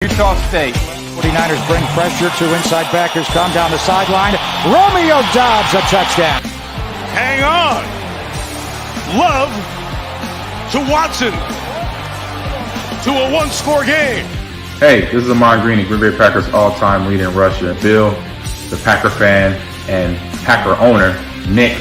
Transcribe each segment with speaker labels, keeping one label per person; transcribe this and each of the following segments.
Speaker 1: Utah State. 49ers bring pressure. Two inside backers come down the sideline. Romeo Doubs, a touchdown.
Speaker 2: Hang on. Love to Watson to a one-score game.
Speaker 3: Hey, this is Ahman Green, Green Bay Packers all-time leader in rusher. Bill, the Packer fan and Packer owner, Nick,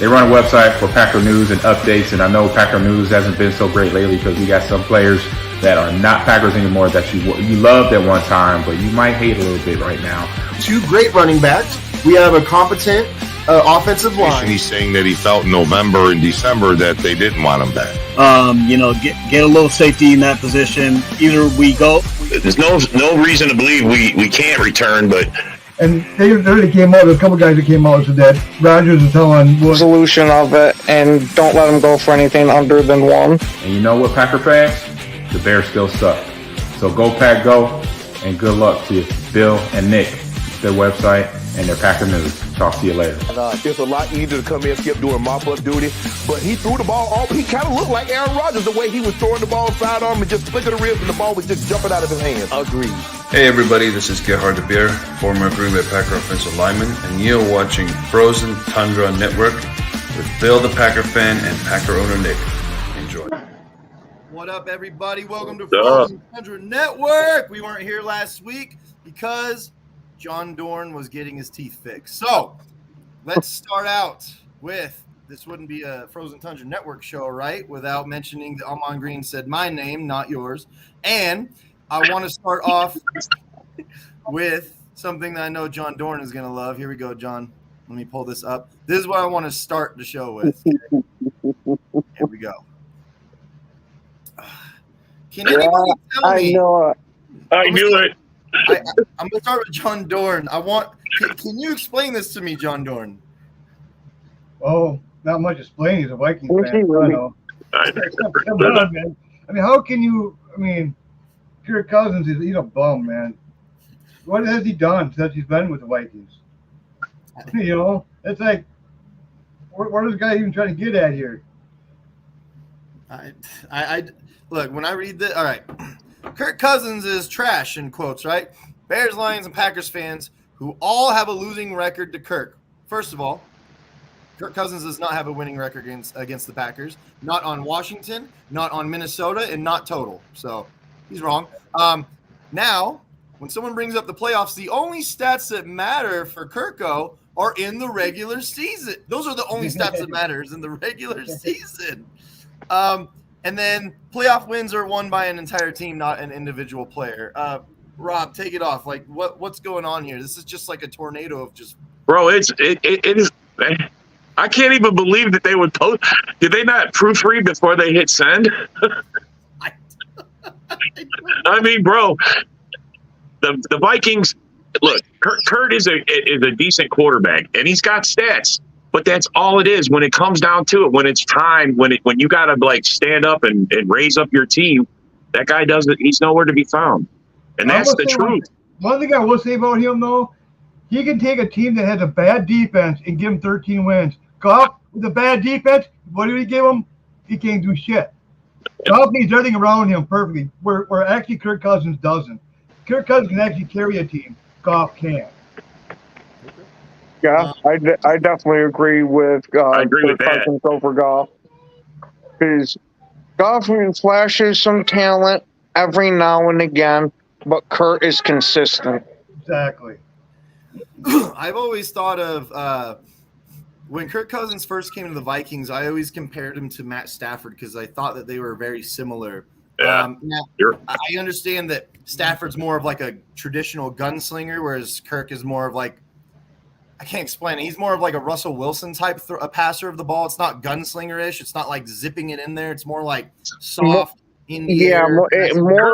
Speaker 3: they run a website for Packer news and updates, and I know Packer news hasn't been so great lately because we got some players that are not Packers anymore that you loved at one time, but you might hate a little bit right now.
Speaker 4: Two great running backs. We have a competent offensive line.
Speaker 5: He's saying that he felt in November and December that they didn't want him back.
Speaker 6: Get a little safety in that position. Either we go.
Speaker 7: There's no reason to believe we can't return, but.
Speaker 8: And they already came out. There's a couple guys that came out and said that Rodgers is telling
Speaker 9: solution of it, and don't let them go for anything under than one.
Speaker 3: And you know what, Packer fans? The Bears still suck. So go Pack Go, and good luck to Bill and Nick. It's their website and their Packer news. Talk to you later.
Speaker 10: It's a lot easier to come in and skip doing mop-up duty, but he threw the ball off. He kind of looked like Aaron Rodgers the way he was throwing the ball sidearm and just flicking the ribs and the ball was just jumping out of his hands. Agreed.
Speaker 11: Hey everybody, this is Gerhard de Beer, former Green Bay Packer offensive lineman, and you're watching Frozen Tundra Network with Bill the Packer fan and Packer owner Nick. Enjoy.
Speaker 12: What up, everybody? Welcome to Frozen Tundra Network. We weren't here last week because John Dorn was getting his teeth fixed. So let's start out with, this wouldn't be a Frozen Tundra Network show, right, without mentioning that Ahman Green said my name, not yours. And I want to start off with something that I know John Dorn is going to love. Here we go, John. Let me pull this up. This is what I want to start the show with. Here we go. Can anybody tell me?
Speaker 7: I know it. I knew it.
Speaker 12: I'm going to start with John Dorn. Can you explain this to me, John Dorn?
Speaker 8: Oh, not much explaining. He's a Vikings fan. I know. Come on, man. I mean, how can you? I mean, Kirk Cousins he's a bum, man. What has he done since he's been with the Vikings? You know, it's like, what is this guy even trying to get at here?
Speaker 12: I look, when I read this, all right. Kirk Cousins is trash, in quotes, right? Bears, Lions, and Packers fans who all have a losing record to Kirk. First of all, Kirk Cousins does not have a winning record against the Packers. Not on Washington, not on Minnesota, and not total. So he's wrong. Now, when someone brings up the playoffs, the only stats that matter for Kirko are in the regular season. Those are the only stats that matters in the regular season. And then playoff wins are won by an entire team, not an individual player. Rob, take it off. Like, what's going on here? This is just like a tornado of just.
Speaker 7: Bro, it is. I can't even believe that they would post. Did they not proofread before they hit send? I mean, bro, the Vikings. Look, Kurt is a decent quarterback, and he's got stats. But that's all it is when it comes down to it. When it's time, when you got to like stand up and raise up your team, that guy doesn't. He's nowhere to be found, and that's the truth.
Speaker 8: One thing I will say about him, though, he can take a team that has a bad defense and give him 13 wins. Goff with a bad defense, what do we give him? He can't do shit. Goff needs everything around him perfectly, where actually Kirk Cousins doesn't. Kirk Cousins can actually carry a team. Goff can't.
Speaker 9: Yeah, I definitely agree with
Speaker 7: I agree with that.
Speaker 9: Cousins over Goff. Because Goff flashes some talent every now and again, but Kurt is consistent.
Speaker 8: Exactly.
Speaker 12: I've always thought of when Kirk Cousins first came to the Vikings, I always compared him to Matt Stafford because I thought that they were very similar.
Speaker 7: Yeah.
Speaker 12: Now, I understand that Stafford's more of like a traditional gunslinger, whereas Kirk is more of like, I can't explain it. He's more of like a Russell Wilson type a passer of the ball. It's not gunslinger-ish. It's not like zipping it in there. It's more like soft in the air.
Speaker 7: More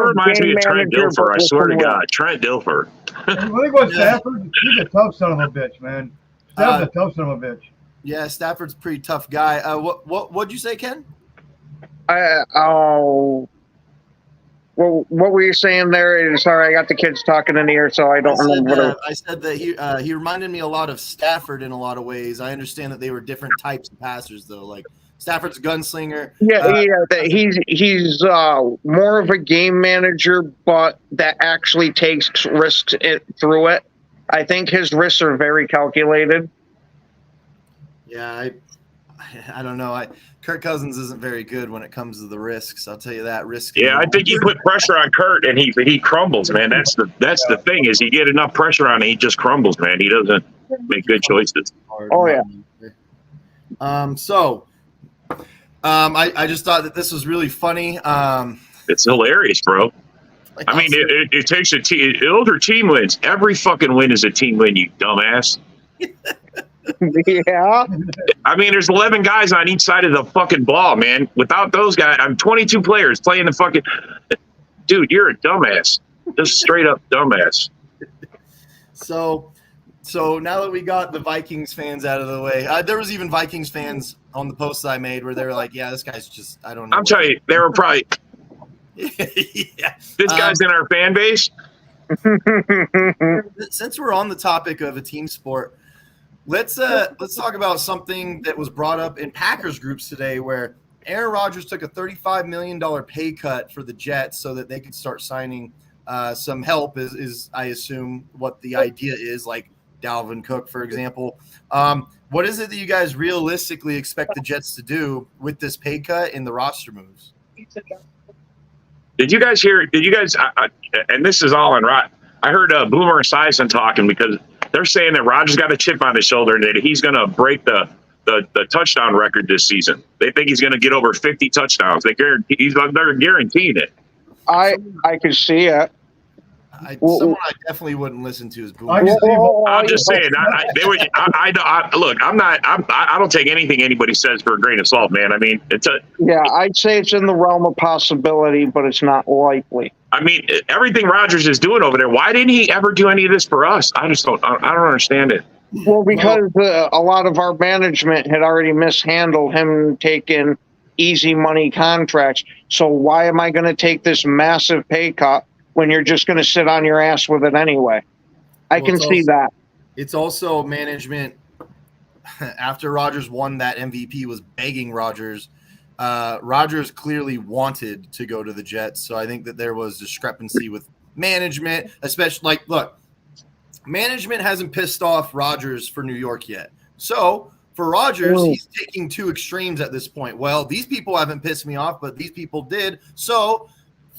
Speaker 7: reminds me of Trent Dilfer. I swear to God, Trent Dilfer.
Speaker 8: The thing about Stafford, he's a tough son of a bitch, man. Stafford's a tough son of a bitch.
Speaker 12: Yeah, Stafford's a pretty tough guy. What'd you say, Ken?
Speaker 9: Well, what were you saying there? Sorry, I got the kids talking in the ear, so I don't remember.
Speaker 12: I said that he reminded me a lot of Stafford in a lot of ways. I understand that they were different types of passers, though. Like Stafford's a gunslinger.
Speaker 9: He's more of a game manager, but that actually takes risks through it. I think his risks are very calculated.
Speaker 12: Yeah, I don't know. Kirk Cousins isn't very good when it comes to the risks. I'll tell you that.
Speaker 7: Yeah, I think you put pressure on Kurt and he crumbles, man. That's the thing is you get enough pressure on him, he just crumbles, man. He doesn't make good choices.
Speaker 9: Oh yeah.
Speaker 12: I just thought that this was really funny.
Speaker 7: It's hilarious, bro. I mean, it takes a team. Those are team wins. Every fucking win is a team win, you dumbass.
Speaker 9: Yeah.
Speaker 7: I mean, there's 11 guys on each side of the fucking ball, man. Without those guys, I'm 22 players playing the fucking. Dude, you're a dumbass. Just straight up dumbass.
Speaker 12: So now that we got the Vikings fans out of the way, there was even Vikings fans on the posts I made where they were like, "Yeah, this guy's just I don't know."
Speaker 7: I'm telling you, they were probably.
Speaker 12: Yeah.
Speaker 7: This guy's in our fan base.
Speaker 12: Since we're on the topic of a team sport, let's talk about something that was brought up in Packers groups today, where Aaron Rodgers took a $35 million pay cut for the Jets so that they could start signing some help. Is I assume what the idea is, like Dalvin Cook, for example. What is it that you guys realistically expect the Jets to do with this pay cut and the roster moves?
Speaker 7: Did you guys hear? And this is all in right. I heard Boomer and Sison talking because they're saying that Rodgers got a chip on his shoulder and that he's going to break the touchdown record this season. They think he's going to get over 50 touchdowns. They're guaranteeing it.
Speaker 9: I could see it.
Speaker 12: Someone I definitely wouldn't listen to is Boomer.
Speaker 7: I'm just saying. Look, I don't take anything anybody says for a grain of salt, man. I mean,
Speaker 9: I'd say it's in the realm of possibility, but it's not likely.
Speaker 7: I mean, everything Rodgers is doing over there. Why didn't he ever do any of this for us? I don't understand it.
Speaker 9: Well, because a lot of our management had already mishandled him taking easy money contracts. So why am I going to take this massive pay cut when you're just going to sit on your ass with it anyway? I can see that.
Speaker 12: It's also management. After Rodgers won that MVP, was begging Rodgers. Rodgers clearly wanted to go to the Jets, so I think that there was discrepancy with management, especially look, management hasn't pissed off Rodgers for New York yet. So for Rodgers, he's taking two extremes at this point. Well, these people haven't pissed me off, but these people did. So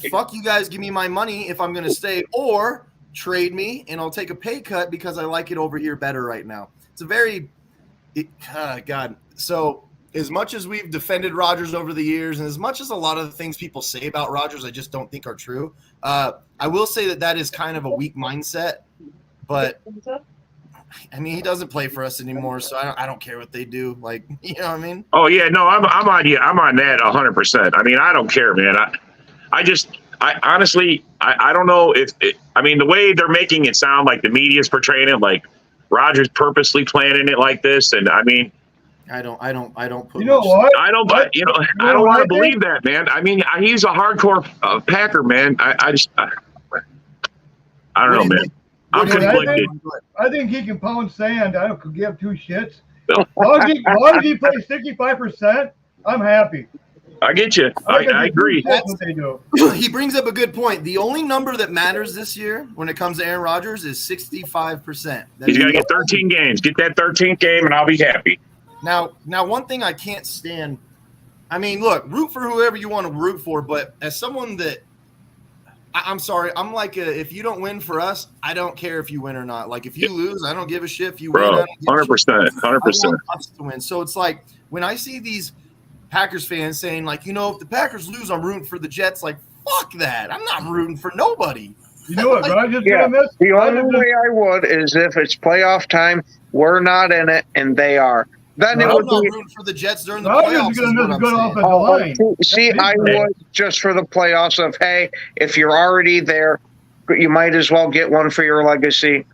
Speaker 12: fuck you guys, give me my money if I'm going to stay, or trade me and I'll take a pay cut because I like it over here better right now. It's a very God. So as much as we've defended Rodgers over the years, and as much as a lot of the things people say about Rodgers I just don't think are true, I will say that is kind of a weak mindset. But I mean, he doesn't play for us anymore, so I don't care what they do. Like, you know what I mean?
Speaker 7: Oh yeah, no, I'm on you. I'm on that 100%. I mean, I don't care, man. I honestly don't know if I mean, the way they're making it sound like the media's portraying it like Rodgers purposely planning it like this, and I mean,
Speaker 12: I don't put.
Speaker 8: You know what?
Speaker 7: I don't want to believe that, man. I mean, he's a hardcore Packer, man. I don't know, man. I'm conflicted.
Speaker 8: I think he can pound sand. I don't give two shits. As long as he plays 65%, I'm happy.
Speaker 7: I get you. I agree.
Speaker 8: What they do.
Speaker 12: He brings up a good point. The only number that matters this year when it comes to Aaron Rodgers is 65%.
Speaker 7: He's got to get 13 games. Get that 13th game, and I'll be happy.
Speaker 12: Now, one thing I can't stand. I mean, look, root for whoever you want to root for, but as someone that I'm sorry, I'm like if you don't win for us, I don't care if you win or not. Like if you lose, I don't give a shit. If you win,
Speaker 7: 100%, 100%.
Speaker 12: I want us to win. So it's like when I see these Packers fans saying like, you know, if the Packers lose, I'm rooting for the Jets. Like, fuck that. I'm not rooting for nobody.
Speaker 8: You know what?
Speaker 9: The only way I would is if it's playoff time, we're not in it, and they are. Then
Speaker 12: I'm not rooting for the Jets during the playoffs.
Speaker 9: I would just for the playoffs of, hey, if you're already there, you might as well get one for your legacy.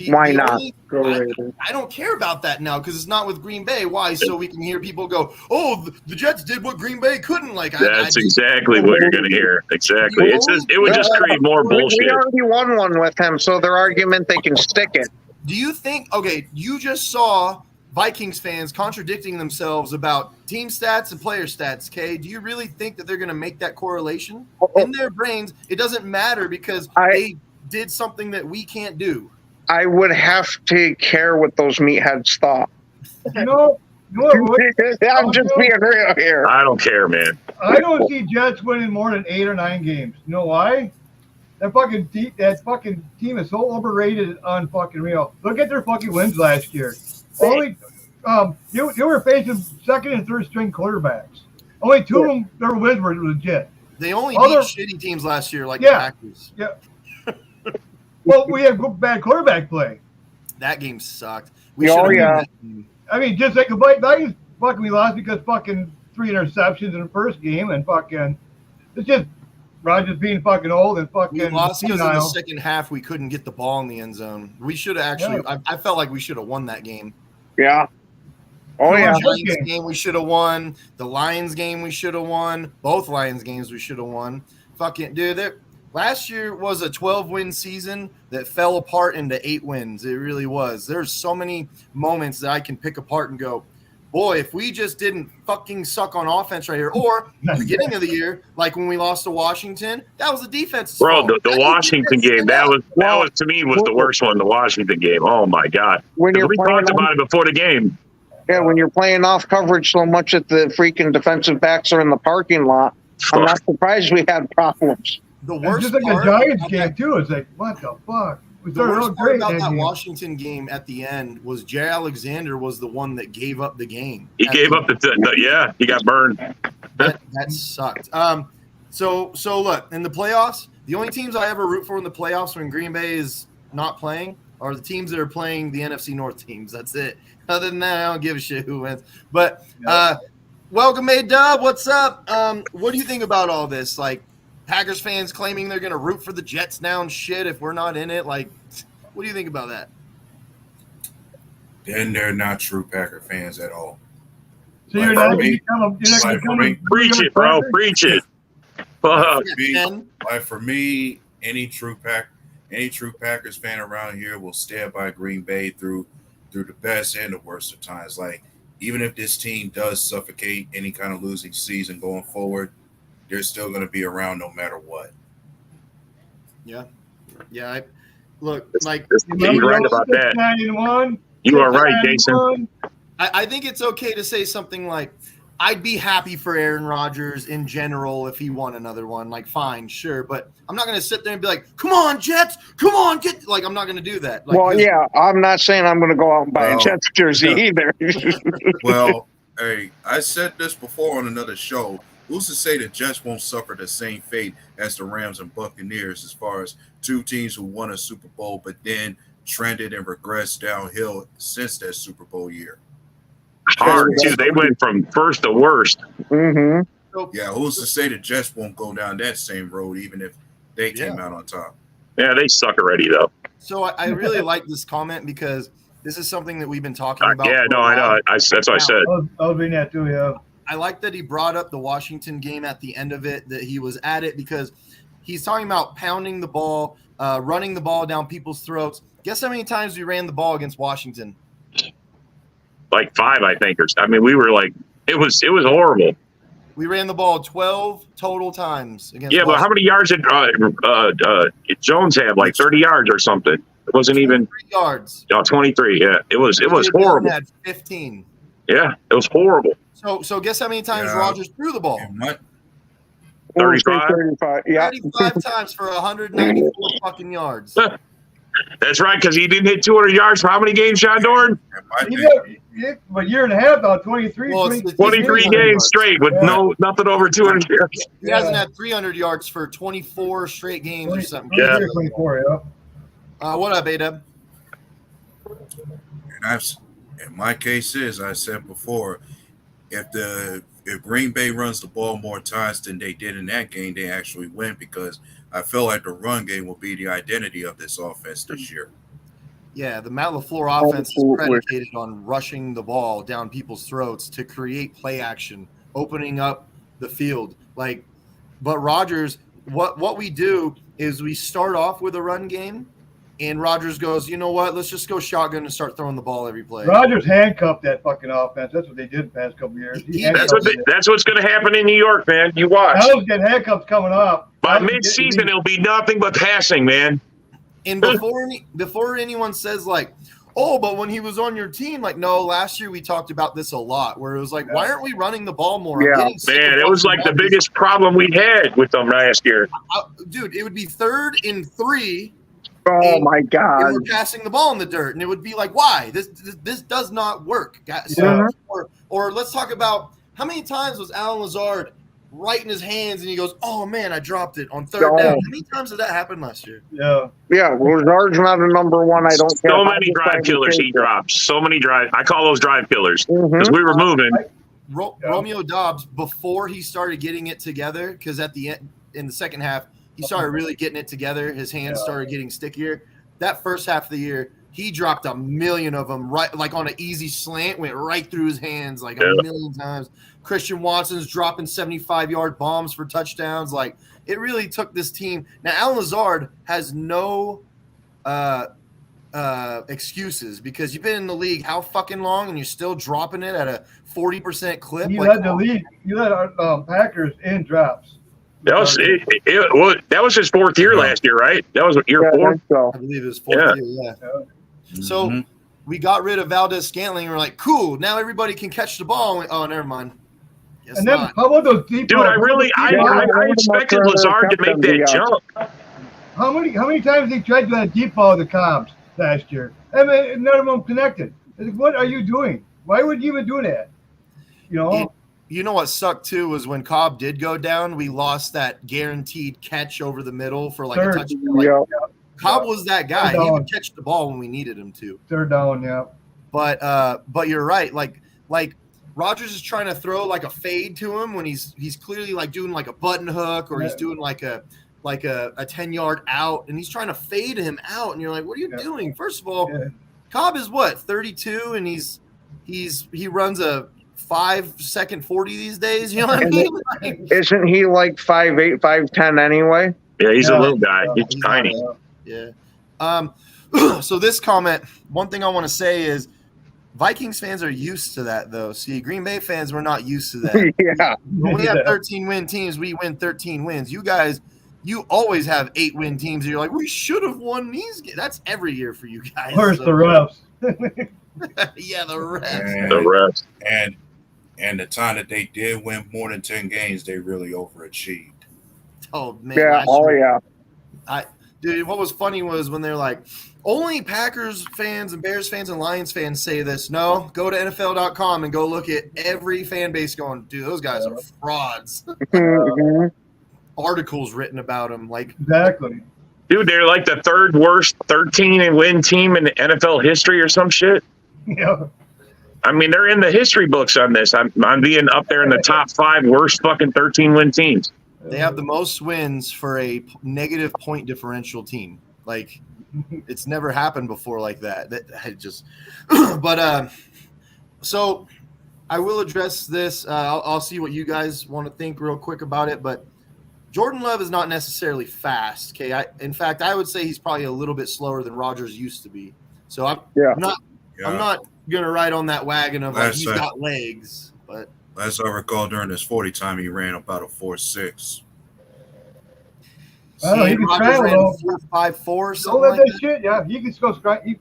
Speaker 9: Why not?
Speaker 12: I don't care about that now because it's not with Green Bay. Why? So we can hear people go, oh, the Jets did what Green Bay couldn't. Like
Speaker 7: That's exactly what you're going to hear. Exactly. It would just create more bullshit.
Speaker 9: We already won one with him, so their argument they can stick it.
Speaker 12: Do you think, okay, you just saw Vikings fans contradicting themselves about team stats and player stats. Kay, do you really think that they're going to make that correlation in their brains? It doesn't matter because they did something that we can't do.
Speaker 9: I would have to care what those meatheads thought.
Speaker 8: You know
Speaker 9: I'm just being real here.
Speaker 7: I don't care, man.
Speaker 8: I don't see Jets winning more than 8 or 9 games. You know why? That fucking team is so overrated on fucking real. Look at their fucking wins last year. Only you were facing second and third string quarterbacks. Only 2 of them, their wins were legit.
Speaker 12: They only beat shitty teams last year, like the Packers.
Speaker 8: Yeah. Well, we had bad quarterback play.
Speaker 12: That game sucked. I mean, just like the Vikings, fucking we lost because fucking 3 interceptions in the first game, and fucking it's just Rodgers being fucking old and fucking. We lost because in the second half we couldn't get the ball in the end zone. We should have actually. Yeah. I felt like we should have won that game.
Speaker 9: Yeah. Oh yeah.
Speaker 12: The Giants game we should have won. The Lions game we should have won. Both Lions games we should have won. Fucking dude, last year was a 12-win season that fell apart into 8 wins. It really was. There's so many moments that I can pick apart and go, boy, if we just didn't fucking suck on offense right here. Or the beginning of the year, like when we lost to Washington, that was the defense.
Speaker 7: Bro, the Washington game, that was to me was the worst one, the Washington game. Oh my God. We talked about it before the game.
Speaker 9: Yeah, when you're playing off coverage so much that the freaking defensive backs are in the parking lot, I'm not surprised we had problems.
Speaker 12: The worst
Speaker 8: just like a Giants game too. It's like, what the fuck?
Speaker 12: The worst part about that Washington game at the end was Jay Alexander was the one that gave up the game.
Speaker 7: He gave up he got burned.
Speaker 12: That sucked. So look, in the playoffs, the only teams I ever root for in the playoffs when Green Bay is not playing are the teams that are playing the NFC North teams. That's it. Other than that, I don't give a shit who wins. But welcome, A-Dub. What's up? What do you think about all this? Like, Packers fans claiming they're going to root for the Jets now and shit if we're not in it. Like, what do you think about that?
Speaker 13: Then they're not true Packer fans at all.
Speaker 8: So you're not going to
Speaker 7: preach it, bro. Preach it.
Speaker 13: Like for me, any true Packers fan around here will stand by Green Bay through the best and the worst of times. Like, even if this team does suffocate any kind of losing season going forward, they're still going to be around no matter what.
Speaker 12: Yeah. Look, like
Speaker 7: you're right about that. You are right, Jason.
Speaker 12: I think it's okay to say something like, I'd be happy for Aaron Rodgers in general if he won another one. Like, fine, sure. But I'm not going to sit there and be like, come on, Jets. Come on, get. Like, I'm not going to do that. Like,
Speaker 9: well, yeah, I'm not saying I'm going to go out and buy a Jets jersey either.
Speaker 13: Well, hey, I said this before on another show. Who's to say the Jets won't suffer the same fate as the Rams and Buccaneers as far as 2 teams who won a Super Bowl but then trended and regressed downhill since that Super Bowl year?
Speaker 7: Hard, too. They went from first to worst.
Speaker 9: Mm-hmm.
Speaker 13: Yeah, who's to say the Jets won't go down that same road even if they came out on top?
Speaker 7: Yeah, they suck already, though.
Speaker 12: So I really like this comment because this is something that we've been talking about.
Speaker 7: Yeah, no, I know. That's what I said.
Speaker 8: I'll be that too, yeah.
Speaker 12: I like that he brought up the Washington game at the end of it, that he was at it because he's talking about pounding the ball, running the ball down people's throats. Guess how many times we ran the ball against Washington?
Speaker 7: Like 5, I think. We were like, it was horrible.
Speaker 12: We ran the ball 12 total times against
Speaker 7: Washington. But how many yards did Jones have? Like 30 yards or something. It wasn't even
Speaker 12: 23 yards.
Speaker 7: 23. Yeah, it was horrible.
Speaker 12: Had 15.
Speaker 7: Yeah, it was horrible.
Speaker 12: So guess how many times Rodgers threw the ball?
Speaker 7: 35.
Speaker 9: 35. Yeah.
Speaker 12: 35 times for 194 fucking yards.
Speaker 7: That's right, because he didn't hit 200 yards for how many games, John Dorn?
Speaker 8: A year and a half, about 23.
Speaker 12: Well,
Speaker 7: 23 games straight with nothing over 200 yards.
Speaker 12: He hasn't had 300 yards for 24 straight games or something.
Speaker 7: Yeah.
Speaker 8: 24, yeah.
Speaker 12: What up, A-Dub?
Speaker 13: In my case is, I said before, if Green Bay runs the ball more times than they did in that game, they actually win because I feel like the run game will be the identity of this offense this year.
Speaker 12: Yeah, the Matt LaFleur offense is predicated on rushing the ball down people's throats to create play action, opening up the field. But Rodgers, what we do is we start off with a run game, And Rodgers goes, you know what? Let's just go shotgun and start throwing the ball every play.
Speaker 8: Rodgers handcuffed that fucking offense. That's what they did the past couple of years.
Speaker 7: That's what's going to happen in New York, man. You watch.
Speaker 8: Now get handcuffs coming off.
Speaker 7: By mid-season, it'll be nothing but passing, man.
Speaker 12: And before anyone says like, oh, but when he was on your team, like, no, last year we talked about this a lot, where it was like, why aren't we running the ball more?
Speaker 7: Yeah, man, it was like the biggest problem we had with them last year.
Speaker 12: Dude, it would be 3rd and 3.
Speaker 9: Oh my God!
Speaker 12: And we're passing the ball in the dirt, and it would be like, why? This does not work, guys. So, or let's talk about how many times was Alan Lazard right in his hands, and he goes, "Oh man, I dropped it on 3rd down." How many times did that happen last year?
Speaker 8: Yeah.
Speaker 9: Lazard's not a number one. I don't care.
Speaker 7: So many drive killers he dropped. So many drive. I call those drive killers because we were moving.
Speaker 12: Romeo Doubs, before he started getting it together, because at the end in the second half. He started really getting it together. His hands started getting stickier. That first half of the year, he dropped a million of them right, like on an easy slant, went right through his hands like a million times. Christian Watson's dropping 75-yard bombs for touchdowns. Like, it really took this team. Now, Alan Lazard has no excuses because you've been in the league how fucking long and you're still dropping it at a 40% clip.
Speaker 8: You led the league. You led our Packers in drops.
Speaker 7: That was that was his 4th year last year, right? That was year 4.
Speaker 12: I believe it was 4th year. Yeah. So we got rid of Valdez-Scantling. And we're like, cool. Now everybody can catch the ball. And oh, never mind. Guess
Speaker 8: and then how about those deep?
Speaker 7: Dude, I expected Lazard to make that jump.
Speaker 8: How many times did he tried to do that deep ball to Cobbs last year? I mean, none of them connected. What are you doing? Why would you even do that? You know.
Speaker 12: You know what sucked too was when Cobb did go down, we lost that guaranteed catch over the middle for like a touchdown. Cobb was that guy. He would catch the ball when we needed him to.
Speaker 8: 3rd down, yeah.
Speaker 12: But you're right. Like Rodgers is trying to throw like a fade to him when he's clearly like doing like a button hook or he's doing like a 10-yard out and he's trying to fade him out and you're like, what are you doing? First of all, Cobb is what, 32 and he runs a 5-second 40 these days. You know what I mean?
Speaker 9: Isn't he like 5'8", 5'10" anyway?
Speaker 7: Yeah, he's a little guy. He's tiny.
Speaker 12: Yeah. So this comment, one thing I want to say is Vikings fans are used to that, though. See, Green Bay fans were not used to that. When we have 13-win teams, we win 13 wins. You guys, you always have 8-win teams. And you're like, we should have won these games. That's every year for you guys.
Speaker 8: Where's the refs?
Speaker 12: Yeah, the refs.
Speaker 7: The refs.
Speaker 13: And the time that they did win more than 10 games, they really overachieved.
Speaker 12: Oh, man.
Speaker 9: Yeah,
Speaker 12: Dude, what was funny was when they're like, only Packers fans and Bears fans and Lions fans say this. No, go to NFL.com and go look at every fan base going, dude, those guys are frauds. Articles written about them. Like,
Speaker 8: exactly.
Speaker 7: Dude, they're like the 3rd worst 13-win team in the NFL history or some shit.
Speaker 8: Yeah.
Speaker 7: I mean, they're in the history books on this. I'm being up there in the top 5 worst fucking 13-win teams.
Speaker 12: They have the most wins for a negative point differential team. Like, it's never happened before like that. That I just, but so I will address this. I'll see what you guys want to think real quick about it. But Jordan Love is not necessarily fast. Okay, in fact, I would say he's probably a little bit slower than Rodgers used to be. So I'm not gonna ride on that wagon of like he's got legs. But
Speaker 13: last I recall, during his 40 time, he ran about a 4.6.
Speaker 8: Oh, he can travel.
Speaker 12: 4.54, something
Speaker 8: like that.
Speaker 12: Shit.
Speaker 8: Yeah, he can go scramble.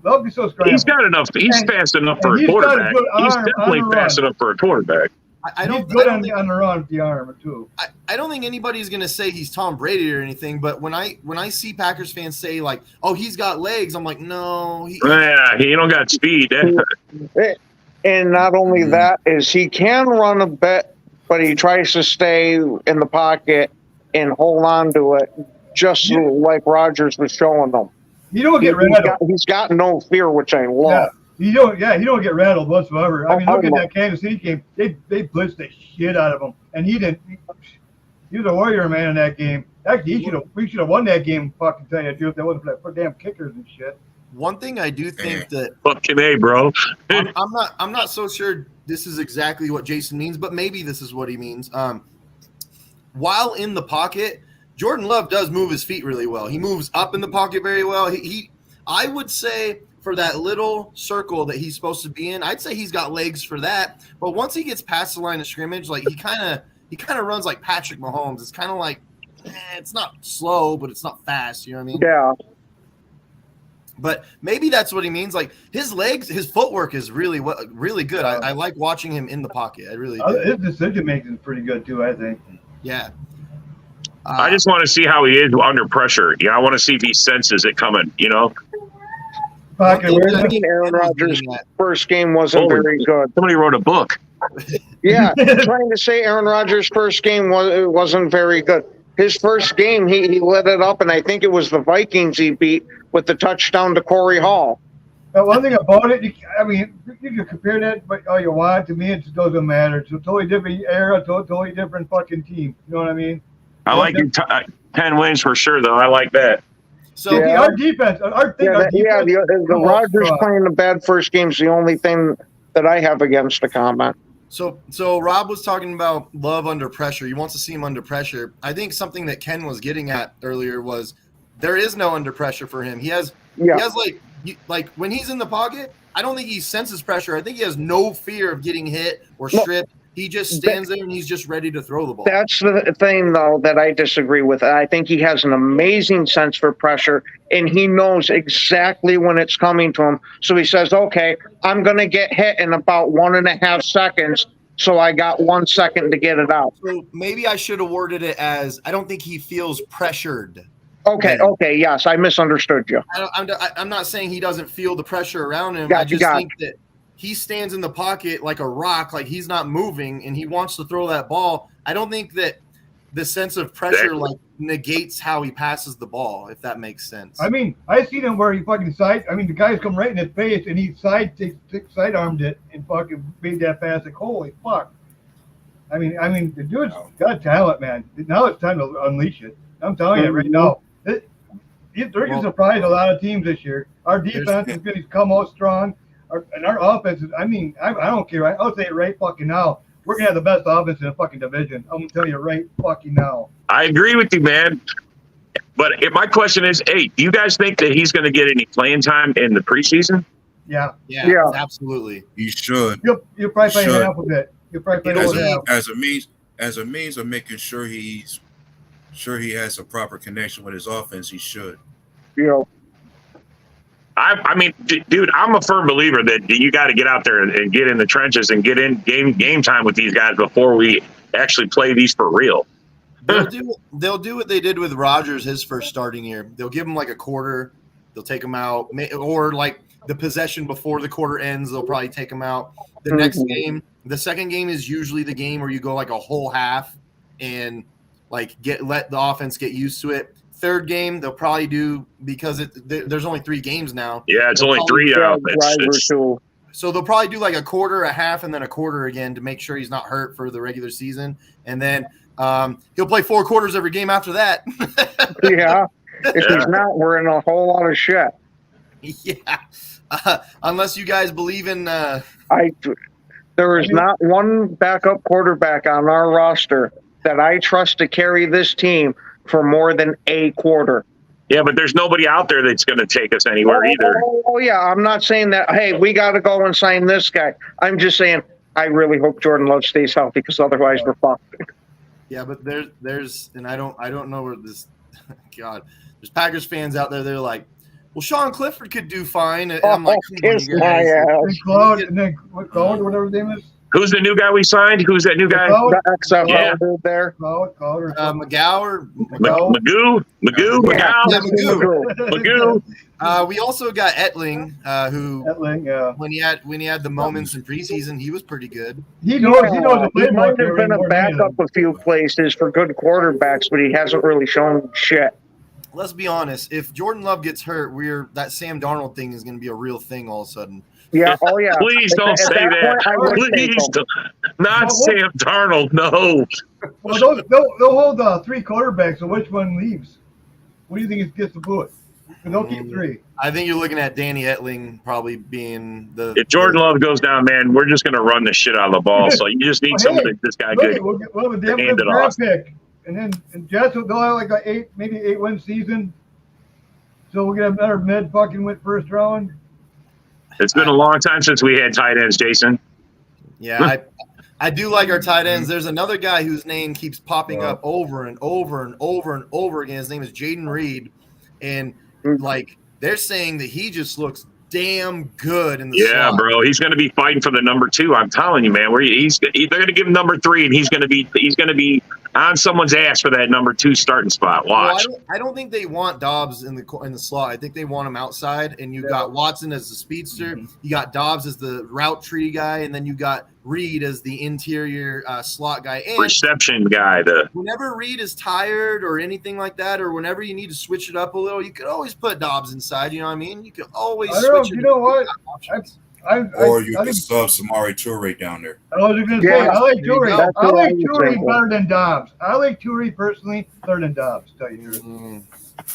Speaker 8: Love can go scramble.
Speaker 7: He's got enough. He's fast enough for a quarterback. He's definitely fast enough for a quarterback.
Speaker 12: I don't.
Speaker 8: He's good on the run with the arm too.
Speaker 12: I don't think anybody's gonna say he's Tom Brady or anything. But when I see Packers fans say like, "Oh, he's got legs," I'm like, no.
Speaker 7: He don't got speed.
Speaker 9: And not only that is he can run a bit, but he tries to stay in the pocket and hold on to it, just like Rodgers was showing them.
Speaker 8: You don't get rattled.
Speaker 9: He's got no fear, which I love.
Speaker 8: He don't get rattled whatsoever. I mean, look at that Kansas City game. They blitzed the shit out of him, and he didn't. He was a warrior man in that game. Actually, we should have won that game. Fucking tell you the truth, if that wasn't for damn kickers and shit.
Speaker 12: One thing I do think that
Speaker 7: fucking A, bro.
Speaker 12: I'm not so sure this is exactly what Jason means, but maybe this is what he means. While in the pocket, Jordan Love does move his feet really well. He moves up in the pocket very well. I would say for that little circle that he's supposed to be in, I'd say he's got legs for that. But once he gets past the line of scrimmage, like he kind of runs like Patrick Mahomes. It's kind of like it's not slow, but it's not fast. You know what I mean?
Speaker 9: Yeah.
Speaker 12: But maybe that's what he means. Like his legs, his footwork is really good. I like watching him in the pocket. I really do.
Speaker 8: His decision making is pretty good too, I think.
Speaker 12: Yeah.
Speaker 7: I just want to see how he is under pressure. I want to see if he senses it coming.
Speaker 9: I think Aaron Rodgers' first game wasn't very good.
Speaker 7: Somebody wrote a book.
Speaker 9: Yeah, trying to say Aaron Rodgers' first game wasn't very good. His first game, he lit it up, and I think it was the Vikings he beat with the touchdown to Corey Hall.
Speaker 8: Now, one thing about it, you can compare that, but all you want. To me, it just doesn't matter. It's a totally different era, totally different fucking team. You know what I mean?
Speaker 7: I like your 10 wins for sure, though. I like that.
Speaker 12: So
Speaker 8: our defense,
Speaker 9: the Rodgers playing a bad first game is the only thing that I have against the comment.
Speaker 12: So Rob was talking about Love under pressure. He wants to see him under pressure. I think something that Ken was getting at earlier was there is no under pressure for him. He has like when he's in the pocket, I don't think he senses pressure. I think he has no fear of getting hit or stripped. He just stands there and he's just ready to throw the ball.
Speaker 9: That's the thing, though, that I disagree with. I think he has an amazing sense for pressure, and he knows exactly when it's coming to him. So he says, okay, I'm going to get hit in about 1.5 seconds, so I got 1 second to get it out.
Speaker 12: So maybe I should have worded it as I don't think he feels pressured.
Speaker 9: Okay, yes, I misunderstood you.
Speaker 12: I'm not saying he doesn't feel the pressure around him.
Speaker 9: I
Speaker 12: just think that he stands in the pocket like a rock, like he's not moving, and he wants to throw that ball. I don't think that the sense of pressure like negates how he passes the ball, if that makes sense.
Speaker 8: I mean, I seen him where he fucking the guys come right in his face, and he sidearmed it and fucking made that pass. Like, holy fuck! I mean, the dude's got talent, man. Now it's time to unleash it. I'm telling you right now. They're going to surprise a lot of teams this year. Our defense is going to come out strong. And our offense is, I don't care. I'll say it right fucking now. We're going to have the best offense in the fucking division. I'm going to tell you right fucking now.
Speaker 7: I agree with you, man. But my question is, hey, do you guys think that he's going to get any playing time in the preseason?
Speaker 8: Yeah,
Speaker 12: absolutely.
Speaker 13: He should.
Speaker 8: You'll probably play half of it. You'll probably play half.
Speaker 13: As a means of making sure he has a proper connection with his offense, he should.
Speaker 9: Yeah.
Speaker 7: I mean, dude, I'm a firm believer that you got to get out there and get in the trenches and get in game time with these guys before we actually play these for real.
Speaker 12: They'll do what they did with Rodgers his first starting year. They'll give him like a quarter. They'll take him out, or like the possession before the quarter ends, they'll probably take him out. The next game, the second game is usually the game where you go like a whole half and like let the offense get used to it. Third game, they'll probably do because there's only 3 games now.
Speaker 7: Yeah, it's only 3 now.
Speaker 12: So they'll probably do like a quarter, a half, and then a quarter again to make sure he's not hurt for the regular season. And then he'll play 4 quarters every game after that.
Speaker 9: Yeah. If he's not, we're in a whole lot of shit.
Speaker 12: Yeah. Unless you guys believe in
Speaker 9: there is not one backup quarterback on our roster that I trust to carry this team for more than a quarter.
Speaker 7: Yeah, but there's nobody out there that's going to take us anywhere either.
Speaker 9: Oh, yeah. I'm not saying that, hey, we got to go and sign this guy. I'm just saying I really hope Jordan Love stays healthy because otherwise we're fucked.
Speaker 12: Yeah, but there's and I don't know where this God. There's Packers fans out there, they're like, well, Sean Clifford could do fine. And I'm like,
Speaker 9: kiss my ass.
Speaker 8: And then Claude, or whatever his name is.
Speaker 7: Who's the new guy we signed? Who's that new guy?
Speaker 9: Yeah. There.
Speaker 12: McGow. We also got Etling, who when he had the moments in preseason, he was pretty good.
Speaker 8: He knows the
Speaker 9: He might have been a backup a few places for good quarterbacks, but he hasn't really shown shit.
Speaker 12: Let's be honest. If Jordan Love gets hurt, that Sam Darnold thing is going to be a real thing all of a sudden.
Speaker 9: Yeah. Oh, yeah.
Speaker 7: Please don't say that. Please don't. Not Sam Darnold. No.
Speaker 8: Well, they'll hold 3 quarterbacks, so which one leaves? What do you think gets the boot? They'll keep 3.
Speaker 12: I think you're looking at Danny Etling probably being the.
Speaker 7: If Jordan Love goes down, man, we're just going to run the shit out of the ball. So you just need somebody that this guy could
Speaker 8: we'll have a damn
Speaker 7: hand
Speaker 8: good
Speaker 7: it off.
Speaker 8: draft pick. and Jets they'll have like a maybe 8-win season. So we'll get another mid fucking win first round.
Speaker 7: It's been a long time since we had tight ends, Jason.
Speaker 12: Yeah, I do like our tight ends. There's another guy whose name keeps popping up over and over and over and over again. His name is Jaden Reed, and like they're saying that he just looks damn good in the slot.
Speaker 7: Bro, he's going to be fighting for the number 2. I'm telling you, man. They're going to give him number 3, and he's going to be on someone's ass for that number 2 starting spot. Watch.
Speaker 12: Well, I don't think they want Dobbs in the slot. I think they want him outside. And you got Watson as the speedster. You got Dobbs as the route tree guy, and then you got Reed as the interior slot guy. And
Speaker 7: reception guy.
Speaker 12: Whenever Reed is tired or anything like that, or whenever you need to switch it up a little, you could always put Dobbs inside. You know what I mean? You could always switch it.
Speaker 8: You know what?
Speaker 13: Or you can sub Samari Toure down there.
Speaker 8: I was going to say, I like Toure. I like Toure better than Dobbs. I like Toure personally better than Dobbs, tell you the truth.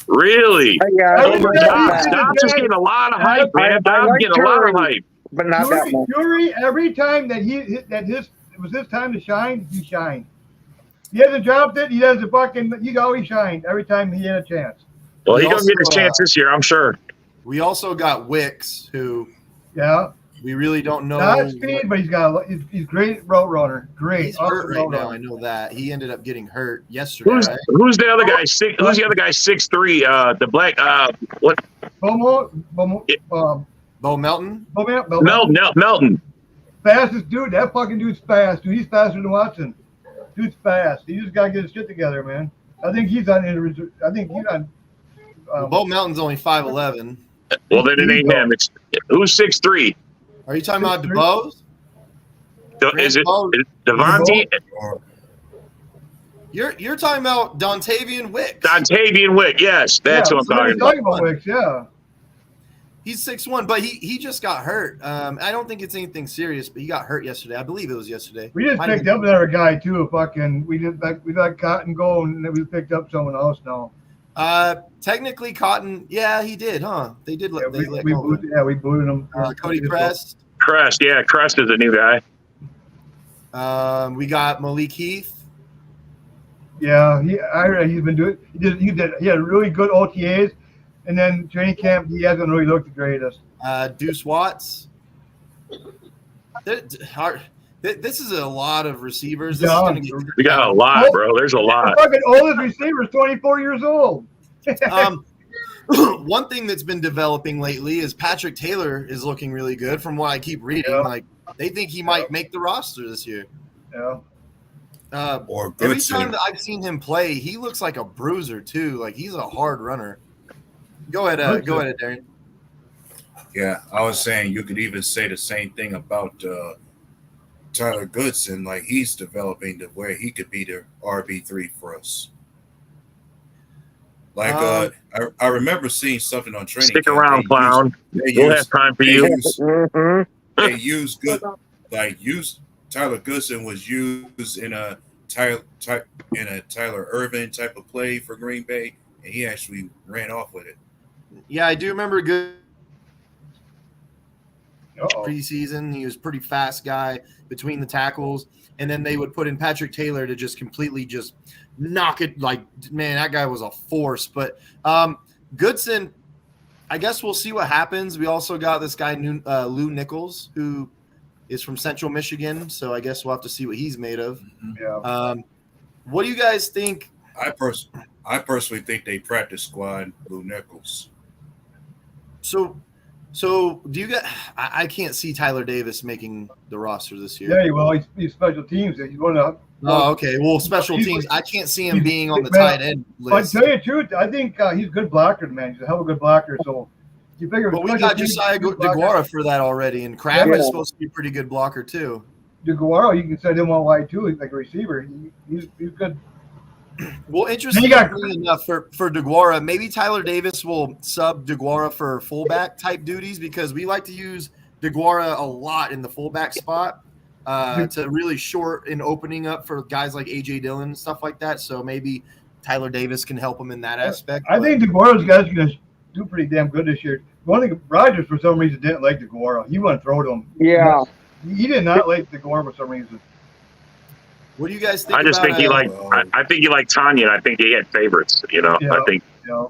Speaker 7: Really? Dobbs is getting a lot of hype, man. Dobbs is getting a lot of hype.
Speaker 9: But not that much.
Speaker 8: Toure, every time that it was his time to shine, he shined. He hasn't dropped it. He doesn't he's always shined every time he had a chance.
Speaker 7: Well, he's going to get his chance this year, I'm sure.
Speaker 12: We also got Wicks, who we really don't know.
Speaker 8: Not speed, but he's great route runner. Great.
Speaker 12: He's hurt right now. I know that. He ended up getting hurt yesterday.
Speaker 7: Who's the other guy? Who's the other guy? 6'3", the black. What?
Speaker 12: Bo Melton.
Speaker 7: Melton.
Speaker 8: Fastest dude. That fucking dude's fast, dude. He's faster than Watson. Dude's fast. He just gotta get his shit together, man. I think he's on.
Speaker 12: Bo Melton's only 5'11".
Speaker 7: Well, then it ain't him. It's who's 6'3".
Speaker 12: Are you talking about DeBose?
Speaker 7: Is it Devontae?
Speaker 12: You're talking about Dontavian Wicks.
Speaker 7: Dontavian Wicks, yes, that's what I'm talking about.
Speaker 8: Wicks, yeah.
Speaker 12: He's 6'1", but he just got hurt. I don't think it's anything serious, but he got hurt yesterday. I believe it was yesterday.
Speaker 8: We just picked up another guy too. We let Cotton go, and then we picked up someone else now.
Speaker 12: Technically, Cotton, he did, huh? They did let go.
Speaker 8: We booted him.
Speaker 12: Cody Crest.
Speaker 7: Crest is a new guy.
Speaker 12: We got Malik Heath.
Speaker 8: Yeah, he's been doing. He had really good OTAs, and then training camp he hasn't really looked the greatest.
Speaker 12: Deuce Watts. This is a lot of receivers.
Speaker 7: We got a lot, bro. There's a lot.
Speaker 8: The fucking oldest receiver is 24 years old.
Speaker 12: One thing that's been developing lately is Patrick Taylor is looking really good from what I keep reading.
Speaker 8: Yeah.
Speaker 12: Like they think he might make the roster this year.
Speaker 8: Yeah.
Speaker 12: Every time that I've seen him play, he looks like a bruiser too. Like he's a hard runner. Go ahead, Darren.
Speaker 13: Yeah, I was saying you could even say the same thing about Tyler Goodson. Like he's developing to where he could be the RB3 for us. Like I remember seeing something on training.
Speaker 7: Stick around, clown. We'll have time for you.
Speaker 13: They use good, Tyler Goodson was used in a Tyler Irvin type of play for Green Bay, and he actually ran off with it.
Speaker 12: Yeah, I do remember good preseason. He was a pretty fast guy between the tackles, and then they would put in Patrick Taylor to just completely just knock it. Like, man, that guy was a force. But Goodson, I guess we'll see what happens. We also got this guy, Lou Nichols, who is from Central Michigan, so I guess we'll have to see what he's made of.
Speaker 8: Yeah.
Speaker 12: What do you guys think?
Speaker 13: I personally think they practice squad Lou Nichols.
Speaker 12: So do you get? I can't see Tyler Davis making the roster this year.
Speaker 8: Yeah, well, he's special teams. He's going to.
Speaker 12: Oh, okay. Well, special teams. I can't see him being on the tight end list.
Speaker 8: I'll tell you the truth. I think he's a good blocker, man. He's a hell of a good blocker. So you figure.
Speaker 12: But we got Josiah DeGuara for that already, and Crab is supposed to be a pretty good blocker too.
Speaker 8: DeGuara, you can set him on wide too. He's like a receiver. He's good.
Speaker 12: Well, interestingly enough for DeGuara, maybe Tyler Davis will sub DeGuara for fullback type duties because we like to use DeGuara a lot in the fullback spot to really short and opening up for guys like A.J. Dillon and stuff like that. So maybe Tyler Davis can help him in that aspect.
Speaker 8: I think DeGuara's guys going to do pretty damn good this year. One thing, Rodgers for some reason didn't like DeGuara. He wanted to throw to him.
Speaker 9: Yeah.
Speaker 8: He did not like DeGuara for some reason.
Speaker 12: What do you guys think?
Speaker 7: I just think you like. I think you like Tanya. I think he had favorites. You know.
Speaker 8: Yeah,
Speaker 7: I think.
Speaker 8: yeah.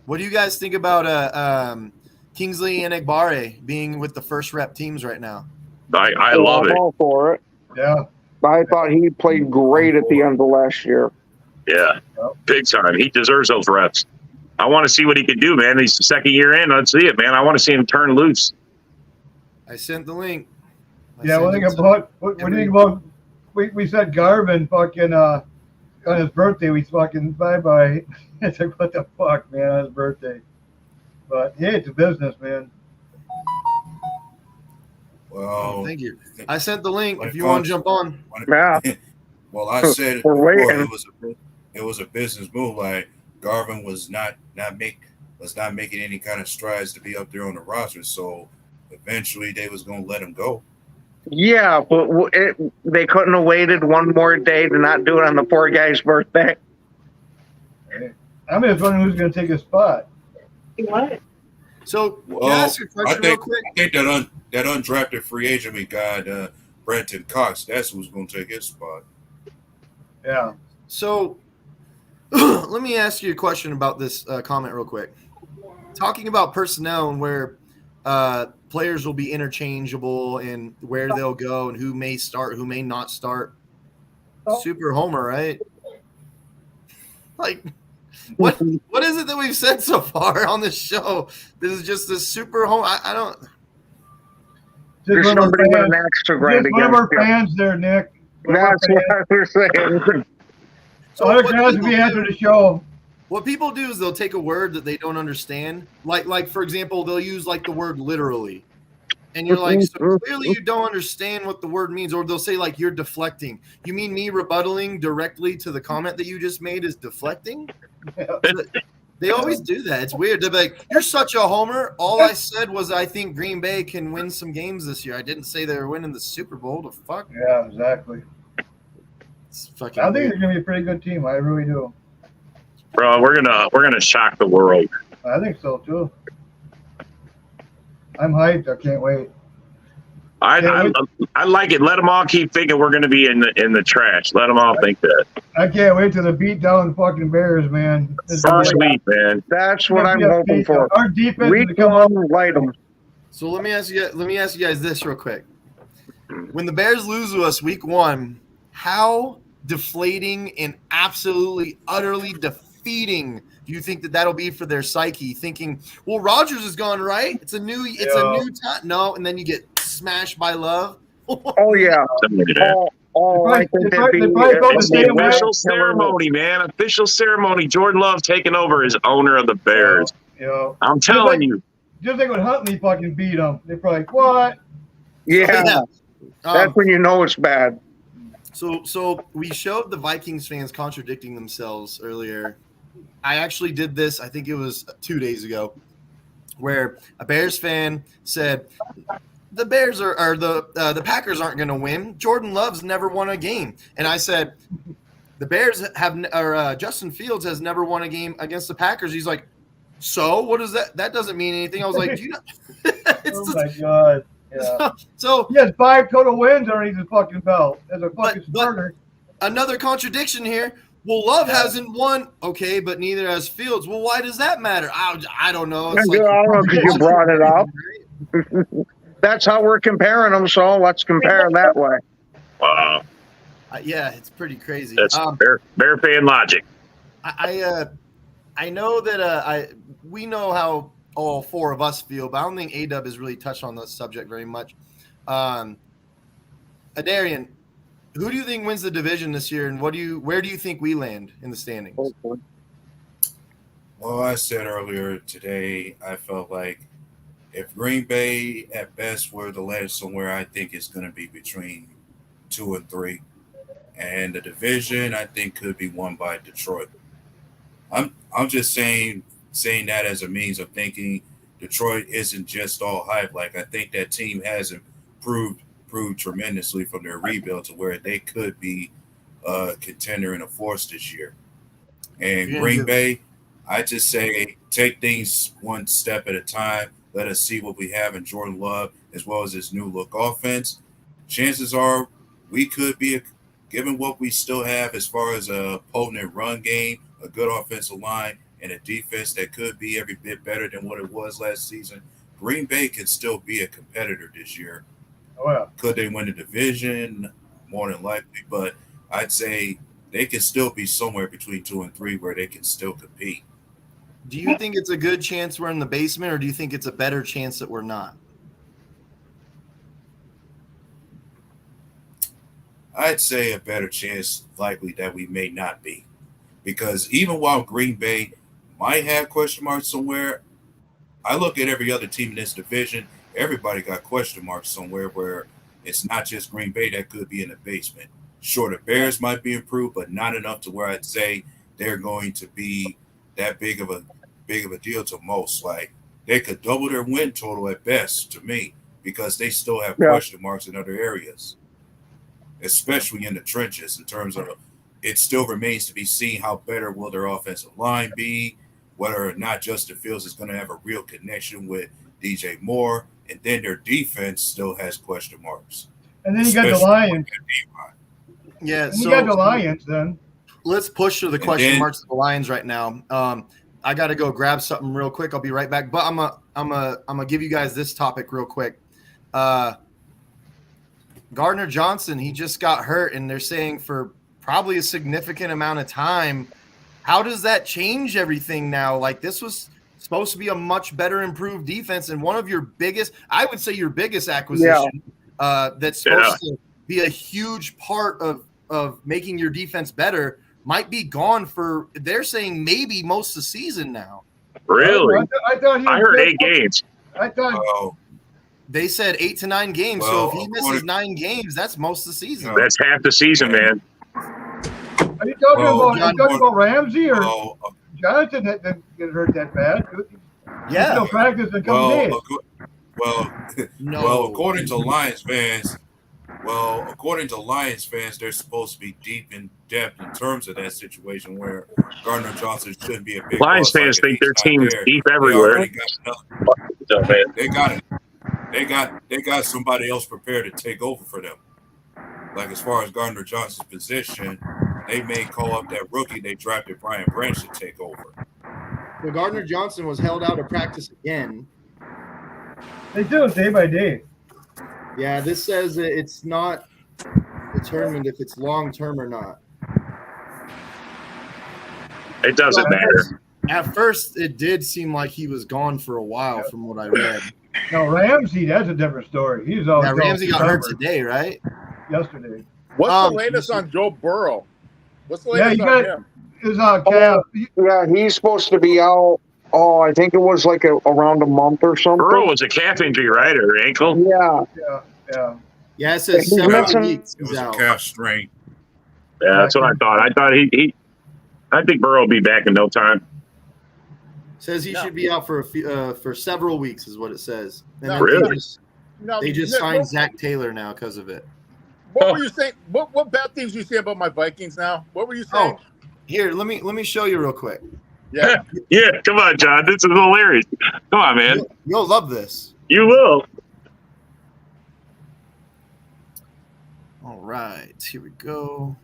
Speaker 12: What do you guys think about Kingsley and Egbare being with the first rep teams right now?
Speaker 7: I love
Speaker 9: I'm
Speaker 7: it.
Speaker 9: all for it.
Speaker 8: Yeah.
Speaker 9: I thought he played great at the end of last year.
Speaker 7: Yeah, big time. He deserves those reps. I want to see what he can do, man. He's the second year in. Let's see it, man. I want to see him turn loose.
Speaker 12: I sent the link.
Speaker 8: Yeah, what do you think about? What do you think about? We said Garvin fucking on his birthday. We fucking bye. It's like, what the fuck, man, on his birthday. But hey, it's a business, man.
Speaker 13: Well,
Speaker 12: thank you. I sent the link if you want to jump on.
Speaker 9: Yeah.
Speaker 13: Well, I said it before. It was a business move. Like Garvin was not making any kind of strides to be up there on the roster. So eventually, they was gonna let him go.
Speaker 9: Yeah, but they couldn't have waited one more day to not do it on the poor guy's birthday.
Speaker 8: I'm just wondering who's going to take his spot.
Speaker 9: What?
Speaker 12: So,
Speaker 13: Well,
Speaker 12: can I ask you a question real quick?
Speaker 13: I think that undrafted free agent we got, Brenton Cox, that's who's going to take his spot.
Speaker 8: Yeah.
Speaker 12: So, let me ask you a question about this comment real quick. Talking about personnel and where players will be interchangeable and where they'll go and who may start, who may not start. Super homer, right? Like, what is it that we've said so far on this show? This is just a super homer. I don't.
Speaker 9: There's somebody with an axe to grind
Speaker 8: against. One of our fans there, Nick.
Speaker 9: That's what I was saying.
Speaker 8: So other guys will be after the show.
Speaker 12: What people do is they'll take a word that they don't understand. Like for example, they'll use like the word literally. And you're like, so clearly you don't understand what the word means. Or they'll say like, you're deflecting. You mean me rebuttaling directly to the comment that you just made is deflecting? They always do that. It's weird. They're like, you're such a homer. All I said was I think Green Bay can win some games this year. I didn't say they were winning the Super Bowl. The fuck?
Speaker 8: Yeah, exactly.
Speaker 12: It's fucking
Speaker 8: I think
Speaker 12: weird.
Speaker 8: they're going to be a pretty good team. I really do.
Speaker 7: Bro, we're gonna shock the world.
Speaker 8: I think so, too. I'm hyped. I can't wait.
Speaker 7: I like it. Let them all keep thinking we're going to be in the trash. Let them all think that.
Speaker 8: I can't wait till the beat down the fucking Bears, man.
Speaker 7: First week, man.
Speaker 9: That's what I'm hoping for.
Speaker 8: Our defense
Speaker 9: We
Speaker 8: is
Speaker 9: come on and light them.
Speaker 12: So let me ask you guys this real quick. When the Bears lose to us week 1, how deflating and absolutely utterly defeating do you think that'll be for their psyche? Thinking, well, Rodgers is gone, right? It's a new time. No, and then you get smashed by Love.
Speaker 9: Oh yeah. I think that'd be
Speaker 7: It's the official ceremony, man. Official ceremony. Jordan Love taking over as owner of the Bears. I'm telling you.
Speaker 8: Just like when Huntley fucking beat them. They're probably like, what?
Speaker 9: Yeah. That's when you know it's bad.
Speaker 12: So we showed the Vikings fans contradicting themselves earlier. I actually did this, I think it was 2 days ago, where a Bears fan said the Bears are the Packers aren't going to win. Jordan Love's never won a game, and I said the Bears Justin Fields has never won a game against the Packers. He's like, so what is that? That doesn't mean anything. I was like, do you know?
Speaker 8: My god. Yeah.
Speaker 12: So
Speaker 8: he has 5 total wins underneath his fucking belt as a fucking starter.
Speaker 12: Another contradiction here. Well, Love hasn't won. Okay, but neither has Fields. Well, why does that matter? I don't know. It's
Speaker 9: I don't know because you brought it up. That's how we're comparing them, so let's compare that way.
Speaker 7: Wow.
Speaker 12: Yeah, it's pretty crazy.
Speaker 7: That's Bear fan logic.
Speaker 12: I know that we know how all 4 of us feel, but I don't think A-Dub has really touched on this subject very much. Adarian, who do you think wins the division this year, and where do you think we land in the standings?
Speaker 13: Well, I said earlier today, I felt like if Green Bay at best were to land somewhere, I think it's going to be between 2 and 3, and the division I think could be won by Detroit. I'm just saying that as a means of thinking Detroit isn't just all hype. Like I think that team has improved tremendously from their rebuild to where they could be a contender and a force this year. And Green Bay, I just say take things one step at a time. Let us see what we have in Jordan Love as well as his new look offense. Chances are we could be given what we still have as far as a potent run game, a good offensive line, and a defense that could be every bit better than what it was last season, Green Bay can still be a competitor this year.
Speaker 8: Oh, yeah.
Speaker 13: Could they win the division? More than likely, but I'd say they can still be somewhere between 2 and 3 where they can still compete.
Speaker 12: Do you think it's a good chance we're in the basement, or do you think it's a better chance that we're not?
Speaker 13: I'd say a better chance likely that we may not be. Because even while Green Bay might have question marks somewhere, I look at every other team in this division, everybody got question marks somewhere where it's not just Green Bay that could be in the basement. Sure, the Bears might be improved, but not enough to where I'd say they're going to be that big of a deal to most. Like, they could double their win total at best to me, because they still have question marks in other areas, especially in the trenches. In terms of, it still remains to be seen how better will their offensive line be, whether or not Justin Fields is going to have a real connection with DJ Moore, and then their defense still has question marks.
Speaker 8: And then you got the Lions.
Speaker 12: Yeah,
Speaker 8: so you got the Lions then.
Speaker 12: Let's push to the question marks of the Lions right now. I got to go grab something real quick. I'll be right back. But I'm gonna give you guys this topic real quick. Gardner Johnson, he just got hurt, and they're saying for probably a significant amount of time. How does that change everything now? Like, this was supposed to be a much better improved defense, and one of your biggest, I would say your biggest acquisition that's supposed to be a huge part of making your defense better might be gone for, they're saying, maybe most of the season now.
Speaker 7: Really?
Speaker 8: I thought
Speaker 7: I heard 8 games.
Speaker 8: I thought
Speaker 12: they said 8 to 9 games. So if he misses 9 games, that's most of the season.
Speaker 7: That's half the season, man.
Speaker 8: Are you talking about Ramsey or Johnson that didn't get hurt that bad?
Speaker 12: Yeah.
Speaker 8: Still practice and come in.
Speaker 13: According to Lions fans, they're supposed to be deep in depth in terms of that situation where Gardner Johnson shouldn't be a big
Speaker 7: Lions fans think their team's deep everywhere.
Speaker 13: They got somebody else prepared to take over for them. Like, as far as Gardner Johnson's position, they may call up that rookie they drafted, Brian Branch, to take over.
Speaker 12: Well, Gardner Johnson was held out of practice again.
Speaker 8: They do it day by day.
Speaker 12: Yeah, this says that it's not determined if it's long-term or not.
Speaker 7: It doesn't matter.
Speaker 12: At first, it did seem like he was gone for a while from what I read.
Speaker 8: No, Ramsey, that's a different story. He's always
Speaker 12: Ramsey got hurt today, right?
Speaker 8: Yesterday.
Speaker 14: What's the latest on Joe Burrow? What's the latest on him?
Speaker 8: His calf.
Speaker 9: Yeah, he's supposed to be out. Oh, I think it was like around a month or something.
Speaker 7: Burrow was a calf injury, right, or ankle?
Speaker 8: Yeah.
Speaker 12: Yeah, it says 7 weeks.
Speaker 13: It was a calf strain.
Speaker 7: Yeah, that's what I thought. I think Burrow will be back in no time.
Speaker 12: Says he should be out for several weeks, is what it says. And then
Speaker 7: really?
Speaker 12: They just signed Zach Taylor now because of it.
Speaker 14: What were you saying? What bad things you say about my Vikings now? What were you saying?
Speaker 12: Oh, here, let me show you real quick.
Speaker 14: Yeah.
Speaker 7: Yeah, come on, John. This is hilarious. Come on, man.
Speaker 12: You'll love this.
Speaker 7: You will.
Speaker 12: All right, here we go.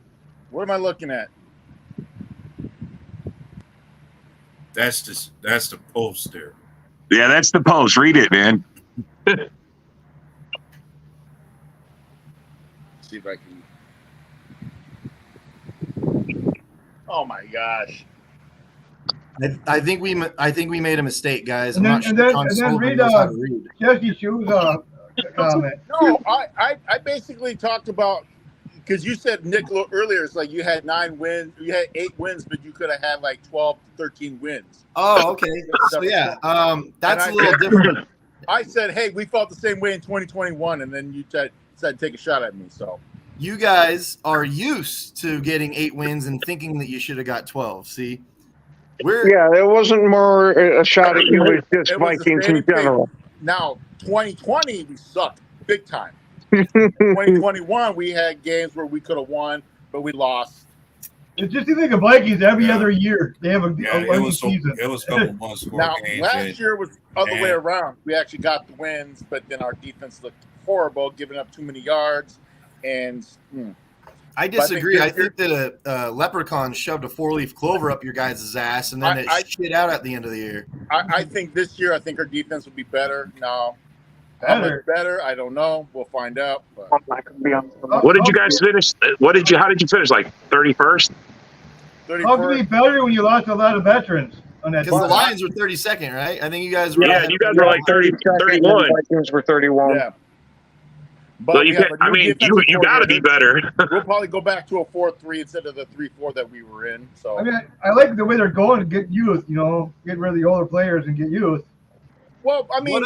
Speaker 14: What am I looking at?
Speaker 13: That's the post there.
Speaker 7: Yeah, that's the post. Read it, man.
Speaker 14: See if I can. Oh my gosh!
Speaker 12: I think we made a mistake, guys.
Speaker 8: And then read Jesse Shue's comment.
Speaker 14: No, I basically talked about, because you said, Nick, earlier, it's like you had 9 wins, you had 8 wins, but you could have had like 12 to 13 wins.
Speaker 12: Oh, okay. So yeah, that's a little different.
Speaker 14: I said, hey, we felt the same way in 2021, and then you said take a shot at me. So
Speaker 12: you guys are used to getting 8 wins and thinking that you should have got 12. See,
Speaker 9: it wasn't more a shot at you. It was just Vikings in general.
Speaker 14: Now, 2020, we sucked big time. 2021, we had games where we could have won, but we lost.
Speaker 8: It's just you think of Vikings every other year. They have a season.
Speaker 13: It was a couple months score
Speaker 14: now,
Speaker 13: games.
Speaker 14: Last year was the other way around. We actually got the wins, but then our defense looked horrible, giving up too many yards. And
Speaker 12: I disagree. I think that a leprechaun shoved a 4-leaf clover up your guys' ass, and then it shit out at the end of the year.
Speaker 14: I think this year, I think our defense will be better. Now,
Speaker 8: Better.
Speaker 14: how much better? I don't know. We'll find out. But.
Speaker 7: What did you guys finish? How did you finish? Like 31st?
Speaker 8: How can it be better when you lost a lot of veterans on that?
Speaker 12: Because the Lions were 32nd, right? I think you guys were.
Speaker 7: Yeah, you guys were like 30, 31.
Speaker 9: Vikings were 31.
Speaker 14: Yeah. But
Speaker 7: So you got to be better.
Speaker 14: We'll probably go back to a 4-3 instead of the 3-4 that we were in. So
Speaker 8: I mean, I like the way they're going to get youth. Get rid of the older players and get youth.
Speaker 14: Well, I mean,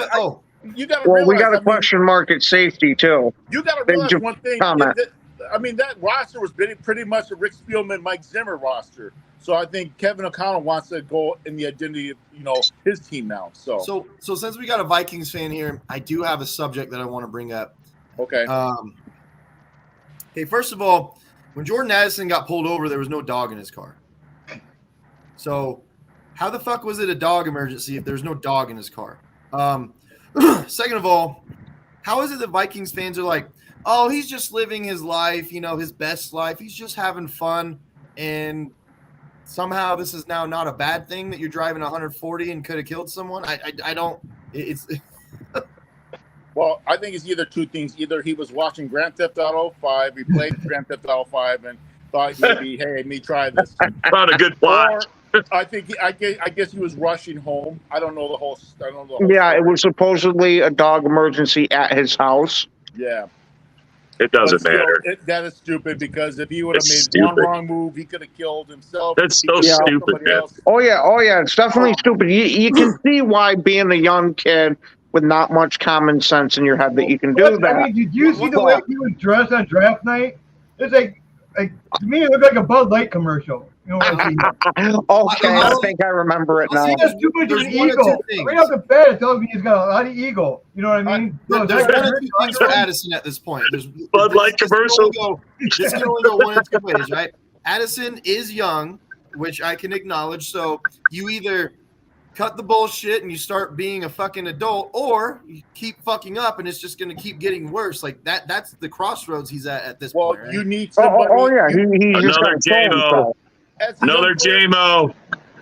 Speaker 14: you got to
Speaker 9: Well,
Speaker 14: realize.
Speaker 9: we got a question mark at safety too.
Speaker 14: You got to realize one thing. That roster was pretty much a Rick Spielman, Mike Zimmer roster. So I think Kevin O'Connell wants to go in the identity of his team now. So
Speaker 12: since we got a Vikings fan here, I do have a subject that I want to bring up.
Speaker 14: Okay.
Speaker 12: Okay, first of all, when Jordan Addison got pulled over, there was no dog in his car. So how the fuck was it a dog emergency if there's no dog in his car? Second of all, how is it that Vikings fans are like, oh, he's just living his life, his best life. He's just having fun. And somehow this is now not a bad thing that you're driving 140 and could have killed someone. I don't – it's –
Speaker 14: Well, I think it's either two things. Either he was watching Grand Theft Auto 5, he played Grand Theft Auto 5 and thought maybe, hey, me try this.
Speaker 7: Not a good plot.
Speaker 14: Or I guess he was rushing home. I don't know the whole
Speaker 9: Yeah,
Speaker 14: story.
Speaker 9: it was supposedly a dog emergency at his house.
Speaker 14: Yeah.
Speaker 7: It doesn't matter.
Speaker 14: That is stupid because if he would have made one wrong move, he could have killed himself.
Speaker 7: That's so stupid, man.
Speaker 9: Oh yeah, it's definitely stupid. You can see why being a young kid with not much common sense in your head that you can do that.
Speaker 8: I mean, did you see the way he was dressed on draft night? It's like to me, it looked like a Bud Light commercial.
Speaker 9: Okay, I think I remember it now.
Speaker 8: He has too much of an ego. Right off the bat, it tells me he's got a lot of ego. You know what I mean?
Speaker 12: There's one or two things for Addison at this point.
Speaker 7: Bud Light commercial.
Speaker 12: This can only go one of two ways, right? Addison is young, which I can acknowledge. So you either cut the bullshit and you start being a fucking adult, or you keep fucking up and it's just going to keep getting worse. Like that's the crossroads he's at this point. Right?
Speaker 14: You need somebody.
Speaker 9: He's just
Speaker 7: another JMO. Another JMO.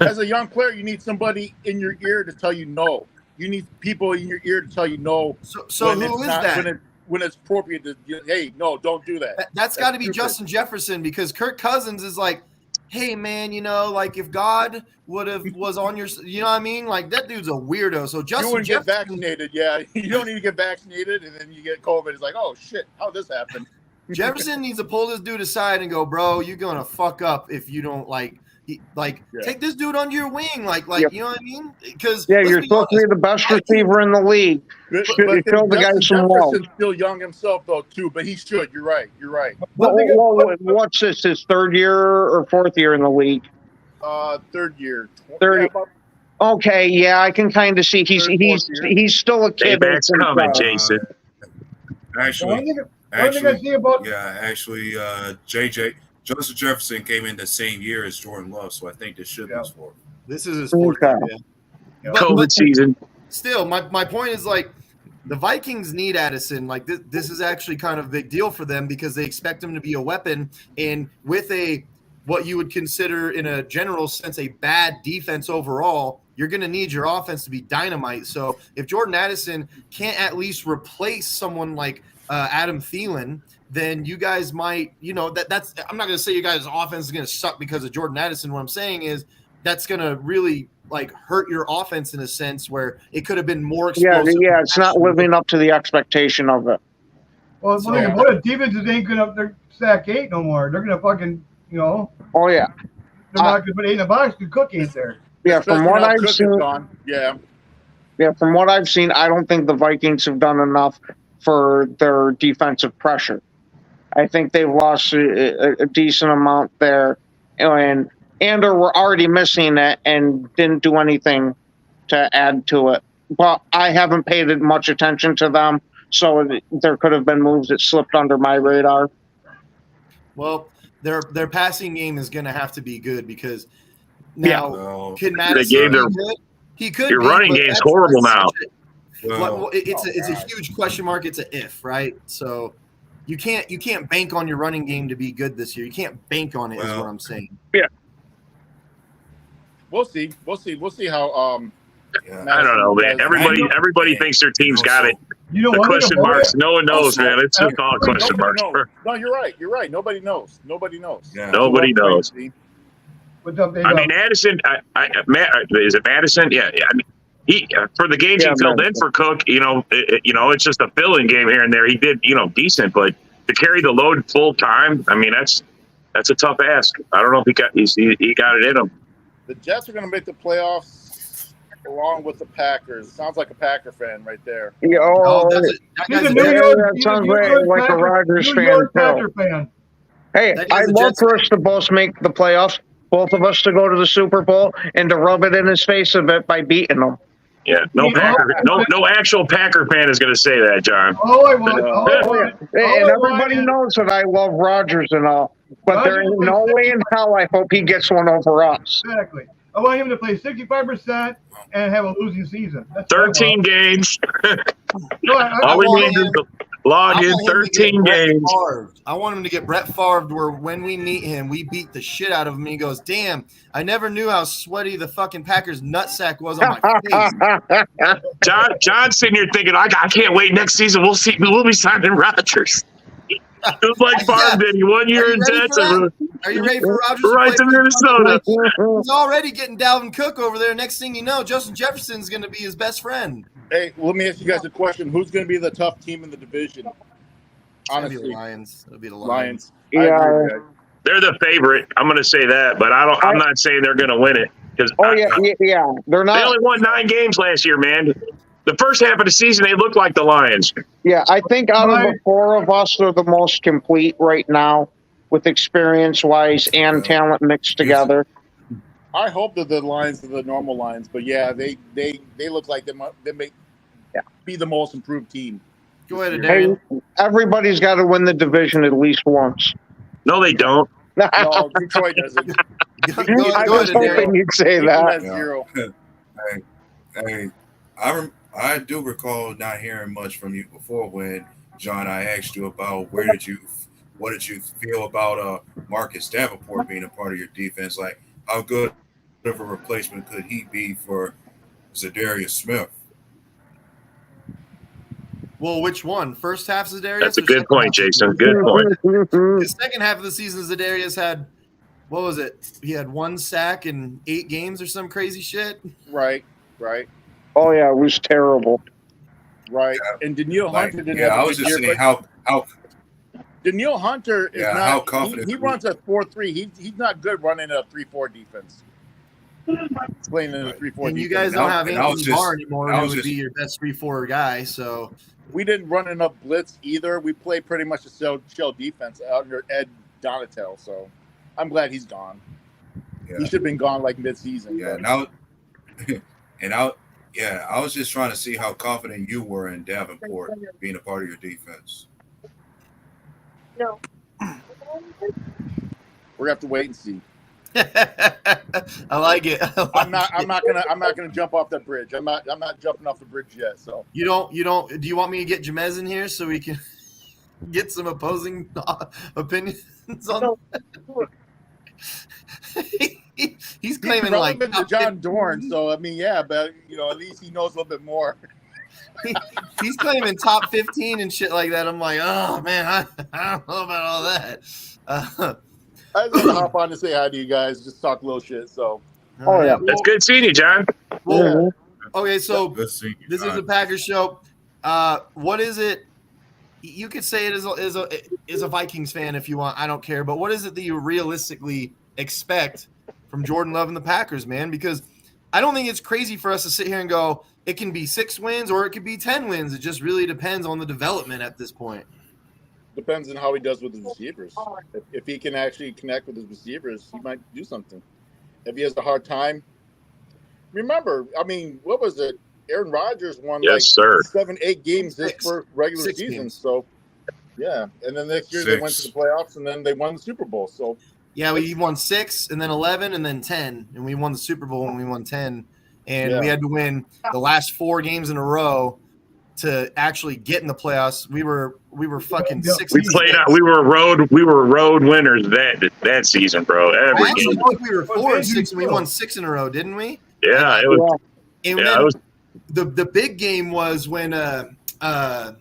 Speaker 14: As a young player, you need somebody in your ear to tell you no. You need people in your ear to tell you no.
Speaker 12: So who is that?
Speaker 14: When it's appropriate to, hey, no, don't do that.
Speaker 12: That's got to be Justin Jefferson, because Kirk Cousins is like, hey man, like if God was on your, you know what I mean? Like that dude's a weirdo. So Justin
Speaker 14: you wouldn't get vaccinated, yeah. You don't need to get vaccinated, and then you get COVID. It's like, oh shit, how'd this happen?
Speaker 12: Jefferson needs to pull this dude aside and go, bro, you're gonna fuck up if you don't take this dude under your wing, you know what I mean? Because
Speaker 9: you're supposed to be the best receiver in the league.
Speaker 14: But
Speaker 9: Show the guy some love.
Speaker 14: Jefferson's still young himself though too, but he should. You're right.
Speaker 9: What's this? His third year or fourth year in the league?
Speaker 14: Third year.
Speaker 9: 30. Okay, yeah, I can kind of see he's still a kid.
Speaker 7: Payback's coming, Jason.
Speaker 13: Justin Jefferson came in the same year as Jordan Love, so I think this should be his fourth.
Speaker 12: This is his fourth year.
Speaker 7: COVID season.
Speaker 12: Still, my point is the Vikings need Addison. This is actually kind of a big deal for them because they expect him to be a weapon, and with what you would consider in a general sense a bad defense overall, you're going to need your offense to be dynamite. So if Jordan Addison can't at least replace someone like Adam Thielen, then you guys might, that's I'm not going to say you guys' offense is going to suck because of Jordan Addison. What I'm saying is that's going to really hurt your offense in a sense where it could have been more explosive.
Speaker 9: Yeah, it's not living up to the expectation of it.
Speaker 8: Well, what if defenses ain't going to stack 8 no more? They're going to fucking,
Speaker 9: Oh, yeah.
Speaker 8: They're not going to put 8 in the box to cook ain't there.
Speaker 9: Yeah, from what I've seen.
Speaker 14: Yeah,
Speaker 9: from what I've seen, I don't think the Vikings have done enough for their defensive pressure. I think they've lost a decent amount there, and or were already missing it and didn't do anything to add to it. But I haven't paid much attention to them, so there could have been moves that slipped under my radar.
Speaker 12: Well, their passing game is going to have to be good because now could Madison be good? He could.
Speaker 7: Your running game's horrible now.
Speaker 12: It's a huge question mark. It's an if, right? So you can't bank on your running game to be good this year. You can't bank on it. Is what I'm saying.
Speaker 7: Yeah.
Speaker 14: We'll see. We'll see how.
Speaker 7: I don't know, man. Everybody thinks their team's got it.
Speaker 8: You don't
Speaker 7: The
Speaker 8: want
Speaker 7: question marks. No one knows, man. It's just all question marks.
Speaker 14: No, you're right. You're right. Nobody knows. Nobody knows.
Speaker 7: Yeah. Nobody knows.
Speaker 8: What's up,
Speaker 7: I mean, Addison. Is it Madison? Yeah. I mean, he for the games he filled in for Cook. It's just a fill-in game here and there. He did, decent, but to carry the load full time, I mean, that's a tough ask. I don't know if he got it in him.
Speaker 14: The Jets are going to make the playoffs along with the Packers. Sounds like a Packer fan right there.
Speaker 9: Yeah, that sounds like a Rodgers fan. Hey, I'd love for us to both make the playoffs, both of us to go to the Super Bowl, and to rub it in his face a bit by beating them.
Speaker 7: Yeah, no actual Packer fan is going to say that, John.
Speaker 9: And everybody knows that I love Rodgers and all, but there ain't no way in hell I hope he gets one over us.
Speaker 8: Exactly. I want him to play 65% and have a losing season. That's
Speaker 7: 13 games. All we need is to log in 13 games.
Speaker 12: I want him to get Brett Favre where when we meet him, we beat the shit out of him. He goes, damn, I never knew how sweaty the fucking Packers nutsack was on my face.
Speaker 7: John's sitting here thinking, I can't wait next season. We'll be signing Rodgers. It was like Favre did. He 1 year in Jets.
Speaker 12: Are you ready for Rodgers?
Speaker 7: Right to Minnesota.
Speaker 12: He's already getting Dalvin Cook over there. Next thing you know, Justin Jefferson's going to be his best friend.
Speaker 14: Hey, let me ask you guys a question. Who's going to be the tough team in the division? Honestly,
Speaker 12: it'll be the Lions. It'll be the Lions.
Speaker 9: Yeah,
Speaker 7: they're the favorite. I'm going to say that, but I'm not saying they're going to win it because
Speaker 9: they're not.
Speaker 7: They only won 9 games last year, man. The first half of the season, they looked like the Lions.
Speaker 9: Yeah, I think out of the 4 of us, they're the most complete right now, with experience-wise and talent mixed together.
Speaker 14: I hope that the Lions are the normal Lions, but yeah, they look like they may be the most improved team.
Speaker 12: Go ahead, Darian.
Speaker 9: Everybody's got to win the division at least once.
Speaker 7: No, they don't.
Speaker 14: No, Detroit doesn't.
Speaker 9: I was hoping you'd say that.
Speaker 14: Zero.
Speaker 13: Hey, I do recall not hearing much from you before when, John, I asked you about what did you feel about Marcus Davenport being a part of your defense? Like, how good of a replacement could he be for Zadarius Smith?
Speaker 12: Well, which one? First half Zadarius?
Speaker 7: That's a good point, Jason. Good point.
Speaker 12: The second half of the season, Zadarius had, what was it? He had 1 sack in 8 games or some crazy shit.
Speaker 14: Right.
Speaker 9: Oh yeah, it was terrible.
Speaker 14: Right, and Danielle Hunter didn't.
Speaker 13: I was just saying how
Speaker 14: Danielle Hunter is not.
Speaker 13: How confident
Speaker 14: he runs a 4-3. He's not good running a 3-4 defense. Playing in a 3-4.
Speaker 12: And you guys don't have Anthony Barr anymore, who would be your best 3-4 guy. So
Speaker 14: we didn't run enough blitz either. We played pretty much a shell defense under Ed Donatel. So I'm glad he's gone. Yeah. He should have been gone like mid-season.
Speaker 13: Yeah, I was just trying to see how confident you were in Davenport being a part of your defense.
Speaker 14: No. We're gonna have to wait and see.
Speaker 12: I like it.
Speaker 14: I'm not gonna jump off that bridge. I'm not jumping off the bridge yet. So
Speaker 12: you don't. Do you want me to get Jamez in here so we can get some opposing opinions on? He's claiming like
Speaker 14: to John Dorn, so I mean, yeah, but at least he knows a little bit more.
Speaker 12: He's claiming top 15 and shit like that. I'm like, oh man, I don't know about all that.
Speaker 14: I just want to hop on to say hi to you guys, just talk a little shit. So,
Speaker 7: that's good seeing you, John.
Speaker 12: Well, okay, so this is a Packers show. What is it? You could say it is a Vikings fan if you want. I don't care. But what is it that you realistically expect from Jordan Love and the Packers, man? Because I don't think it's crazy for us to sit here and go, it can be 6 wins or it could be 10 wins. It just really depends on the development at this point.
Speaker 14: Depends on how he does with his receivers. If he can actually connect with his receivers, he might do something. If he has a hard time, remember, I mean, what was it? Aaron Rodgers won 7-8 games this first regular season. Games. So, yeah. And then next year they went to the playoffs and then they won the Super Bowl. So,
Speaker 12: yeah, we won 6 and then 11 and then 10. And we won the Super Bowl when we won 10. And we had to win the last 4 games in a row to actually get in the playoffs. We were fucking 6.
Speaker 7: We played out. We were road winners that season, bro.
Speaker 12: I
Speaker 7: Every
Speaker 12: actually
Speaker 7: game.
Speaker 12: think we were 4-6 and we won 6 in a row, didn't we?
Speaker 7: Yeah, it was.
Speaker 12: And
Speaker 7: Yeah,
Speaker 12: then
Speaker 7: it was.
Speaker 12: the big game was when oh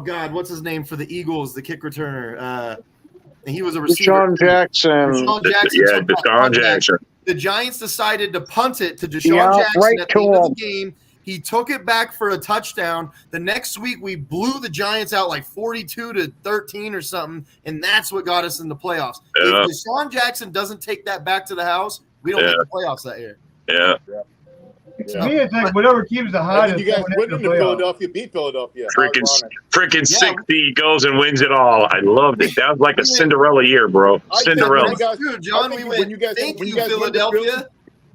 Speaker 12: God, what's his name for the Eagles, the kick returner? And he was a receiver.
Speaker 9: Deshaun Jackson.
Speaker 12: Deshaun Jackson.
Speaker 7: Yeah, Deshaun Jackson.
Speaker 12: The Giants decided to punt it to Deshaun Jackson at the end of the game. He took it back for a touchdown. The next week, we blew the Giants out like 42-13 or something, and that's what got us in the playoffs.
Speaker 7: Yeah.
Speaker 12: If Deshaun Jackson doesn't take that back to the house, we don't make the playoffs that year.
Speaker 7: Yeah.
Speaker 8: To me, it's like whatever keeps the hottest.
Speaker 14: You guys went into Philadelphia, beat Philadelphia.
Speaker 7: Freaking 60 goes and wins it all. I loved it. That was like a Cinderella year, bro. Cinderella.
Speaker 12: John, we went. Thank you, Philadelphia.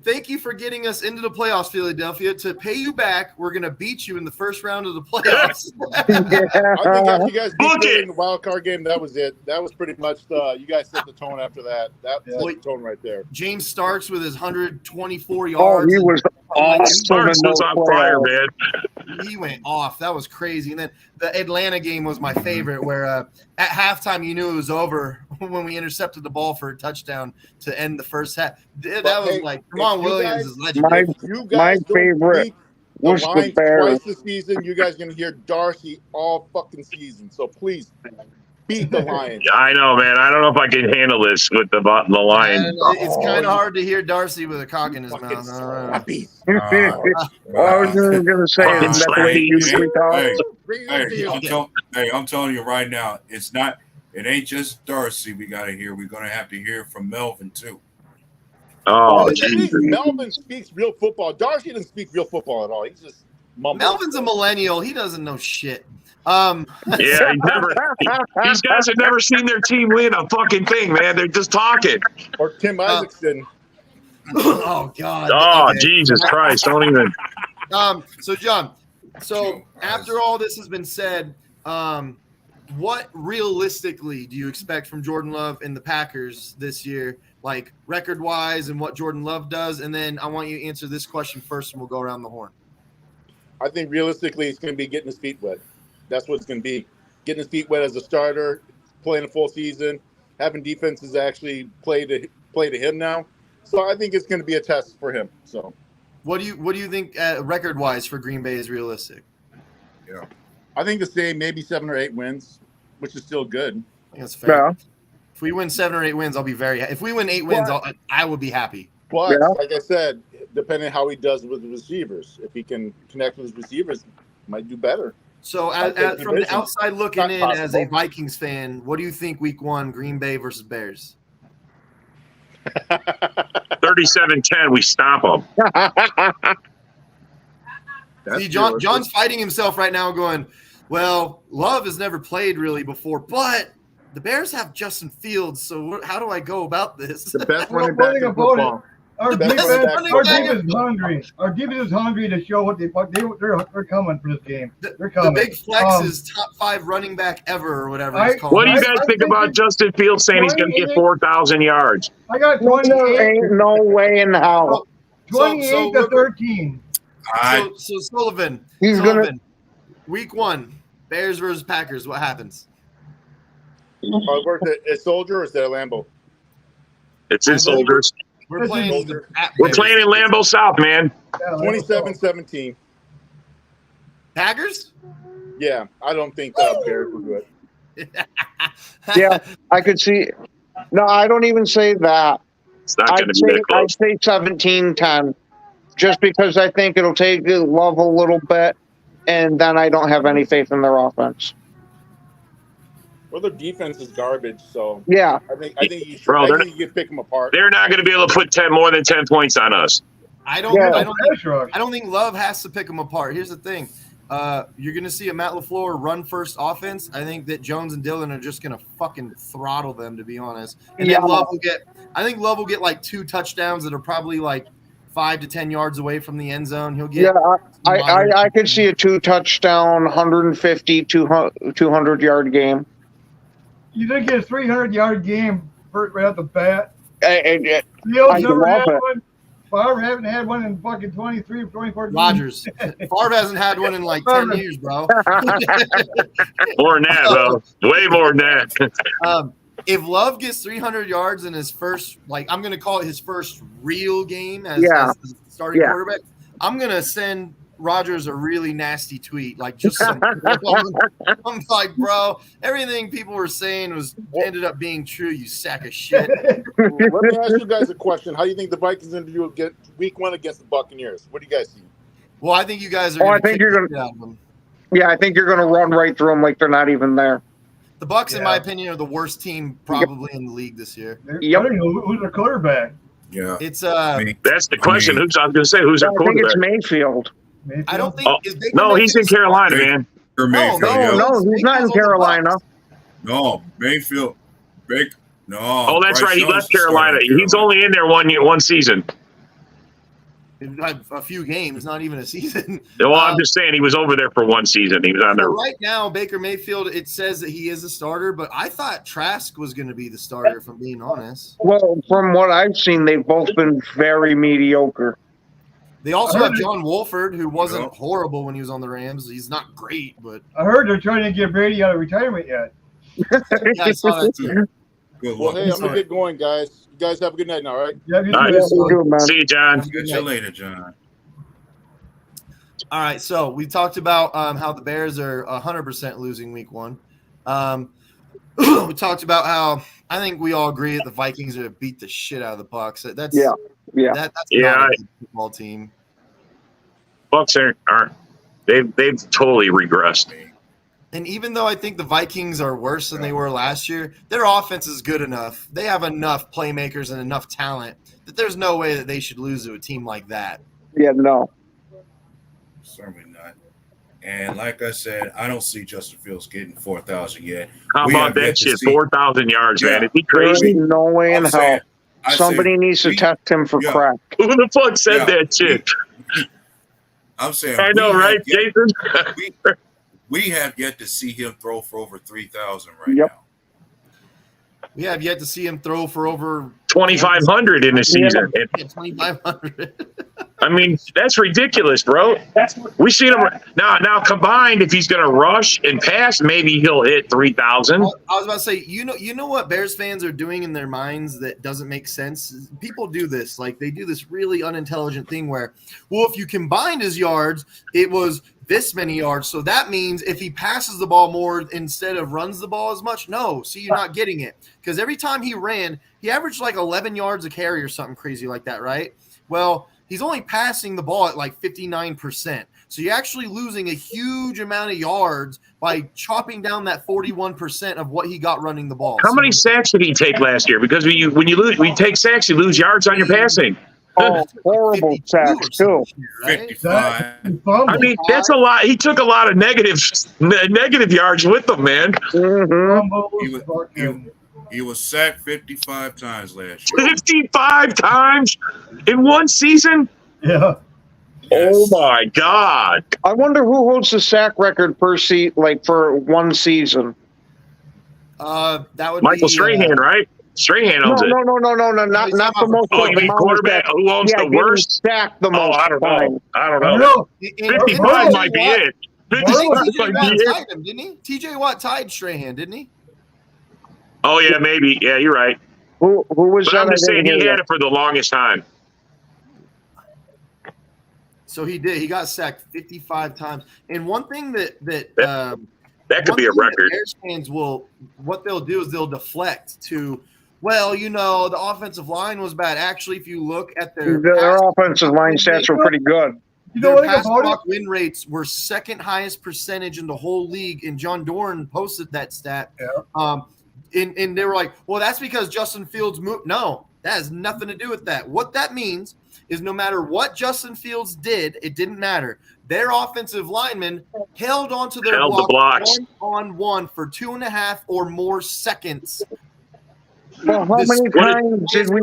Speaker 12: Thank you for getting us into the playoffs, Philadelphia. To pay you back, we're going to beat you in the first round of the playoffs.
Speaker 14: I think after you guys beat Philly in the wild card game, that was it. That was pretty much you guys set the tone after that. That set the tone right there.
Speaker 12: James Starks with his 124 yards.
Speaker 9: Oh, he was awesome.
Speaker 7: Starks was on fire, man.
Speaker 12: He went off. That was crazy. And then the Atlanta game was my favorite, where at halftime you knew it was over when we intercepted the ball for a touchdown to end the first half. That was like, Jamal Williams is legendary.
Speaker 9: My favorite was the Bears.
Speaker 14: Twice this season, you guys are going to hear Darcy all fucking season. So please beat the Lions.
Speaker 7: I know, man. I don't know if I can handle this with the Lions.
Speaker 12: It's kind of hard to hear Darcy with a cock in his mouth.
Speaker 9: I was going to say, is that the way you talk?
Speaker 13: I'm telling you right now, it ain't just Darcy we got to hear. We're going to have to hear from Melvin, too.
Speaker 7: Oh,
Speaker 14: Melvin speaks real football. Darcy doesn't speak real football at all. He's just mumbling.
Speaker 12: Melvin's a millennial. He doesn't know shit.
Speaker 7: Yeah, these guys have never seen their team win a fucking thing, man. They're just talking.
Speaker 14: Or Tim Isaacson.
Speaker 12: Oh God.
Speaker 7: Oh,
Speaker 12: Okay.
Speaker 7: Jesus Christ! Don't even.
Speaker 12: So John, after all this has been said, what realistically do you expect from Jordan Love and the Packers this year, like record-wise, and what Jordan Love does? And then I want you to answer this question first, and we'll go around the horn.
Speaker 14: I think realistically, it's going to be getting his feet wet. That's what it's going to be. Getting his feet wet as a starter, playing a full season, having defenses actually play to him now. So I think it's going to be a test for him. So,
Speaker 12: what do you think record-wise for Green Bay is realistic?
Speaker 14: Yeah, I think the same, maybe 7 or 8 wins, which is still good.
Speaker 12: I think that's fair. Yeah. If we win 7 or 8 wins, I'll be very happy. If we win 8 wins, I will be happy.
Speaker 14: But like I said, depending on how he does with the receivers, if he can connect with his receivers, he might do better.
Speaker 12: So from the outside looking in as a Vikings fan, what do you think week 1, Green Bay versus Bears?
Speaker 7: 37-10, we stop them.
Speaker 12: See, John's fighting himself right now going, well, Love has never played really before, but the Bears have Justin Fields, so how do I go about this?
Speaker 14: The best running back in football.
Speaker 8: Our defense is hungry. Our defense is hungry to show they're coming for this game. They're coming.
Speaker 12: The big flex is top 5 running back ever, or whatever it's called.
Speaker 7: What do you guys think about Justin Fields saying he's going to get 4,000 yards?
Speaker 8: I got 28.
Speaker 9: Ain't no way in hell.
Speaker 8: 28 to 13.
Speaker 12: So Sullivan, week 1, Bears versus Packers. What happens?
Speaker 14: Is Soldier or is that Lambeau?
Speaker 7: It's in Soldiers.
Speaker 12: We're playing in
Speaker 7: Lambeau South, man.
Speaker 14: 27-17.
Speaker 12: Packers?
Speaker 14: Yeah, I don't think Bears will do it.
Speaker 9: Yeah, I could see. No, I don't even say that.
Speaker 7: It's not going to be that close.
Speaker 9: I'd say 17-10, just because I think it'll take Love a little bit, and then I don't have any faith in their offense.
Speaker 14: Well, their defense is garbage, so
Speaker 9: yeah,
Speaker 14: I think you can pick them apart.
Speaker 7: They're not going to be able to put more than 10 points on us.
Speaker 12: I don't think Love has to pick them apart. Here's the thing. You're going to see a Matt LaFleur run first offense. I think that Jones and Dillon are just going to fucking throttle them, to be honest. And then Love will get like 2 touchdowns that are probably like 5 to 10 yards away from the end zone. He'll get.
Speaker 9: Yeah, I could see a 2-touchdown, 150, 200 yard game.
Speaker 8: You think it's a 300-yard game right off the bat?
Speaker 9: Fields
Speaker 8: never had one. Favre haven't had one in fucking 23 or 24
Speaker 12: Rodgers. Favre hasn't had one in like 10 years, bro.
Speaker 7: More than that, though. Way more than that.
Speaker 12: If Love gets 300 yards in his first, like I'm going to call it his first real game as the starting quarterback, I'm going to send Rodgers a really nasty tweet, like just some. I'm like, bro, everything people were saying ended up being true. You sack of shit.
Speaker 14: Let me ask you guys a question. How do you think the Vikings interview get week 1 against the Buccaneers? What do you guys see?
Speaker 12: Well, I think you guys are.
Speaker 9: I think you're going to. Yeah, I think you're going to run right through them like they're not even there.
Speaker 12: The Bucs, in my opinion, are the worst team probably in the league this year.
Speaker 8: Yep. Who's their quarterback?
Speaker 13: Yeah,
Speaker 12: it's
Speaker 7: that's the question. I was going to say who's their quarterback?
Speaker 9: I think it's Mayfield.
Speaker 12: I don't think.
Speaker 7: No, he's in Carolina, man.
Speaker 9: No, he's not in Carolina.
Speaker 13: No, Mayfield. No.
Speaker 7: Oh, that's right. He left Carolina. He's only in there one season.
Speaker 12: A few games, not even a season.
Speaker 7: Well, I'm just saying he was over there for one season. He was on there.
Speaker 12: Right now, Baker Mayfield, it says that he is a starter, but I thought Trask was going to be the starter, if I'm being honest.
Speaker 9: Well, from what I've seen, they've both been very mediocre.
Speaker 12: They also have John Wolford, who wasn't horrible when he was on the Rams. He's not great, but
Speaker 8: I heard they're trying to get Brady out of retirement yet.
Speaker 12: Yeah, I saw that too.
Speaker 14: Well, hey, I'm going to get going, guys. You guys have a good night now, all right?
Speaker 8: Yeah,
Speaker 7: See you, John.
Speaker 13: Catch you later, John.
Speaker 12: All right, so we talked about how the Bears are 100% losing week 1. We talked about how I think we all agree that the Vikings are going to beat the shit out of the Bucs. That's not a good football team.
Speaker 7: Bucs aren't. They've totally regressed.
Speaker 12: And even though I think the Vikings are worse than they were last year, their offense is good enough. They have enough playmakers and enough talent that there's no way that they should lose to a team like that.
Speaker 9: Yeah, no.
Speaker 13: Certainly not. And like I said, I don't see Justin Fields getting 4,000 yet.
Speaker 7: How about that shit? 4,000 yards, man. Is he crazy?
Speaker 9: There's no way in hell. Somebody needs to test him for crack.
Speaker 7: Who the fuck said that shit?
Speaker 13: I'm saying.
Speaker 7: I know, right, Jason?
Speaker 13: We have yet to see him throw for over 3,000 right now.
Speaker 12: We have yet to see him throw for over
Speaker 7: 2,500 in a season.
Speaker 12: Yeah, 2,500.
Speaker 7: I mean, that's ridiculous, bro. We seen him now combined. If he's going to rush and pass, maybe he'll hit 3,000.
Speaker 12: I was about to say, you know what Bears fans are doing in their minds that doesn't make sense. People do this, like they do this really unintelligent thing where, well, if you combined his yards, it was this many yards. So that means if he passes the ball more instead of runs the ball as much, no. See, you're not getting it because every time he ran, he averaged like 11 yards a carry or something crazy like that, right? Well, he's only passing the ball at like 59%. So you're actually losing a huge amount of yards by chopping down that 41% of what he got running the ball.
Speaker 7: How many sacks did he take last year? Because when you take sacks, you lose yards on your passing.
Speaker 9: Oh, horrible sacks too.
Speaker 13: Right? 55.
Speaker 7: I mean, that's a lot. He took a lot of negative yards with them, man.
Speaker 9: Mm-hmm.
Speaker 13: He was sacked 55 times last year.
Speaker 7: 55 times in one season?
Speaker 8: Yeah.
Speaker 13: Yes.
Speaker 7: Oh my God!
Speaker 9: I wonder who holds the sack record per seat, like for one season.
Speaker 12: That would
Speaker 7: Michael
Speaker 12: be
Speaker 7: Strahan, right? Strahan owns it.
Speaker 9: No, not the most.
Speaker 7: Oh, you mean quarterback? Who owns the worst?
Speaker 9: Sacked the most.
Speaker 7: I don't know.
Speaker 9: Time.
Speaker 7: I don't know. 55 might be it. 55 might be it.
Speaker 12: Tied him, didn't he? TJ Watt tied Strahan, didn't he?
Speaker 7: Oh yeah, maybe. Yeah, you're right.
Speaker 9: Who was
Speaker 7: but
Speaker 9: that?
Speaker 7: I'm just saying he had it for the longest time.
Speaker 12: So he did. He got sacked 55 times. And one thing that
Speaker 7: could be a record.
Speaker 12: Bears fans what they'll do is they'll deflect to, well, the offensive line was bad. Actually, if you look at their
Speaker 9: offensive line stats were pretty good.
Speaker 12: Their pass block win rates were second highest percentage in the whole league, and John Doran posted that stat.
Speaker 8: Yeah.
Speaker 12: And they were like, well, that's because Justin Fields moved. No, that has nothing to do with that. What that means is no matter what Justin Fields did, it didn't matter. Their offensive linemen held onto their blocks 1-on-1 for 2.5 or more seconds.
Speaker 9: Well, how many times did we?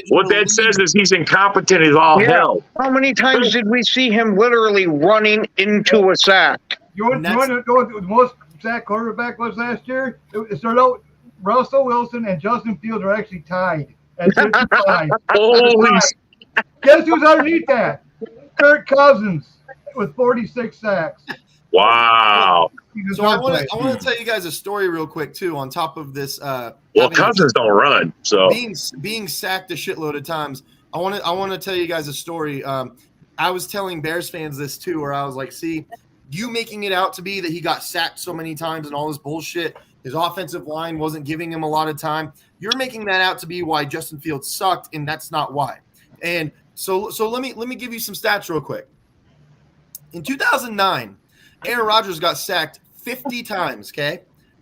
Speaker 7: What that says is he's incompetent as all hell.
Speaker 9: How many times did we see him literally running into a sack?
Speaker 8: You want to know what the most sack quarterback was last year? It started out Russell Wilson and Justin Fields are actually tied at 55. Guess who's underneath that? Kirk Cousins with 46 sacks.
Speaker 7: Wow.
Speaker 12: So I want to tell you guys a story real quick too. On top of this,
Speaker 7: well, Cousins don't run, so
Speaker 12: being sacked a shitload of times. I want to tell you guys a story. I was telling Bears fans this too, where I was like, see, you making it out to be that he got sacked so many times and all this bullshit. His offensive line wasn't giving him a lot of time. You're making that out to be why Justin Fields sucked, and that's not why. And so let me give you some stats real quick. In 2009, Aaron Rodgers got sacked 50 times, okay?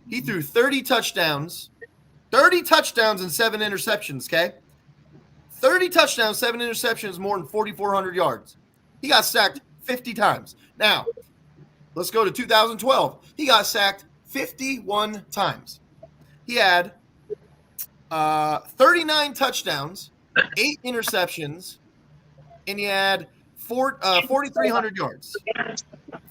Speaker 12: He threw 30 touchdowns and 7 interceptions, okay? 30 touchdowns, 7 interceptions, more than 4,400 yards. He got sacked 50 times. Now, let's go to 2012. He got sacked 51 times. He had 39 touchdowns, 8 interceptions, and he had 4,300 yards.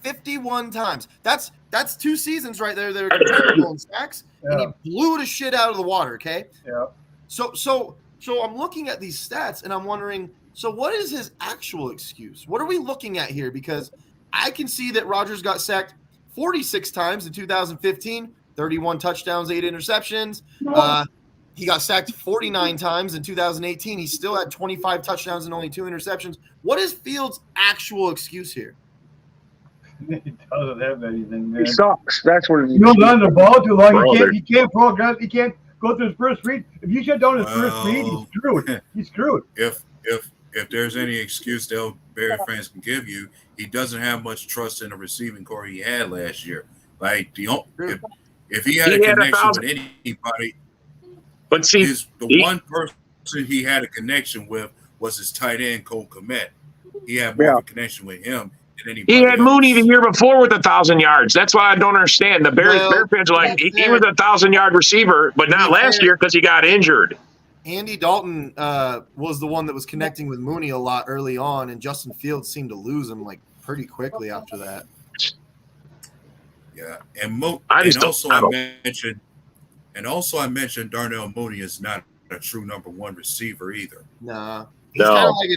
Speaker 12: 51 times. That's 2 seasons right there that are comparable in sacks, and he blew the shit out of the water, okay?
Speaker 8: Yeah.
Speaker 12: So I'm looking at these stats, and I'm wondering, so what is his actual excuse? What are we looking at here? Because I can see that Rodgers got sacked 46 times in 2015, 31 touchdowns, 8 interceptions. He got sacked 49 times in 2018. He still had 25 touchdowns and only 2 interceptions. What is Fields' actual excuse here?
Speaker 8: He doesn't have anything, man.
Speaker 9: He sucks. That's what it is.
Speaker 8: You don't run the ball too long. He can't progress. He can't go through his first read. If you shut down his first read, he's screwed. He's screwed.
Speaker 13: If there's any excuse that Bears fans can give you, he doesn't have much trust in the receiving core he had last year. Like if he had a connection with anybody,
Speaker 7: but see,
Speaker 13: one person he had a connection with was his tight end Cole Kmet. He had more of a connection with him than anybody.
Speaker 7: He had
Speaker 13: else.
Speaker 7: Mooney the year before with 1,000 yards. That's why I don't understand. The Bears fans are like, he was a 1,000-yard receiver, but not last year because he got injured.
Speaker 12: Andy Dalton was the one that was connecting with Mooney a lot early on, and Justin Fields seemed to lose him like pretty quickly after that.
Speaker 13: Yeah, and also I mentioned Darnell Mooney is not a true number 1 receiver either.
Speaker 12: Nah. He's kind of like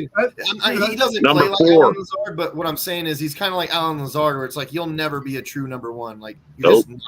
Speaker 12: he doesn't play like Allen Lazard, but what I'm saying is he's kind of like Allen Lazard, where it's like you'll never be a true number 1. Like you're just not.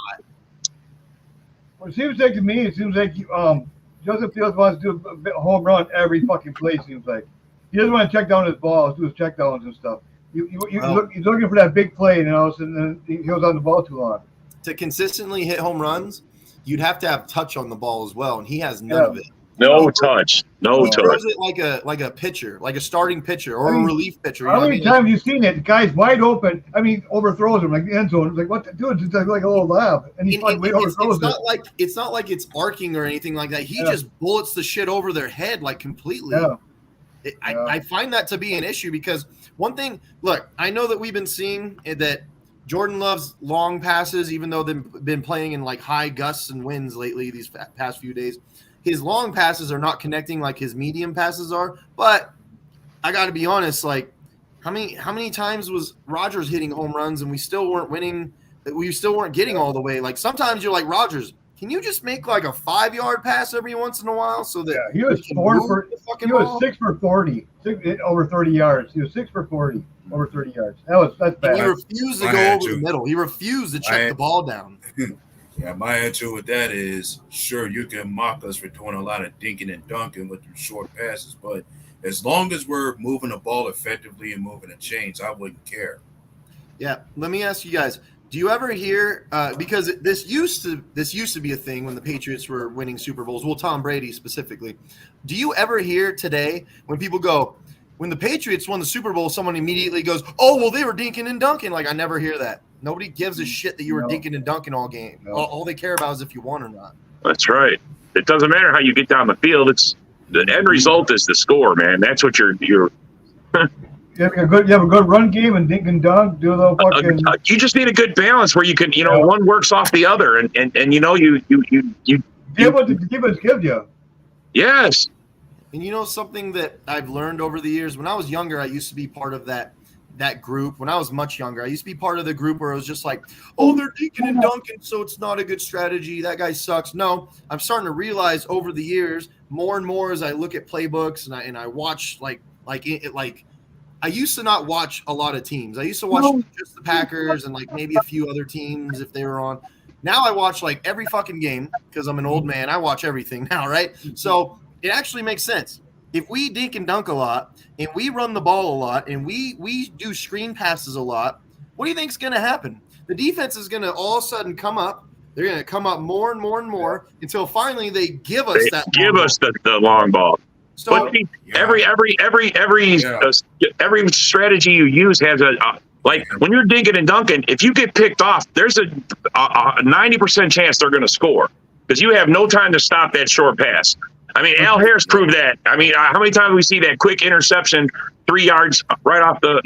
Speaker 8: Well, it seems like to me, Justin Fields wants to do a home run every fucking play. Seems like he doesn't want to check down his balls, do his check downs and stuff. He's looking for that big play, and all of a sudden he goes on the ball too long.
Speaker 12: To consistently hit home runs, you'd have to have touch on the ball as well, and he has none of it.
Speaker 7: No touch.
Speaker 12: He throws it like a pitcher, like a starting pitcher or a relief pitcher.
Speaker 8: How many times have you seen it? The guy's wide open. Overthrows him like the end zone. It's like what? Dude, it's like a little lab, and he overthrows it.
Speaker 12: It's not like it's arcing or anything like that. He just bullets the shit over their head like completely.
Speaker 8: Yeah.
Speaker 12: I find that to be an issue because one thing. Look, I know that we've been seeing that Jordan loves long passes, even though they've been playing in like high gusts and winds lately these past few days. His long passes are not connecting like his medium passes are, but I got to be honest. Like, how many times was Rodgers hitting home runs and we still weren't winning? We still weren't getting all the way. Like sometimes you're like, Rodgers, can you just make like a 5-yard pass every once in a while so that
Speaker 8: he was 6 for 40 over 30 yards. He was 6 for 40 over 30 yards. That's bad.
Speaker 12: And he refused to go over the middle. He refused to check the ball down.
Speaker 13: Yeah, my answer with that is, sure, you can mock us for doing a lot of dinking and dunking with them short passes, but as long as we're moving the ball effectively and moving the chains, I wouldn't care.
Speaker 12: Yeah, let me ask you guys, do you ever hear because this used to be a thing when the Patriots were winning Super Bowls, well, Tom Brady specifically. Do you ever hear today when people go, when the Patriots won the Super Bowl, someone immediately goes, "Oh, well, they were dinking and dunking." Like, I never hear that. Nobody gives a shit that you were dinking and dunking all game. All they care about is if you won or not.
Speaker 7: That's right. It doesn't matter how you get down the field. It's the end result is the score, man. That's what you're. You
Speaker 8: have a good run game and dink and dunk. Do a little fucking.
Speaker 7: You just need a good balance where you can, one works off the other, and you
Speaker 8: give what the defense gives you.
Speaker 7: Yes.
Speaker 12: And something that I've learned over the years, when I was younger, I used to be part of that group. When I was much younger, I used to be part of the group where it was just like, oh, they're dinking and dunking, so it's not a good strategy. That guy sucks. No, I'm starting to realize over the years, more and more as I look at playbooks and I watch like Like I used to not watch a lot of teams. I used to watch just the Packers and like maybe a few other teams if they were on. Now I watch like every fucking game because I'm an old man. I watch everything now, right? So it actually makes sense. If we dink and dunk a lot and we run the ball a lot and we do screen passes a lot, what do you think is going to happen? The defense is going to all of a sudden come up. They're going to come up more and more and more until finally they give us
Speaker 7: the long ball.
Speaker 12: So
Speaker 7: but every strategy you use has like when you're dinking and dunking, if you get picked off, there's a 90% chance they're going to score because you have no time to stop that short pass. I mean, Al Harris proved that. I mean, how many times we see that quick interception 3 yards right off the,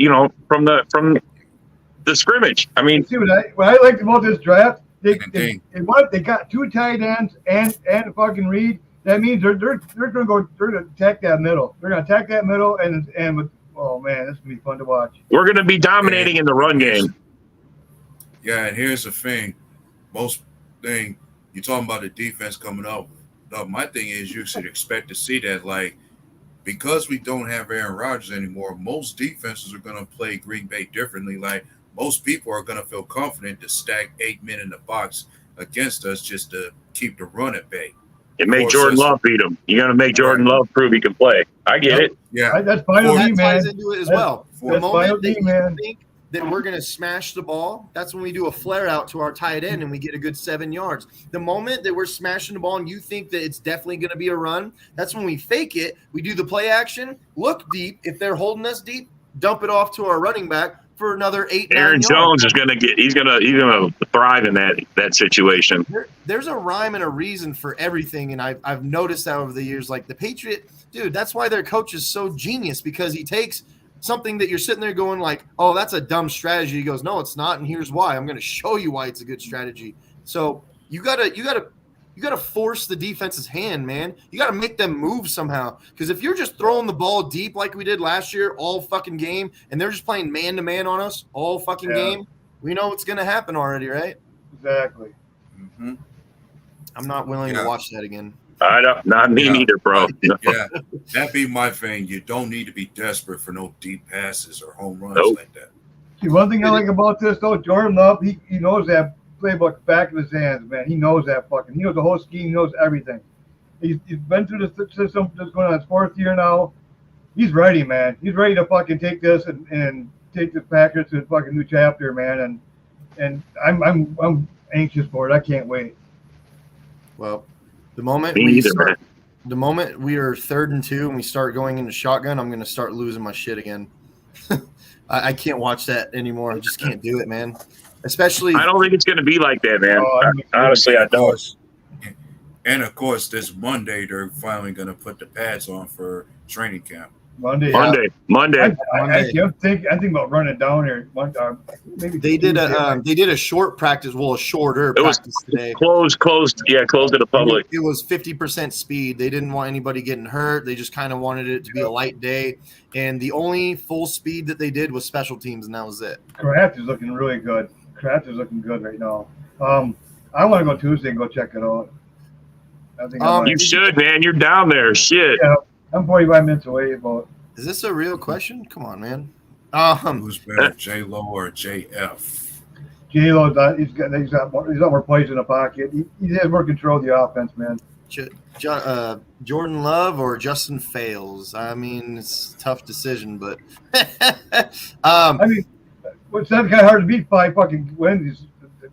Speaker 7: from the scrimmage? I mean,
Speaker 8: see what I liked about this draft, they got 2 tight ends and fucking Reed. That means they're going to attack that middle. They're going to attack that middle and with, oh man, this is going to be fun to watch.
Speaker 7: We're going to be dominating in the run game.
Speaker 13: Yeah, and here's the thing. You're talking about the defense coming up. My thing is you should expect to see that, like, because we don't have Aaron Rodgers anymore, most defenses are going to play Green Bay differently. Like, most people are going to feel confident to stack 8 men in the box against us just to keep the run at bay.
Speaker 7: And make Jordan Love beat him. You got to make Jordan Love prove he can play. I get it.
Speaker 13: Yeah,
Speaker 8: that's fine with me, man.
Speaker 12: That ties into it as well. The moment that
Speaker 8: you
Speaker 12: think that we're going to smash the ball, that's when we do a flare out to our tight end and we get a good 7 yards. The moment that we're smashing the ball and you think that it's definitely going to be a run, that's when we fake it. We do the play action, look deep. If they're holding us deep, dump it off to our running back for another 8, 9
Speaker 7: Aaron
Speaker 12: yards.
Speaker 7: Jones is going to he's going to thrive in that situation.
Speaker 12: There's a rhyme and a reason for everything, and I've noticed that over the years. Like the Patriot, dude, that's why their coach is so genius, because he takes something that you're sitting there going like, oh, that's a dumb strategy. He goes, no, it's not, and here's why. I'm going to show you why it's a good strategy. So you gotta force the defense's hand, man. You gotta make them move somehow. Because if you're just throwing the ball deep like we did last year all fucking game, and they're just playing man-to-man on us all fucking game, we know what's gonna happen already, right?
Speaker 8: Exactly.
Speaker 13: Mm-hmm.
Speaker 12: I'm not willing to watch that again.
Speaker 7: Not me neither, bro.
Speaker 13: Yeah, that'd be my thing. You don't need to be desperate for no deep passes or home runs like that.
Speaker 8: See, one thing I like about this, though, Jordan Love, he knows that playbook back of his hands, man. He knows that fucking. He knows the whole scheme. He knows everything. He's been through the system that's going on his 4th year now. He's ready, man. He's ready to fucking take this and take the Packers to a fucking new chapter, man. And I'm anxious for it. I can't wait.
Speaker 12: Well, the moment
Speaker 7: Me
Speaker 12: we
Speaker 7: either,
Speaker 12: start,
Speaker 7: man.
Speaker 12: the moment we are 3rd and 2 and we start going into shotgun, I'm going to start losing my shit again. I can't watch that anymore. I just can't do it, man. Especially,
Speaker 7: I don't think it's going to be like that, man. Honestly, I don't.
Speaker 13: And of course, this Monday they're finally going to put the pads on for training camp.
Speaker 8: Monday.
Speaker 12: Monday.
Speaker 8: I'm thinking about running down here. Maybe
Speaker 12: they did a short practice. Well, a shorter practice today.
Speaker 7: Closed to the public.
Speaker 12: It was 50% speed. They didn't want anybody getting hurt. They just kind of wanted it to be a light day. And the only full speed that they did was special teams, and that was it.
Speaker 8: Kraft is looking really good. Kraft is looking good right now. I want to go Tuesday and go check it out. I think
Speaker 7: you should, man. You're down there. Shit.
Speaker 8: Yeah, I'm 45 minutes away.
Speaker 12: Is this a real question? Come on, man.
Speaker 13: Who's better, J-Lo or JF?
Speaker 8: J-Lo, he's got more plays in the pocket. He has more control of the offense, man.
Speaker 12: Jordan Love or Justin Fields? I mean, it's a tough decision, but
Speaker 8: I mean, it's not kind of hard to beat 5 fucking wins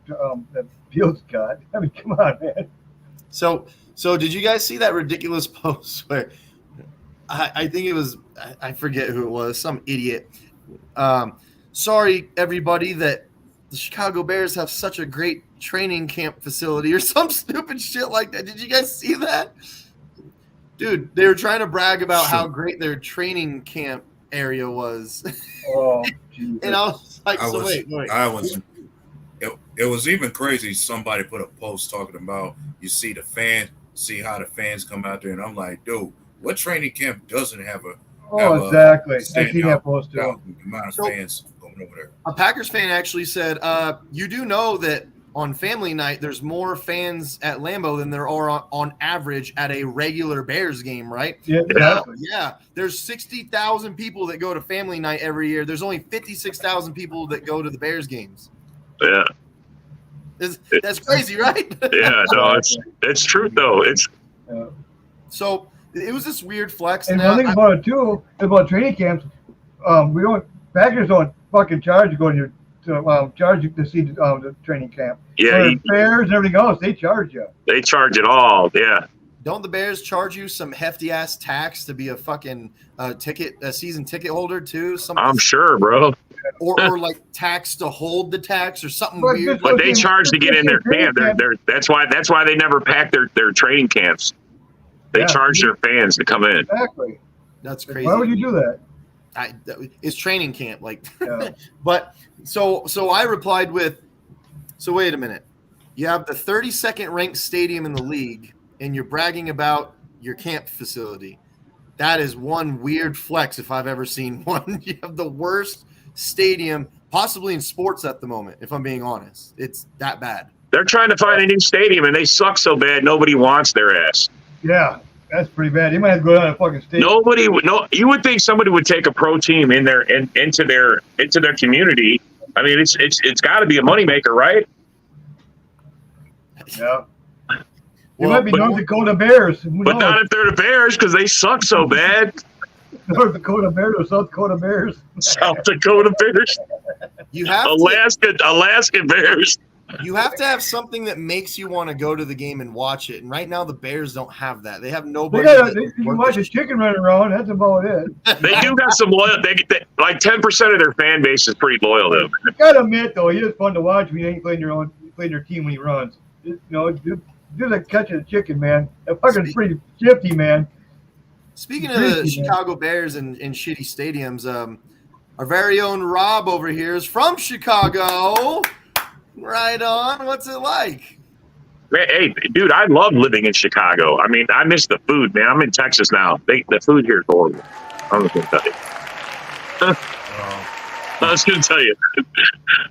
Speaker 8: that Fields got. I mean, come on, man.
Speaker 12: So did you guys see that ridiculous post where I think it was, I forget who it was, some idiot. Sorry, everybody, that the Chicago Bears have such a great training camp facility or some stupid shit like that. Did you guys see that? Dude, they were trying to brag about how great their training camp area was.
Speaker 8: Oh, Jesus.
Speaker 12: And I was like,
Speaker 13: It was even crazy. Somebody put a post talking about, you see how the fans come out there, and I'm like, dude, what training camp doesn't have
Speaker 8: exactly. I see that post too.
Speaker 13: Amount of fans going over there.
Speaker 12: A Packers fan actually said, you do know that on family night, there's more fans at Lambeau than there are on average at a regular Bears game, right?
Speaker 8: Yeah, exactly.
Speaker 12: Yeah. There's 60,000 people that go to family night every year. There's only 56,000 people that go to the Bears games.
Speaker 7: Yeah.
Speaker 12: That's crazy, right?
Speaker 7: Yeah, no, it's true though. It's
Speaker 12: so it was this weird flex.
Speaker 8: And one thing about it too, about training camps, Packers don't fucking charge going to charge you to see the training camp.
Speaker 7: Yeah,
Speaker 8: Bears and everything else, they charge you.
Speaker 7: They charge it all. Yeah.
Speaker 12: Don't the Bears charge you some hefty ass tax to be a fucking season ticket holder too?
Speaker 7: I'm sure, bro.
Speaker 12: Or like tax to hold the tax or something weird.
Speaker 7: But they charge to get in their camp. That's why they never pack their training camps. They charge their fans to come in.
Speaker 8: Exactly.
Speaker 12: That's crazy.
Speaker 8: Why would you do that?
Speaker 12: It's training camp, like. But so I replied with, so wait a minute. You have the 32nd ranked stadium in the league, and you're bragging about your camp facility. That is one weird flex if I've ever seen one. You have the worst stadium possibly in sports at the moment, if I'm being honest. It's that bad.
Speaker 7: They're trying to find a new stadium, and they suck so bad nobody wants their ass.
Speaker 8: Yeah, that's pretty bad. You might have to go down to fucking stadium.
Speaker 7: Nobody would. No, you would think somebody would take a pro team in their into their community. I mean, it's got to be a moneymaker, right?
Speaker 8: Yeah. You might be North Dakota Bears.
Speaker 7: But not if they're the Bears, because they suck so bad.
Speaker 8: North Dakota Bears or South Dakota Bears?
Speaker 7: South Dakota Bears.
Speaker 12: You have
Speaker 7: Alaska Bears.
Speaker 12: You have to have something that makes you want to go to the game and watch it. And right now, the Bears don't have that. They have nobody.
Speaker 8: You can watch a chicken running around. That's about it.
Speaker 7: They do got some loyal. They like 10% of their fan base is pretty loyal though.
Speaker 8: You gotta admit though, it's fun to watch when you ain't playing your team when he runs. Do the catching a chicken, man. That fucking pretty shifty, man.
Speaker 12: Speaking of the Chicago Bears and shitty stadiums, our very own Rob over here is from Chicago. Right on. What's it like?
Speaker 7: Hey, dude, I love living in Chicago. I mean, I miss the food, man. I'm in Texas now. The food here is horrible. I'm just going to tell you. I was going to tell you.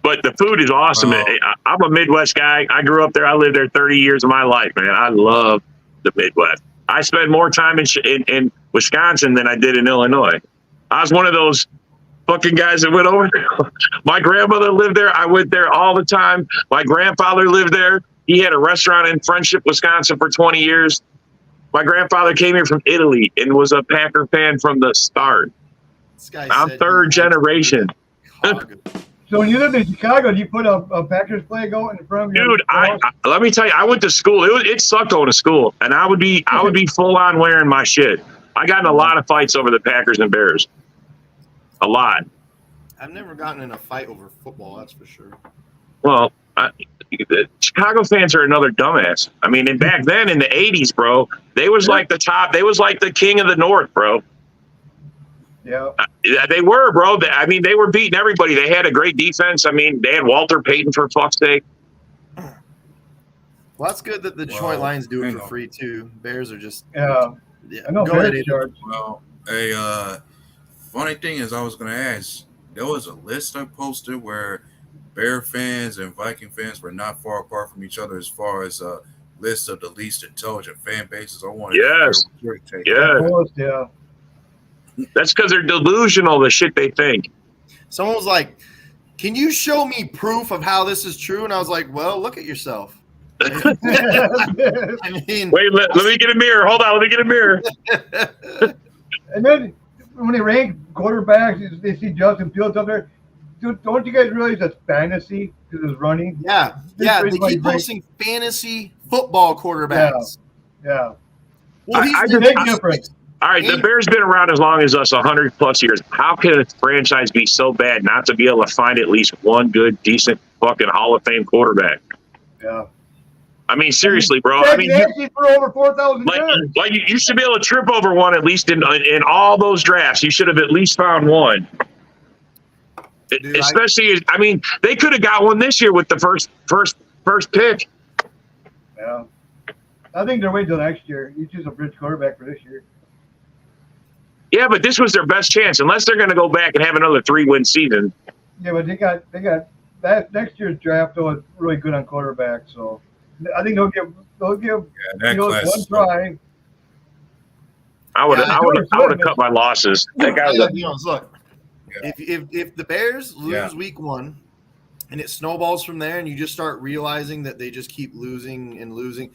Speaker 7: But the food is awesome. I'm a Midwest guy. I grew up there. I lived there 30 years of my life, man. I love the Midwest. I spent more time in Wisconsin than I did in Illinois. I was one of those fucking guys that went over there. My grandmother lived there. I went there all the time. My grandfather lived there. He had a restaurant in Friendship, Wisconsin for 20 years. My grandfather came here from Italy and was a Packer fan from the start. I'm third generation.
Speaker 8: So when you lived in Chicago, did you put a Packers flag out in front of you?
Speaker 7: Dude, let me tell you, I went to school. It sucked going to school, and I would be full on wearing my shit. I got in a lot of fights over the Packers and Bears. A lot.
Speaker 12: I've never gotten in a fight over football, that's for sure.
Speaker 7: Well, the Chicago fans are another dumbass. I mean, and back then in the 80s, bro, they was like the top. They was like the king of the North, bro.
Speaker 8: Yeah.
Speaker 7: They were, bro. I mean, they were beating everybody. They had a great defense. I mean, they had Walter Payton, for fuck's sake.
Speaker 12: Well, that's good that the Detroit Lions do it for free, too. Bears are just...
Speaker 8: Yeah. I know
Speaker 12: go ahead,
Speaker 13: Well, funny thing is, I was going to ask, there was a list I posted where Bear fans and Viking fans were not far apart from each other as far as a list of the least intelligent fan bases. I wanted to hear what your take.
Speaker 8: Yeah.
Speaker 7: That's because they're delusional, the shit they think.
Speaker 12: Someone was like, can you show me proof of how this is true? And I was like, well, look at yourself. I mean,
Speaker 7: wait, let me get a mirror. Hold on, let me get a mirror.
Speaker 8: And then when they rank quarterbacks, they see Justin Fields up there. Dude, don't you guys realize that's fantasy because it's running?
Speaker 12: Yeah. They keep posting fantasy football quarterbacks.
Speaker 8: Yeah.
Speaker 12: Well, he's
Speaker 8: the big difference.
Speaker 7: All right, the Bears been around as long as us, 100+ years. How can a franchise be so bad not to be able to find at least one good, decent, fucking Hall of Fame quarterback?
Speaker 8: Yeah.
Speaker 7: I mean, seriously, bro. I mean,
Speaker 8: for over 4,000
Speaker 7: like you should be able to trip over one at least in all those drafts. You should have at least found one. Dude, especially, I mean, they could have got one this year with the first pick.
Speaker 8: Yeah. I think they're waiting till next year. You choose a bridge quarterback for this year.
Speaker 7: Yeah, but this was their best chance, unless they're going to go back and have another 3-win season.
Speaker 8: Yeah, but they got that next year's draft though is really good on quarterback. So I think they'll give
Speaker 13: that class
Speaker 8: one
Speaker 13: is
Speaker 8: try.
Speaker 7: I would have cut my losses. That guy was
Speaker 12: Look, if the Bears lose week 1 and it snowballs from there and you just start realizing that they just keep losing and losing,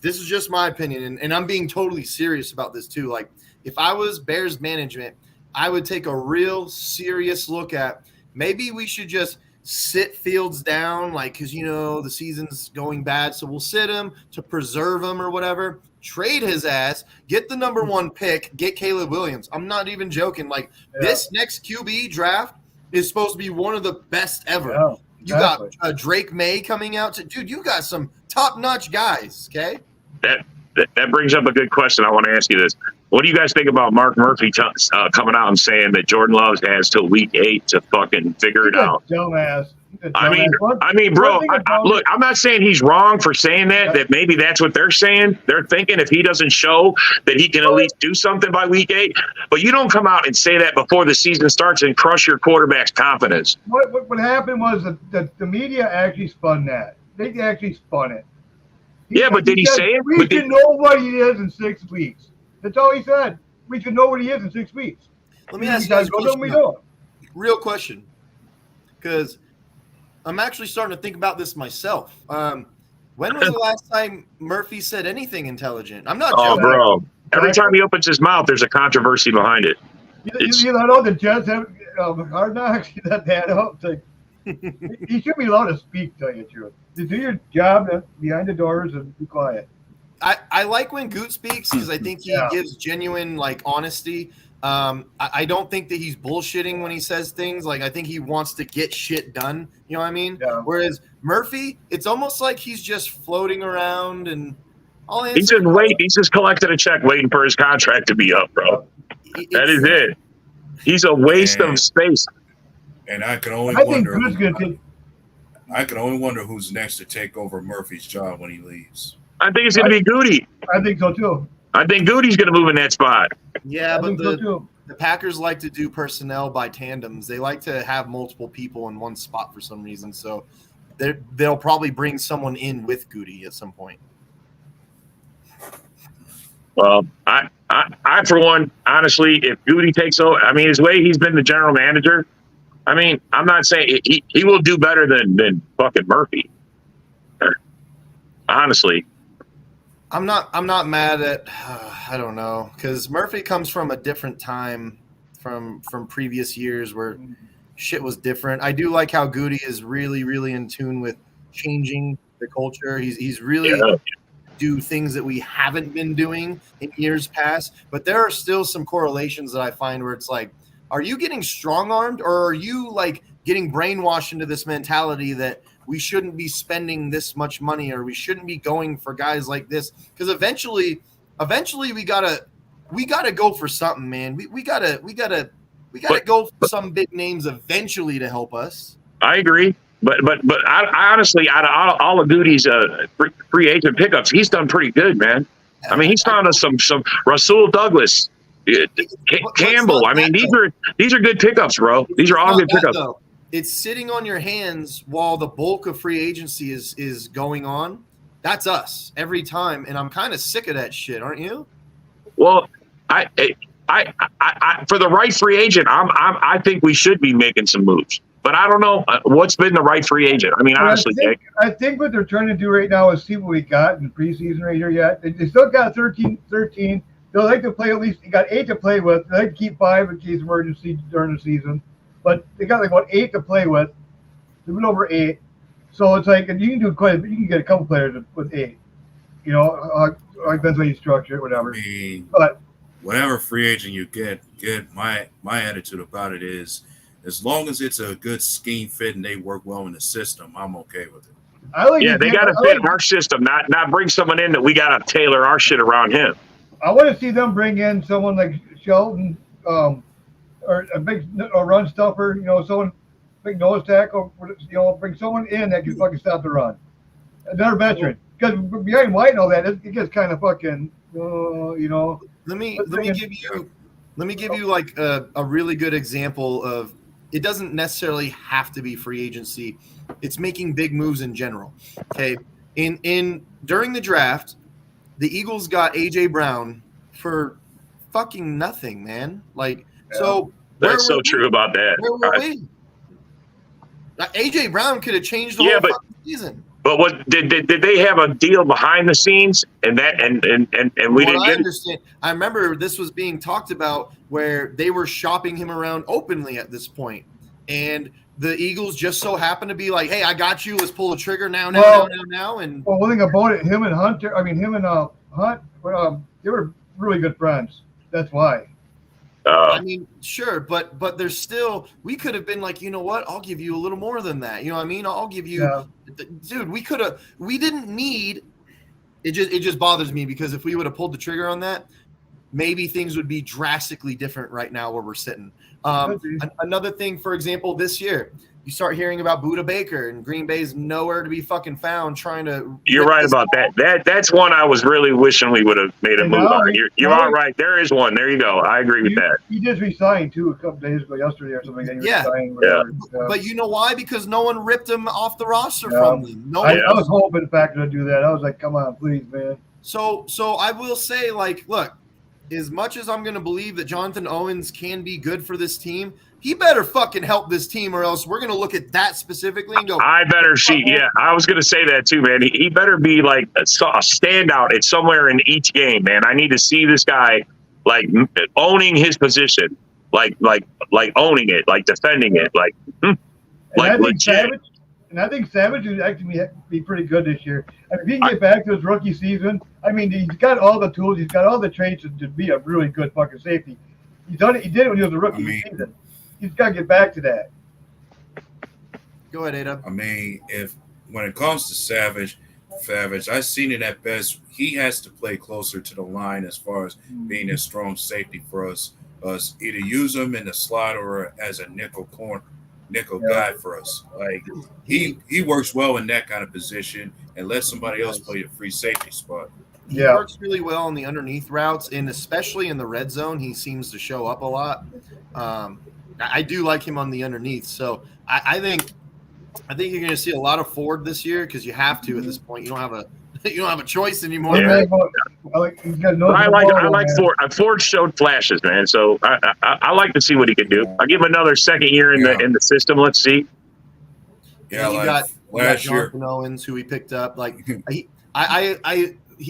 Speaker 12: this is just my opinion, and I'm being totally serious about this too. Like, if I was Bears management, I would take a real serious look at maybe we should just sit Fields down, like, because the season's going bad, so we'll sit him to preserve him or whatever. Trade his ass, get the number 1 pick, get Caleb Williams. I'm not even joking. Like, this next QB draft is supposed to be one of the best ever.
Speaker 8: Yeah,
Speaker 12: you got Drake May coming out dude. You got some top-notch guys. Okay.
Speaker 7: That brings up a good question. I want to ask you this. What do you guys think about Mark Murphy coming out and saying that Jordan Love has till week 8 to fucking figure it out?
Speaker 8: Dumbass.
Speaker 7: I mean, bro. Look, I'm not saying he's wrong for saying that. That maybe that's what they're saying. They're thinking if he doesn't show that he can at least do something by week 8. But you don't come out and say that before the season starts and crush your quarterback's confidence.
Speaker 8: What happened was that the media actually spun that. They actually spun it.
Speaker 7: But did he say it?
Speaker 8: We should know what he is in 6 weeks. That's all he said. We should know what he is in 6 weeks.
Speaker 12: Let me ask you guys a question. Real question. Because I'm actually starting to think about this myself. When was the last time Murphy said anything intelligent? I'm not joking.
Speaker 7: Bro. Every time he opens his mouth, there's a controversy behind it.
Speaker 8: You know the Jets have Hard Knocks. That up. Like, he should be allowed to speak, tell you the truth. To do your job behind the doors and be quiet.
Speaker 12: I like when Goot speaks because I think he gives genuine honesty. I don't think that he's bullshitting when he says things. Like, I think he wants to get shit done. You know what I mean?
Speaker 8: Yeah.
Speaker 12: Whereas Murphy, it's almost like he's just floating around and all.
Speaker 7: He's just waiting. He's just collecting a check, waiting for his contract to be up, bro. That is it. He's a waste of space.
Speaker 13: And I can only wonder who's next to take over Murphy's job when he leaves.
Speaker 7: I think it's going to be Goody.
Speaker 8: I think so too.
Speaker 7: I think Goody's going to move in that spot.
Speaker 12: Yeah, but the Packers like to do personnel by tandems. They like to have multiple people in one spot for some reason. So they'll probably bring someone in with Goody at some point.
Speaker 7: Well, I for one, honestly, if Goody takes over, I mean, his way he's been the general manager. I mean, I'm not saying he will do better than fucking Murphy. Honestly.
Speaker 12: I'm not mad at I don't know, because Murphy comes from a different time from previous years where shit was different. I do like how Goody is really, really in tune with changing the culture. He's really do things that we haven't been doing in years past. But there are still some correlations that I find where it's like, are you getting strong-armed or are you like getting brainwashed into this mentality that we shouldn't be spending this much money or we shouldn't be going for guys like this? Because eventually we gotta go for something, man. We gotta go for some big names eventually to help us.
Speaker 7: I agree. But I honestly, out of all of Goody's free agent pickups, he's done pretty good, man. I mean, he's found us some Rasul Douglas, Campbell. I mean, these are good pickups, bro. These are all good pickups.
Speaker 12: It's sitting on your hands while the bulk of free agency is going on. That's us every time, and I'm kind of sick of that shit, aren't you?
Speaker 7: Well, I for the right free agent, I think we should be making some moves. But I don't know what's been the right free agent. I mean, honestly,
Speaker 8: I think what they're trying to do right now is see what we got in the preseason right here yet. They still got 13. They'll like to play at least. They got 8 to play with. They like to keep 5 in case of emergency during the season. But they got like 8 to play with. They've been over 8. So it's like, and you can do quite a bit. You can get a couple players with 8. You know, depends how you structure it, whatever.
Speaker 13: I mean,
Speaker 8: but
Speaker 13: whatever free agent you get. My attitude about it is, as long as it's a good scheme fit and they work well in the system, I'm okay with it.
Speaker 7: They got to fit our system, not bring someone in that we got to tailor our shit around him.
Speaker 8: I want to see them bring in someone like Shelton, or a big run stuffer, you know, someone big nose tackle, you know, bring someone in that can fucking stop the run. Another veteran, because behind White and all that, it gets kind of fucking, you know.
Speaker 12: Let me give you like a really good example of it doesn't necessarily have to be free agency. It's making big moves in general. Okay. During the draft, the Eagles got AJ Brown for fucking nothing, man. Like, so
Speaker 7: that's so true about that.
Speaker 12: Where were we? AJ Brown could have changed the whole fucking season.
Speaker 7: But what did they have a deal behind the scenes and we didn't get
Speaker 12: understand. I remember this was being talked about where they were shopping him around openly at this point, and the Eagles just so happened to be like, "Hey, I got you. Let's pull the trigger now." And
Speaker 8: one thing about it, him and Hunt, they were really good friends. That's why.
Speaker 12: I mean, sure, but there's still, we could have been like, you know what? I'll give you a little more than that. You know what I mean? I'll give you, dude. We didn't need. It just bothers me because if we would have pulled the trigger on that, maybe things would be drastically different right now where we're sitting. Another thing, for example, this year, you start hearing about Budda Baker, and Green Bay's nowhere to be fucking found trying to.
Speaker 7: You're right about that. That's one I was really wishing we would have made a move on. You're all right. There is one. There you go. I agree with that.
Speaker 8: He just resigned too a couple days ago, yesterday or something.
Speaker 12: But you know why? Because no one ripped him off the roster from them. I
Speaker 8: was hoping Packer to do that. I was like, come on, please, man.
Speaker 12: So I will say, like, look, as much as I'm going to believe that Jonathan Owens can be good for this team, he better fucking help this team, or else we're going to look at that specifically and go,
Speaker 7: I was going to say that too, man. He better be like a standout at somewhere in each game, man. I need to see this guy like owning his position, like owning it, like defending it, like legit.
Speaker 8: And I think Savage would actually be pretty good this year. If he can get back to his rookie season, I mean, he's got all the tools, he's got all the traits to be a really good fucking safety. He did it when he was a rookie season. He's got to get back to that.
Speaker 12: Go ahead, Ada.
Speaker 13: I mean, when it comes to Savage, I've seen it at best. He has to play closer to the line as far as being a strong safety for us. Either use him in the slot or as a nickel guy for us. Like he works well in that kind of position and let somebody else play the free safety spot.
Speaker 12: He works really well on the underneath routes, and especially in the red zone, he seems to show up a lot. I do like him on the underneath, so I think you're going to see a lot of Ford this year because you have to at this point. You don't have a choice anymore.
Speaker 7: Yeah.
Speaker 8: I
Speaker 7: like Ford. Ford showed flashes, man. So I like to see what he can do. I'll give him another second year in the system. Let's see.
Speaker 12: Yeah, you got Jonathan Owens, who he picked up. Like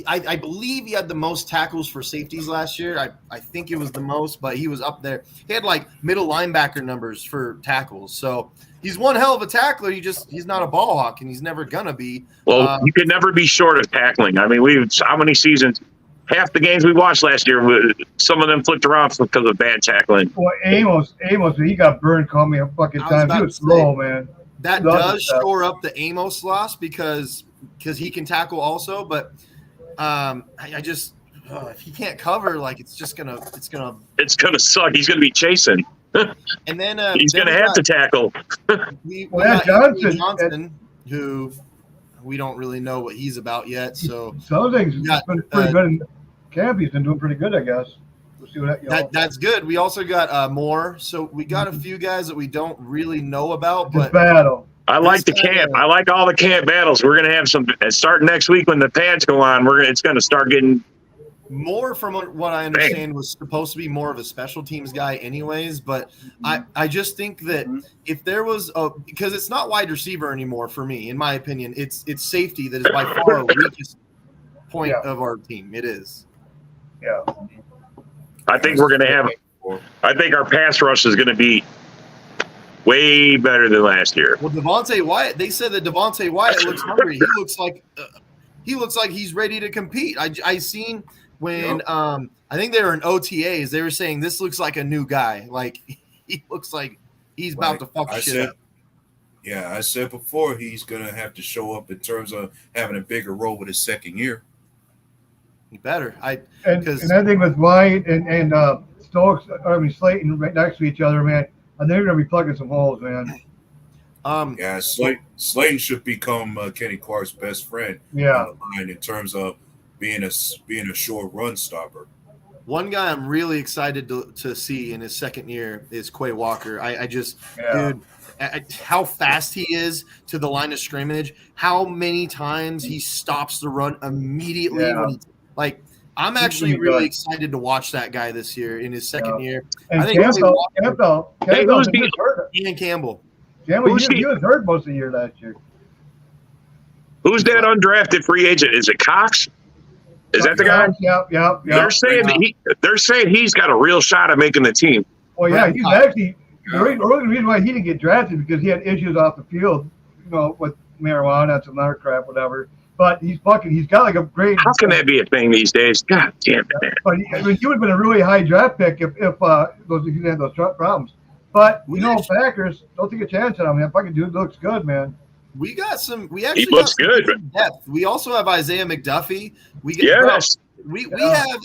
Speaker 12: I believe he had the most tackles for safeties last year. I think it was the most, but he was up there. He had like middle linebacker numbers for tackles. So he's one hell of a tackler. He's not a ball hawk, and he's never gonna be.
Speaker 7: Well, you could never be short of tackling. I mean, how many seasons? Half the games we watched last year, some of them flipped around because of bad tackling.
Speaker 8: Well, Amos, he got burned. Called me a fucking time. He was slow, man.
Speaker 12: That does shore up the Amos loss because he can tackle also, but. I just if he can't cover, like it's gonna
Speaker 7: suck. He's gonna be chasing,
Speaker 12: and then
Speaker 7: he's gonna have to tackle.
Speaker 12: we got Johnson, who we don't really know what he's about yet. So
Speaker 8: some things he's been pretty good in camp. He's been doing pretty good, I guess. We'll see what
Speaker 12: that's good. We also got Moore, so we got a few guys that we don't really know about, but
Speaker 8: battle.
Speaker 7: I like the camp. I like all the camp battles. We're going to have some starting next week when the pads go on. It's going to start getting
Speaker 12: more. From what I understand, was supposed to be more of a special teams guy, anyways. But I just think that if there was because it's not wide receiver anymore for me, in my opinion, it's safety that is by far our weakest point of our team. It is.
Speaker 8: Yeah.
Speaker 7: I think we're going to have. I think our pass rush is going to be way better than last year.
Speaker 12: Well, Devontae Wyatt, they said that Devontae Wyatt looks hungry. He looks like he's ready to compete. I seen when I think they were in OTAs, they were saying this looks like a new guy. Like he looks like he's about to fuck shit up.
Speaker 13: Yeah, I said before he's gonna have to show up in terms of having a bigger role with his second year.
Speaker 12: He better.
Speaker 8: And I think with Wyatt and Stokes, Slayton right next to each other, man. And they're going to be plugging some holes, man.
Speaker 13: Yeah, Slayton should become Kenny Clark's best friend.
Speaker 8: Yeah,
Speaker 13: on the line in terms of being a short run stopper.
Speaker 12: One guy I'm really excited to see in his second year is Quay Walker. Dude, how fast he is to the line of scrimmage, how many times he stops the run immediately when he I'm actually really excited to watch that guy this year in his second year.
Speaker 8: And
Speaker 12: I think
Speaker 8: Campbell,
Speaker 7: Hey, who's
Speaker 8: he was hurt.
Speaker 12: Ian Campbell.
Speaker 8: Campbell, he was hurt most of the year last year.
Speaker 7: Who's that undrafted free agent? Is it Cox? Is that the guy?
Speaker 8: Yep.
Speaker 7: They're saying he's got a real shot at making the team.
Speaker 8: Well, yeah, he's actually the only reason why he didn't get drafted because he had issues off the field, with marijuana and some other crap, whatever. But he's got like a great.
Speaker 7: How can that be a thing these days? God damn it, man.
Speaker 8: But he would have been a really high draft pick if he had those problems. But Packers don't take a chance on him. That fucking dude looks good, man.
Speaker 12: We actually
Speaker 7: he looks good.
Speaker 12: Depth. We also have Isaiah McDuffie. We have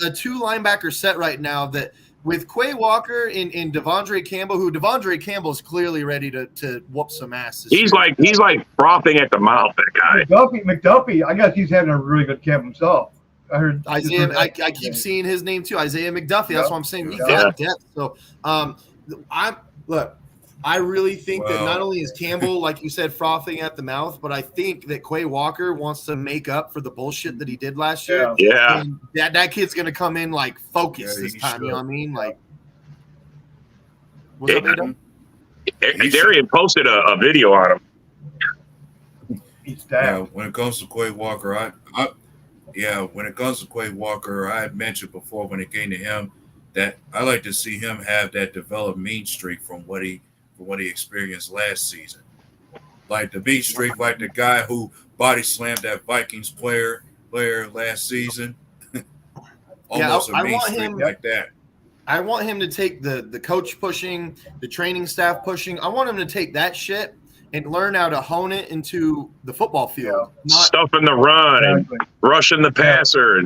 Speaker 12: a 2 linebacker set right now that with Quay Walker and Devondre Campbell, Devondre Campbell is clearly ready to whoop some ass.
Speaker 7: He's like frothing at the mouth. That guy.
Speaker 8: McDuffie. I guess he's having a really good camp himself. I heard
Speaker 12: Isaiah. I keep seeing his name too, Isaiah McDuffie. That's what I'm saying. We got depth. So, I really think that not only is Campbell, like you said, frothing at the mouth, but I think that Quay Walker wants to make up for the bullshit that he did last year.
Speaker 7: Yeah.
Speaker 12: And that kid's going to come in focused this time. You know what I mean? What's up, Adam?
Speaker 7: Darian posted a video on him.
Speaker 13: When it comes to Quay Walker, when it comes to Quay Walker, I had mentioned before when it came to him that I like to see him have that developed mean streak from what he experienced last season. Like the mean streak, like the guy who body slammed that Vikings player last season. Almost a mean streak like that.
Speaker 12: I want him to take the coach pushing, the training staff pushing. I want him to take that shit and learn how to hone it into the football field.
Speaker 7: Stuffing the run and rushing the passer.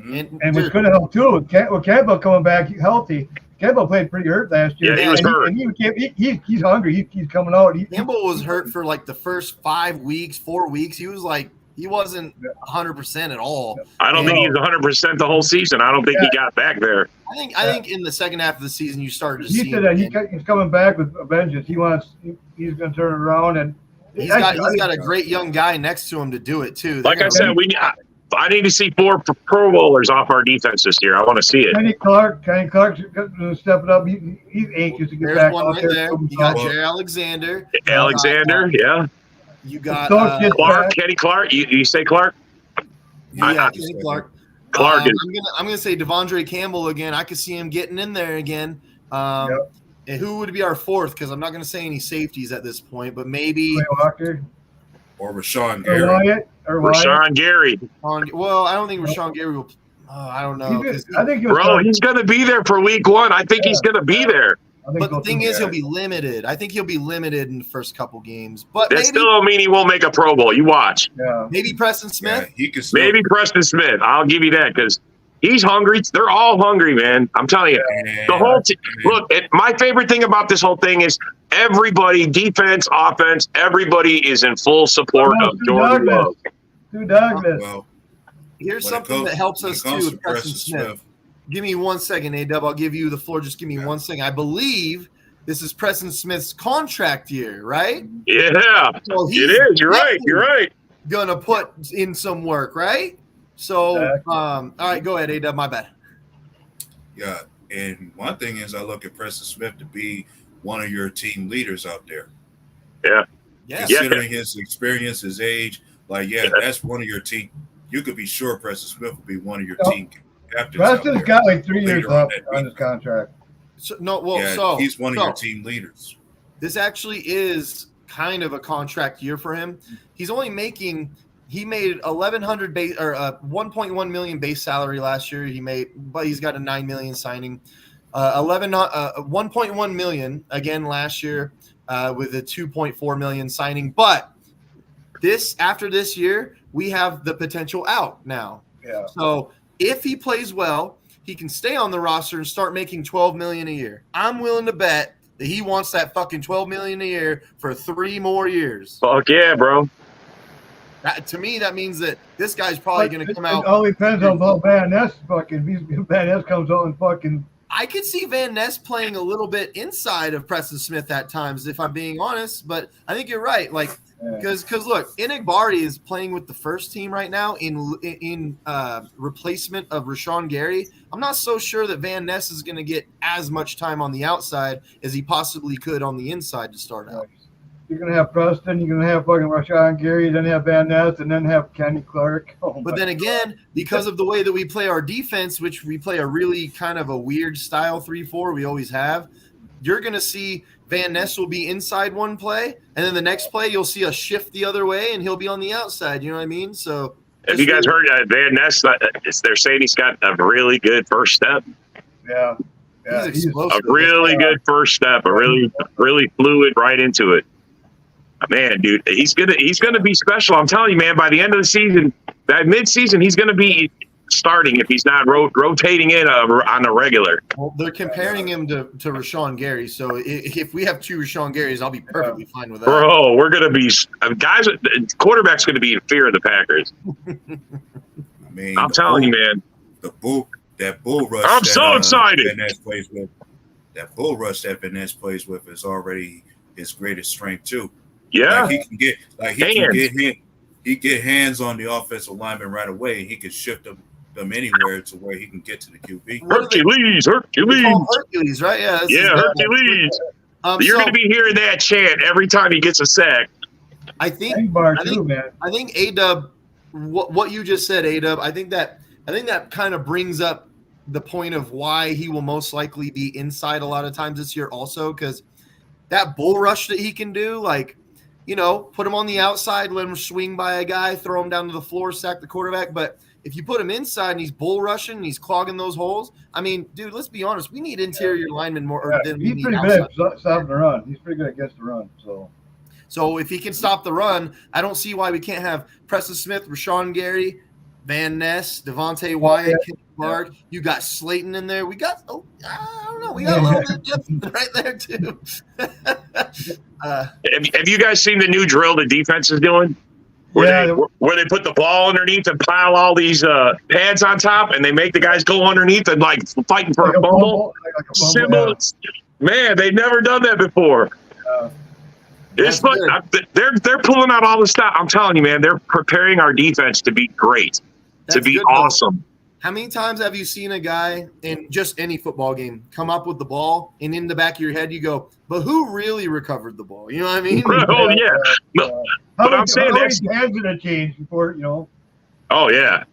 Speaker 8: And what's going to help too with Campbell coming back healthy. Campbell played pretty hurt last year.
Speaker 7: Yeah, he was hurt.
Speaker 8: He's hungry. He's coming out.
Speaker 12: Campbell was hurt for the first 4 weeks. He was he wasn't 100% at all.
Speaker 7: I don't think he was 100% the whole season. I don't think he got back there.
Speaker 12: I think in the second half of the season you started to see.
Speaker 8: He said that he's coming back with a vengeance. He's going to turn it around, and
Speaker 12: he's got a great young guy next to him to do it too.
Speaker 7: Like I said, I need to see 4 Pro Bowlers off our defense this year. I want to see it.
Speaker 8: Kenny Clark's going to step it up. He's anxious to get back out there.
Speaker 12: You got Jay Alexander.
Speaker 7: Yeah.
Speaker 12: You got
Speaker 7: Clark, Kenny Clark. You say Clark?
Speaker 12: Yeah, Kenny Clark.
Speaker 7: Clark is.
Speaker 12: I'm gonna say Devondre Campbell again. I could see him getting in there again. And who would be our 4th? Because I'm not gonna say any safeties at this point, but maybe
Speaker 13: or Rashawn Gary.
Speaker 7: Rashawn Gary.
Speaker 12: Well, I don't think Rashawn Gary will. I don't know.
Speaker 7: He's going to be there for week 1. I think he's going to be there.
Speaker 12: But the thing is, he'll be limited. I think he'll be limited in the first couple games. But
Speaker 7: that still don't mean he won't make a Pro Bowl. You watch.
Speaker 8: Yeah.
Speaker 12: Maybe Preston Smith.
Speaker 7: Maybe Preston Smith. I'll give you that because he's hungry. They're all hungry, man. I'm telling you. The whole look. My favorite thing about this whole thing is everybody, defense, offense, everybody is in full support of Jordan Love.
Speaker 12: Here's something that helps us too with Preston Smith. Give me 1 second, A-Dub. I'll give you the floor. Just give me 1 second. I believe this is Preston Smith's contract year, right?
Speaker 7: Yeah, so it is. You're right.
Speaker 12: Going to put in some work, right? So, all right, go ahead, A-Dub. My bad.
Speaker 13: Yeah, and one thing is I look at Preston Smith to be one of your team leaders out there.
Speaker 7: Yeah.
Speaker 13: Considering his experience, his age, that's one of your team. You could be sure Preston Smith will be one of your team captains.
Speaker 8: Preston's got 3 years left on his contract.
Speaker 12: So
Speaker 13: he's one of your team leaders.
Speaker 12: This actually is kind of a contract year for him. He's only making. He made 1,100 base or 1.1 million base salary last year. But he's got a 9 million signing. 1.1 million again last year with a 2.4 million signing. But after this year, we have the potential out now.
Speaker 8: Yeah.
Speaker 12: So if he plays well, he can stay on the roster and start making $12 million a year. I'm willing to bet that he wants that fucking $12 million a year for 3 more years.
Speaker 7: Fuck yeah, bro.
Speaker 12: To me, that means that this guy's probably going to come out.
Speaker 8: It all depends on how Van Ness fucking. If Van Ness comes out and fucking.
Speaker 12: I could see Van Ness playing a little bit inside of Preston Smith at times, if I'm being honest. But I think you're right. Like, because look, Enigbari is playing with the first team right now in replacement of Rashawn Gary. I'm not so sure that Van Ness is going to get as much time on the outside as he possibly could on the inside to start out.
Speaker 8: You're going to have Preston, you're going to have fucking Rashawn Gary, then have Van Ness, and then have Kenny Clark.
Speaker 12: But then again, because of the way that we play our defense, which we play a really kind of a weird style 3-4, we always have, you're going to see Van Ness will be inside one play, and then the next play you'll see a shift the other way, and he'll be on the outside. You know what I mean? So
Speaker 7: have you guys heard Van Ness? They're saying he's got a really good first step.
Speaker 8: Yeah.
Speaker 12: He's explosive.
Speaker 7: A really good first step, a really fluid right into it. Man, dude, he's gonna be special. I'm telling you, man. By the end of the season, that mid-season, he's gonna be starting if he's not rotating in on a regular.
Speaker 12: Well, they're comparing him to Rashawn Gary. So if we have 2 Rashawn Garys, I'll be perfectly fine with that.
Speaker 7: Bro, we're gonna be guys. Quarterback's gonna be in fear of the Packers.
Speaker 13: I mean,
Speaker 7: I'm telling you, man.
Speaker 13: That bull rush.
Speaker 7: I'm so excited.
Speaker 13: That bull rush that Van Ness plays with is already his greatest strength too.
Speaker 7: Yeah,
Speaker 13: like he get hands on the offensive lineman right away, and he can shift them anywhere to where he can get to the QB.
Speaker 7: Hercules,
Speaker 12: right?
Speaker 7: Yeah, Hercules. You're going to be hearing that chant every time he gets a sack.
Speaker 12: I think A-Dub, what you just said, A-Dub, I think that kind of brings up the point of why he will most likely be inside a lot of times this year also, because that bull rush that he can do, like, you know, put him on the outside, let him swing by a guy, throw him down to the floor, sack the quarterback. But if you put him inside and he's bull rushing and he's clogging those holes, I mean, dude, let's be honest. We need interior linemen more than we need
Speaker 8: pretty
Speaker 12: outside.
Speaker 8: good at stopping the run. He's pretty good against the run.
Speaker 12: So if he can stop the run, I don't see why we can't have Preston Smith, Rashawn Gary, Van Ness, Devontae Wyatt, Kenny Clark. You got Slayton in there. We got, I don't know. We got a little bit of depth right there, too.
Speaker 7: Have you guys seen the new drill the defense is doing? Where they put the ball underneath and pile all these pads on top, and they make the guys go underneath and like fighting for a fumble. Man, they've never done that before. It's fun. They're pulling out all the stuff. I'm telling you, man, they're preparing our defense to be great, to be awesome.
Speaker 12: How many times have you seen a guy in just any football game come up with the ball, and in the back of your head you go, but who really recovered the ball? You know what I mean?
Speaker 7: Oh, yeah. But I'm saying that's
Speaker 8: – hands gonna change before, you know.
Speaker 7: Oh, yeah.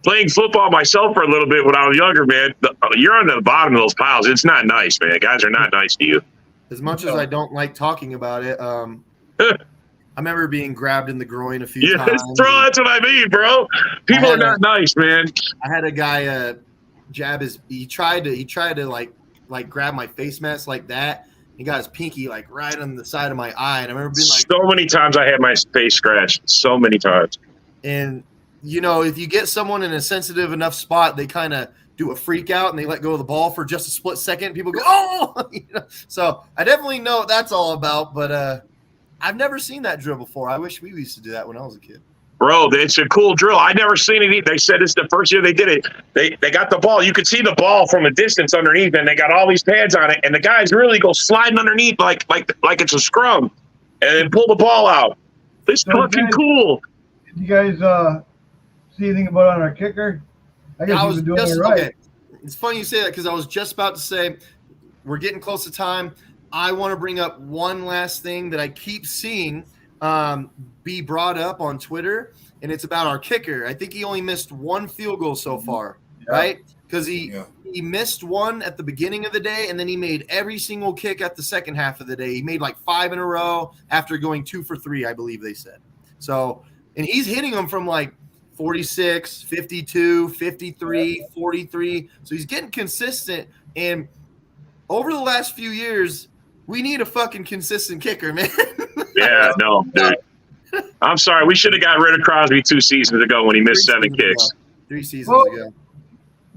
Speaker 7: Playing football myself for a little bit when I was younger, man, you're on the bottom of those piles. It's not nice, man. Guys are not nice to you.
Speaker 12: As much as I don't like talking about it, I remember being grabbed in the groin a few times.
Speaker 7: Bro, that's what I mean, bro. People are not nice, man.
Speaker 12: I had a guy jab his. He tried to like grab my face mask like that. He got his pinky like right on the side of my eye, and I remember being like,
Speaker 7: so many times I had my face scratched. So many times.
Speaker 12: And you know, if you get someone in a sensitive enough spot, they kind of do a freak out and they let go of the ball for just a split second. People go, oh! You know? So I definitely know what that's all about, but I've never seen that drill before. I wish we used to do that when I was a kid.
Speaker 7: Bro, it's a cool drill. I never seen it. They said it's the first year they did it. They got the ball. You could see the ball from a distance underneath, and they got all these pads on it. And the guys really go sliding underneath like it's a scrum, and then pull the ball out. It's fucking cool.
Speaker 8: Did you guys see anything about on our kicker? I guess he's been doing it right.
Speaker 12: Okay. It's funny you say that because I was just about to say we're getting close to time. I want to bring up one last thing that I keep seeing be brought up on Twitter, and it's about our kicker. I think he only missed one field goal so far, right? Because he missed one at the beginning of the day, and then he made every single kick at the second half of the day. He made like 5 in a row after going 2 for 3, I believe they said. So, and he's hitting them from like 46, 52, 53, 43. So he's getting consistent. And over the last few years, we need a fucking consistent kicker, man.
Speaker 7: Yeah, no, dude. I'm sorry. We should have got rid of Crosby 2 seasons ago when he missed 7 kicks.
Speaker 12: 3 seasons ago.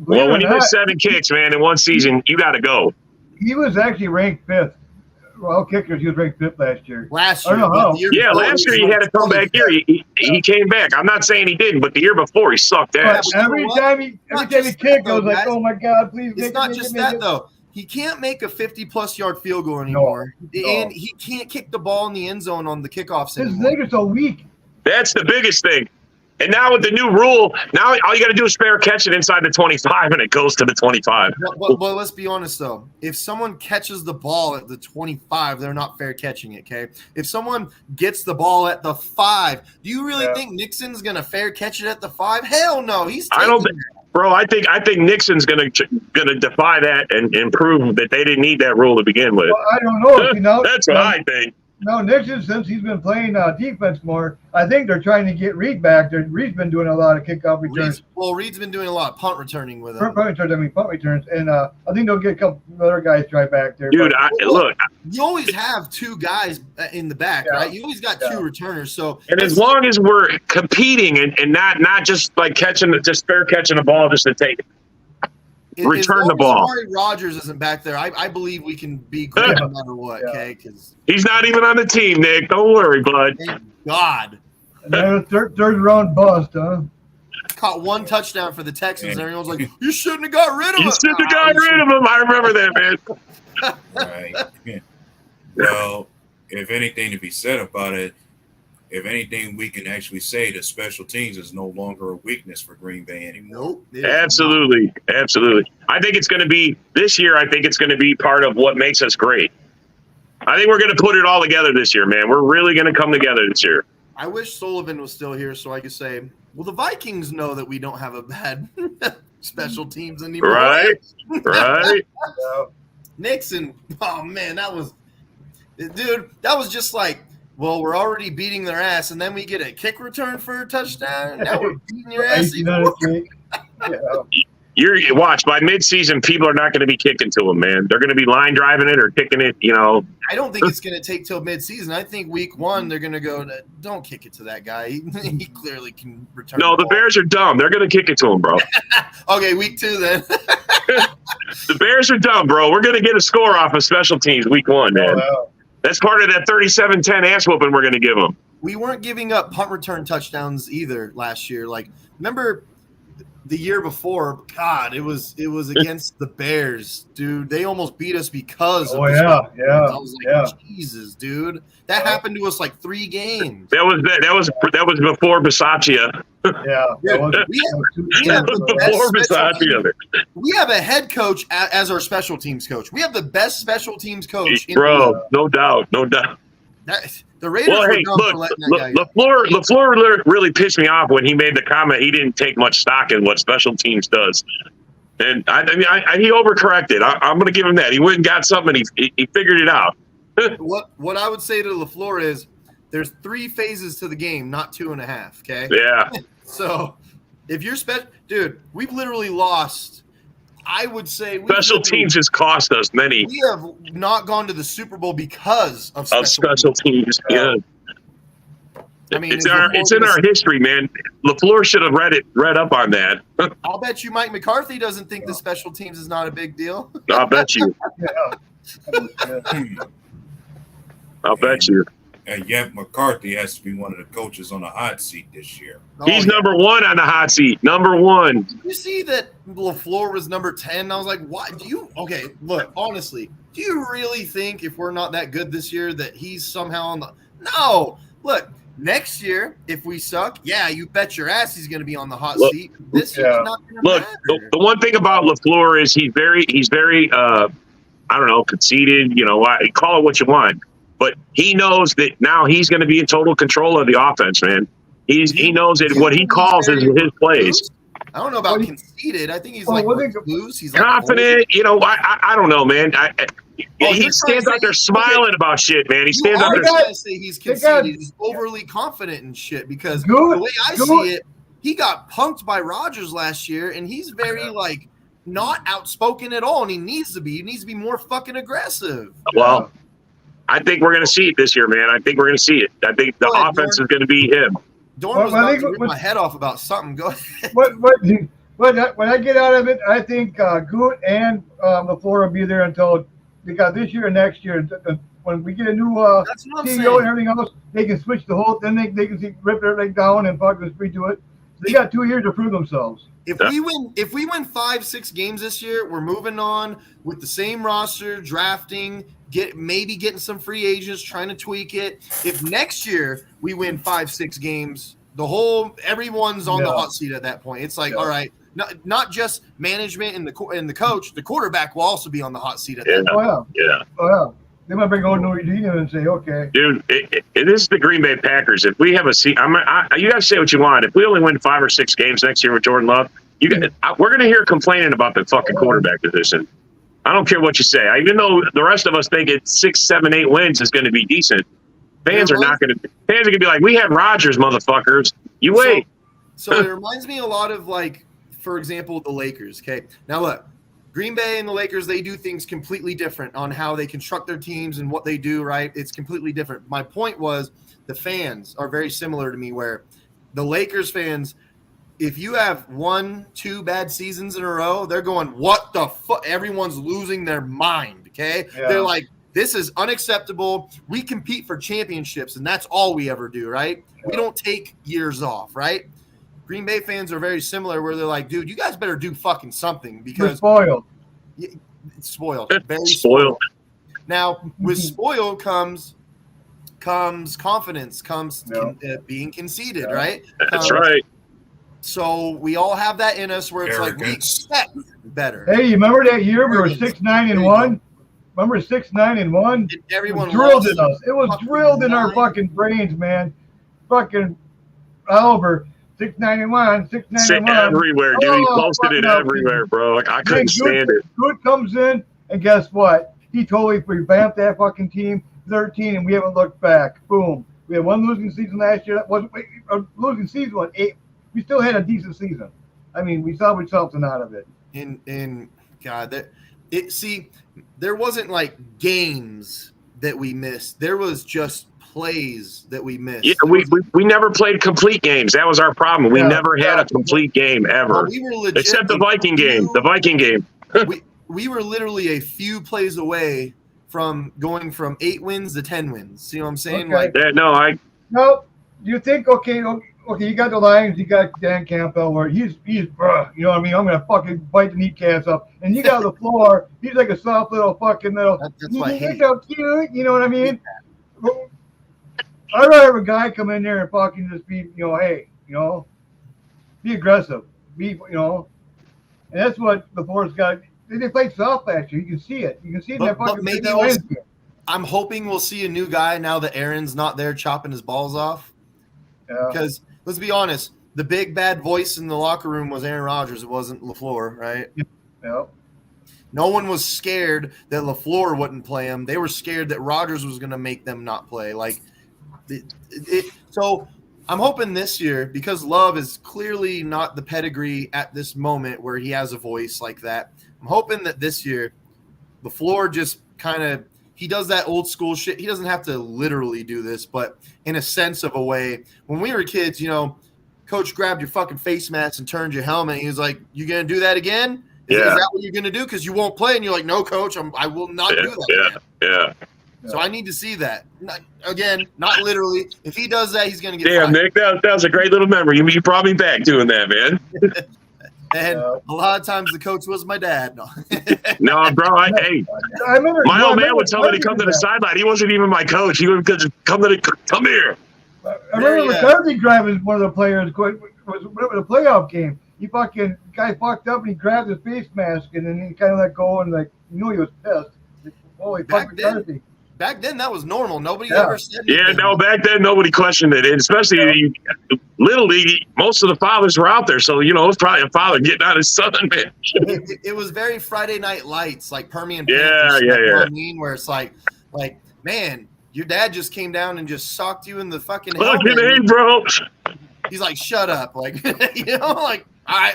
Speaker 7: Well, when he missed 7 kicks, man, in one season, you got to go.
Speaker 8: He was actually ranked 5th Well, kickers, he was ranked 5th last year.
Speaker 12: Last
Speaker 8: I
Speaker 12: year.
Speaker 8: don't know
Speaker 12: but
Speaker 8: how.
Speaker 12: the year
Speaker 7: Yeah,
Speaker 12: before,
Speaker 7: last year
Speaker 12: was
Speaker 7: he had to come
Speaker 12: ranked
Speaker 7: back here.
Speaker 12: 25th.
Speaker 7: He came back. I'm not saying he didn't, but the year before he sucked
Speaker 8: But
Speaker 7: ass.
Speaker 8: every time he kicked, I was like,
Speaker 12: guys.
Speaker 8: oh my God, please make
Speaker 12: It's
Speaker 8: it,
Speaker 12: not
Speaker 8: make
Speaker 12: just
Speaker 8: it, make
Speaker 12: that
Speaker 8: it.
Speaker 12: though. He can't make a 50-plus yard field goal anymore, and he can't kick the ball in the end zone on the kickoffs
Speaker 8: His
Speaker 12: anymore.
Speaker 8: legs are so weak.
Speaker 7: That's the biggest thing. And now with the new rule, now all you got to do is fair catch it inside the 25, and it goes to the 25.
Speaker 12: But let's be honest, though. If someone catches the ball at the 25, they're not fair catching it, okay? If someone gets the ball at the 5, do you really think Nixon's going to fair catch it at the 5? Hell no.
Speaker 7: I don't think, bro. I think Nixon's gonna defy that and prove that they didn't need that rule to begin with.
Speaker 8: Well, I don't know. You know,
Speaker 7: That's what I think.
Speaker 8: No, Nixon, since he's been playing defense more, I think they're trying to get Reed back. Reed's been doing a lot of kickoff returns.
Speaker 12: Reed's been doing a lot of punt returning with him.
Speaker 8: Punt returns. And I think they'll get a couple other guys try back there.
Speaker 7: Dude, look.
Speaker 12: You always have 2 guys in the back, right? You always got 2 returners. So,
Speaker 7: and as long as we're competing and not just like fair catching a ball just to take it. Return the ball.
Speaker 12: Amari Rogers isn't back there. I believe we can be great no matter what. Okay, because
Speaker 7: he's not even on the team, Nick. Don't worry, bud.
Speaker 12: Thank God.
Speaker 8: And then a third round bust, huh?
Speaker 12: Caught 1 touchdown for the Texans, and everyone's like, "You shouldn't have got rid of him."
Speaker 7: You shouldn't have got rid of him. I remember that, man.
Speaker 13: Right. Well, if anything to be said about it, if anything, we can actually say that special teams is no longer a weakness for Green Bay anymore.
Speaker 12: Nope.
Speaker 7: Absolutely. I think it's going to be this year. I think it's going to be part of what makes us great. I think we're going to put it all together this year, man. We're really going to come together this year.
Speaker 12: I wish Sullivan was still here so I could say, well, the Vikings know that we don't have a bad special teams anymore.
Speaker 7: Right.
Speaker 12: Nixon, oh, man, that was just like, well, we're already beating their ass, and then we get a kick return for a touchdown. Now we're beating your ass even more.
Speaker 7: You watch by midseason, people are not going to be kicking to them, man. They're going to be line driving it or kicking it.
Speaker 12: I don't think it's going to take till midseason. I think week 1 they're going to go, don't kick it to that guy. He clearly can return.
Speaker 7: No, the Bears are dumb. They're going to kick it to him, bro.
Speaker 12: Okay, week 2 then.
Speaker 7: The Bears are dumb, bro. We're going to get a score off of special teams week 1, man. That's part of that 37-10 ass whooping we're going to give them.
Speaker 12: We weren't giving up punt return touchdowns either last year. Like, remember the year before? God, it was against the Bears, dude. They almost beat us because of I was like, Jesus, dude. That happened to us like 3 games.
Speaker 7: That was before Bisaccia.
Speaker 12: We have a head coach as our special teams coach. We have the best special teams coach.
Speaker 7: No doubt.
Speaker 12: The Raiders were dumb for letting that guy go.
Speaker 7: LaFleur really pissed me off when he made the comment he didn't take much stock in what special teams does. And he overcorrected. I'm going to give him that. He went and got something, and he figured it out.
Speaker 12: What I would say to LaFleur is there's 3 phases to the game, not 2.5, okay?
Speaker 7: Yeah.
Speaker 12: So if you're dude, we've literally lost, I would say
Speaker 7: special teams has cost us many.
Speaker 12: We have not gone to the Super Bowl because of
Speaker 7: special teams. Yeah.
Speaker 12: I mean,
Speaker 7: it's in our history, man. LaFleur should have read up on that.
Speaker 12: I'll bet you Mike McCarthy doesn't think the special teams is not a big deal.
Speaker 7: I'll bet you. I'll bet you.
Speaker 13: And yet McCarthy has to be one of the coaches on the hot seat this year.
Speaker 7: He's number 1 on the hot seat. Number 1.
Speaker 12: Did you see that LaFleur was number 10? I was like, why do you – okay, look, honestly, do you really think if we're not that good this year that he's somehow on the – no. Look, next year, if we suck, yeah, you bet your ass he's going to be on the hot seat. This year, it's not going to matter.
Speaker 7: The one thing about LaFleur is he's very I don't know, conceited, call it what you want. But he knows that now he's going to be in total control of the offense, man. He knows that what he calls is his plays.
Speaker 12: I don't know about conceited. I think he's loose. He's
Speaker 7: confident. I don't know, man. He stands out there smiling about shit, man. He stands out there.
Speaker 12: I say he's conceited. He's overly confident and shit because the way I see it, he got punked by Rodgers last year, and he's very not outspoken at all, and he needs to be. He needs to be more fucking aggressive.
Speaker 7: Well, I think we're going to see it this year, man. I think we're going to see it. I think the offense is going to be him.
Speaker 12: Dorn was about to rip my head off about something. Go ahead.
Speaker 8: When I get out of it, I think Goot and LaFleur will be there until because this year and next year when we get a new
Speaker 12: That's what I'm
Speaker 8: CEO
Speaker 12: saying.
Speaker 8: and everything else, they can switch the whole. Then they can rip everything down and fucking redo it. So they got 2 years to prove themselves.
Speaker 12: If we win 5-6 games this year, we're moving on with the same roster, drafting, getting some free agents, trying to tweak it. If next year we win 5-6 games, everyone's on the hot seat at that point. It's like, all right, not just management and the coach, the quarterback will also be on the hot seat at that point.
Speaker 8: Oh yeah. They might bring on Nordine and say, okay.
Speaker 7: Dude, it is the Green Bay Packers. If we have a seat, you guys say what you want. If we only win 5 or 6 games next year with Jordan Love, we're going to hear complaining about the fucking quarterback position. I don't care what you say. Even though the rest of us think it's 6, 7, 8 wins is going to be decent, fans are going to be like, we had Rodgers, motherfuckers. You wait.
Speaker 12: So it reminds me a lot of, like, for example, the Lakers. Okay, now look. Green Bay and the Lakers, they do things completely different on how they construct their teams and what they do, right? It's completely different. My point was the fans are very similar to me, where the Lakers fans, if you have 1-2 bad seasons in a row, they're going, what the fuck? Everyone's losing their mind, okay? Yeah. They're like, this is unacceptable. We compete for championships, and that's all we ever do, right? Yeah. We don't take years off, right? Green Bay fans are very similar, where they're like, dude, you guys better do fucking something because
Speaker 8: we're spoiled.
Speaker 12: It's spoiled. Very spoiled. Now, with spoiled comes confidence, comes being conceited, right?
Speaker 7: That's right.
Speaker 12: So we all have that in us where it's like we expect better.
Speaker 8: Hey, you remember that year we were 6-9-1? Remember 6-9-1?
Speaker 12: Everyone
Speaker 8: drilled in us. It was drilled in our fucking brains, man. Fucking Albert. 691, 691.
Speaker 7: Everywhere, dude. He posted it everywhere, bro. Like, I couldn't stand it.
Speaker 8: Good comes in, and guess what? He totally revamped that fucking team. 13, and we haven't looked back. Boom. We had one losing season last year. That wasn't a losing season. 8. We still had a decent season. I mean, we saw something out of it.
Speaker 12: In God, there wasn't like games that we missed. There was just plays that we missed.
Speaker 7: Yeah, we never played complete games. That was our problem. We never had a complete game ever.
Speaker 12: We were legit,
Speaker 7: except the Viking game. The Viking game.
Speaker 12: we were literally a few plays away from going from 8 wins to 10 wins. See what I'm saying?
Speaker 8: Okay.
Speaker 12: Like,
Speaker 8: no. You think okay? You got the Lions. You got Dan Campbell, where he's you know what I mean? I'm gonna fucking bite the kneecaps up. And you got the floor. He's like a soft little fucking little.
Speaker 12: That's why
Speaker 8: he's so cute. You know what I mean? I'd rather have a guy come in there and fucking just be, hey, be aggressive, and that's what the Force got. They played soft last year. You can see it. You can see it in that fucking.
Speaker 12: Maybe I'm hoping we'll see a new guy now that Aaron's not there chopping his balls off. Yeah. Because let's be honest, the big bad voice in the locker room was Aaron Rodgers. It wasn't LaFleur, right?
Speaker 8: Yeah.
Speaker 12: No one was scared that LaFleur wouldn't play him. They were scared that Rodgers was going to make them not play. Like. So I'm hoping this year, because Love is clearly not the pedigree at this moment where he has a voice like that. I'm hoping that this year, LaFleur just kind of he does that old school shit. He doesn't have to literally do this, but in a sense of a way. When we were kids, Coach grabbed your fucking face mask and turned your helmet. And he was like, "You gonna do that again? Is that what you're gonna do? Because you won't play." And you're like, "No, Coach, I will not do that."
Speaker 7: Yeah.
Speaker 12: So I need to see that. Not literally. If he does that, he's going to get
Speaker 7: fired.
Speaker 12: Nick,
Speaker 7: that was a great little memory. You brought me back doing that, man.
Speaker 12: And a lot of times the coach was my dad.
Speaker 7: No, bro. My old man would tell me to come to the sideline. He wasn't even my coach. He would just come here.
Speaker 8: I remember McCarthy driving one of the players was a playoff game. Guy fucked up and he grabbed his face mask and then he kind of let go and he was pissed. Holy fuck, McCarthy.
Speaker 12: Back then, that was normal. Nobody ever said anything.
Speaker 7: Yeah, no, back then, nobody questioned it. And especially Little League, most of the fathers were out there. So, it was probably a father getting out his son, man.
Speaker 12: It was very Friday Night Lights, like Permian
Speaker 7: Panthers.
Speaker 12: Yeah. You know what I mean? Where it's like, man, your dad just came down and just socked you in the fucking
Speaker 7: helmet. Hey, bro.
Speaker 12: He's like, shut up. All right,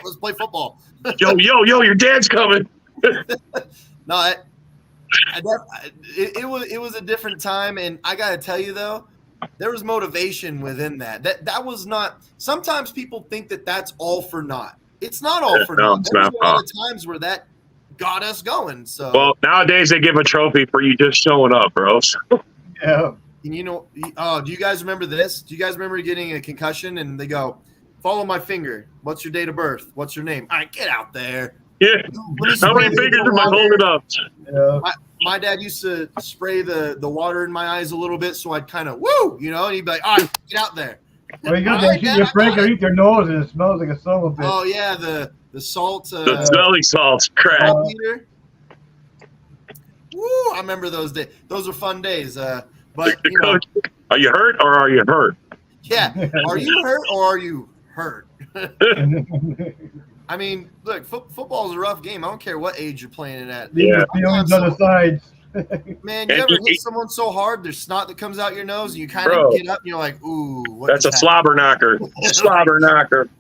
Speaker 12: let's play football.
Speaker 7: Yo, your dad's coming.
Speaker 12: No, it was a different time, and I gotta tell you though, there was motivation within that. That was not. Sometimes people think that that's all for naught. It's not all for naught. There's a lot of times where that got us going. So
Speaker 7: well, nowadays they give a trophy for you just showing up, bro.
Speaker 8: Yeah.
Speaker 12: And you know, do you guys remember this? Do you guys remember getting a concussion and they go, follow my finger. What's your date of birth? What's your name? All right, get out there.
Speaker 7: Yeah. How many fingers am I holding up?
Speaker 8: Yeah.
Speaker 12: My dad used to spray the water in my eyes a little bit, so I'd kind of woo, you know, and he'd be like, all right, get out there.
Speaker 8: Well, you got
Speaker 12: All
Speaker 8: that
Speaker 12: right,
Speaker 8: shit
Speaker 12: Dad,
Speaker 8: you
Speaker 12: I
Speaker 8: break
Speaker 12: got
Speaker 8: or
Speaker 12: it.
Speaker 8: eat their nose and it smells like a son of a bitch.
Speaker 12: Oh yeah, the salt.
Speaker 7: The smelly salts, crap.
Speaker 12: Salt meter. Woo! I remember those days. Those were fun days. But you know,
Speaker 7: Are you hurt or are you hurt?
Speaker 12: yeah, are you hurt or are you hurt? I mean, look, football is a rough game. I don't care what age you're playing it at.
Speaker 8: Yeah. Feelings on the sides.
Speaker 12: Man, you
Speaker 7: And
Speaker 12: ever
Speaker 7: you-
Speaker 12: hit someone so hard there's snot that comes out your nose and you kind
Speaker 7: Bro.
Speaker 12: of get up and you're like, ooh, what
Speaker 7: That's a
Speaker 12: just
Speaker 7: slobber knocker. Slobber knocker.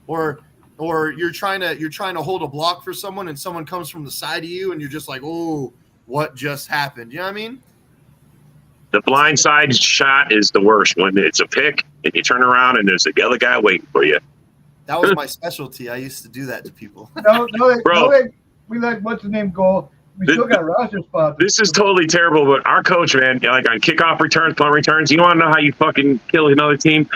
Speaker 12: happened? Or you're trying to hold a block for someone and someone comes from the side of you and you're just like, ooh, what just happened? You know what I mean?
Speaker 7: The blind side shot is the worst when it's a pick and you turn around and there's the other guy waiting for you.
Speaker 12: That was my specialty. I used to do that to people.
Speaker 8: No,
Speaker 7: Bro.
Speaker 8: we let what's the name go. We still got roster spots.
Speaker 7: This is totally terrible, but our coach, man, like on kickoff returns, punt returns, you want to know how you fucking kill another team?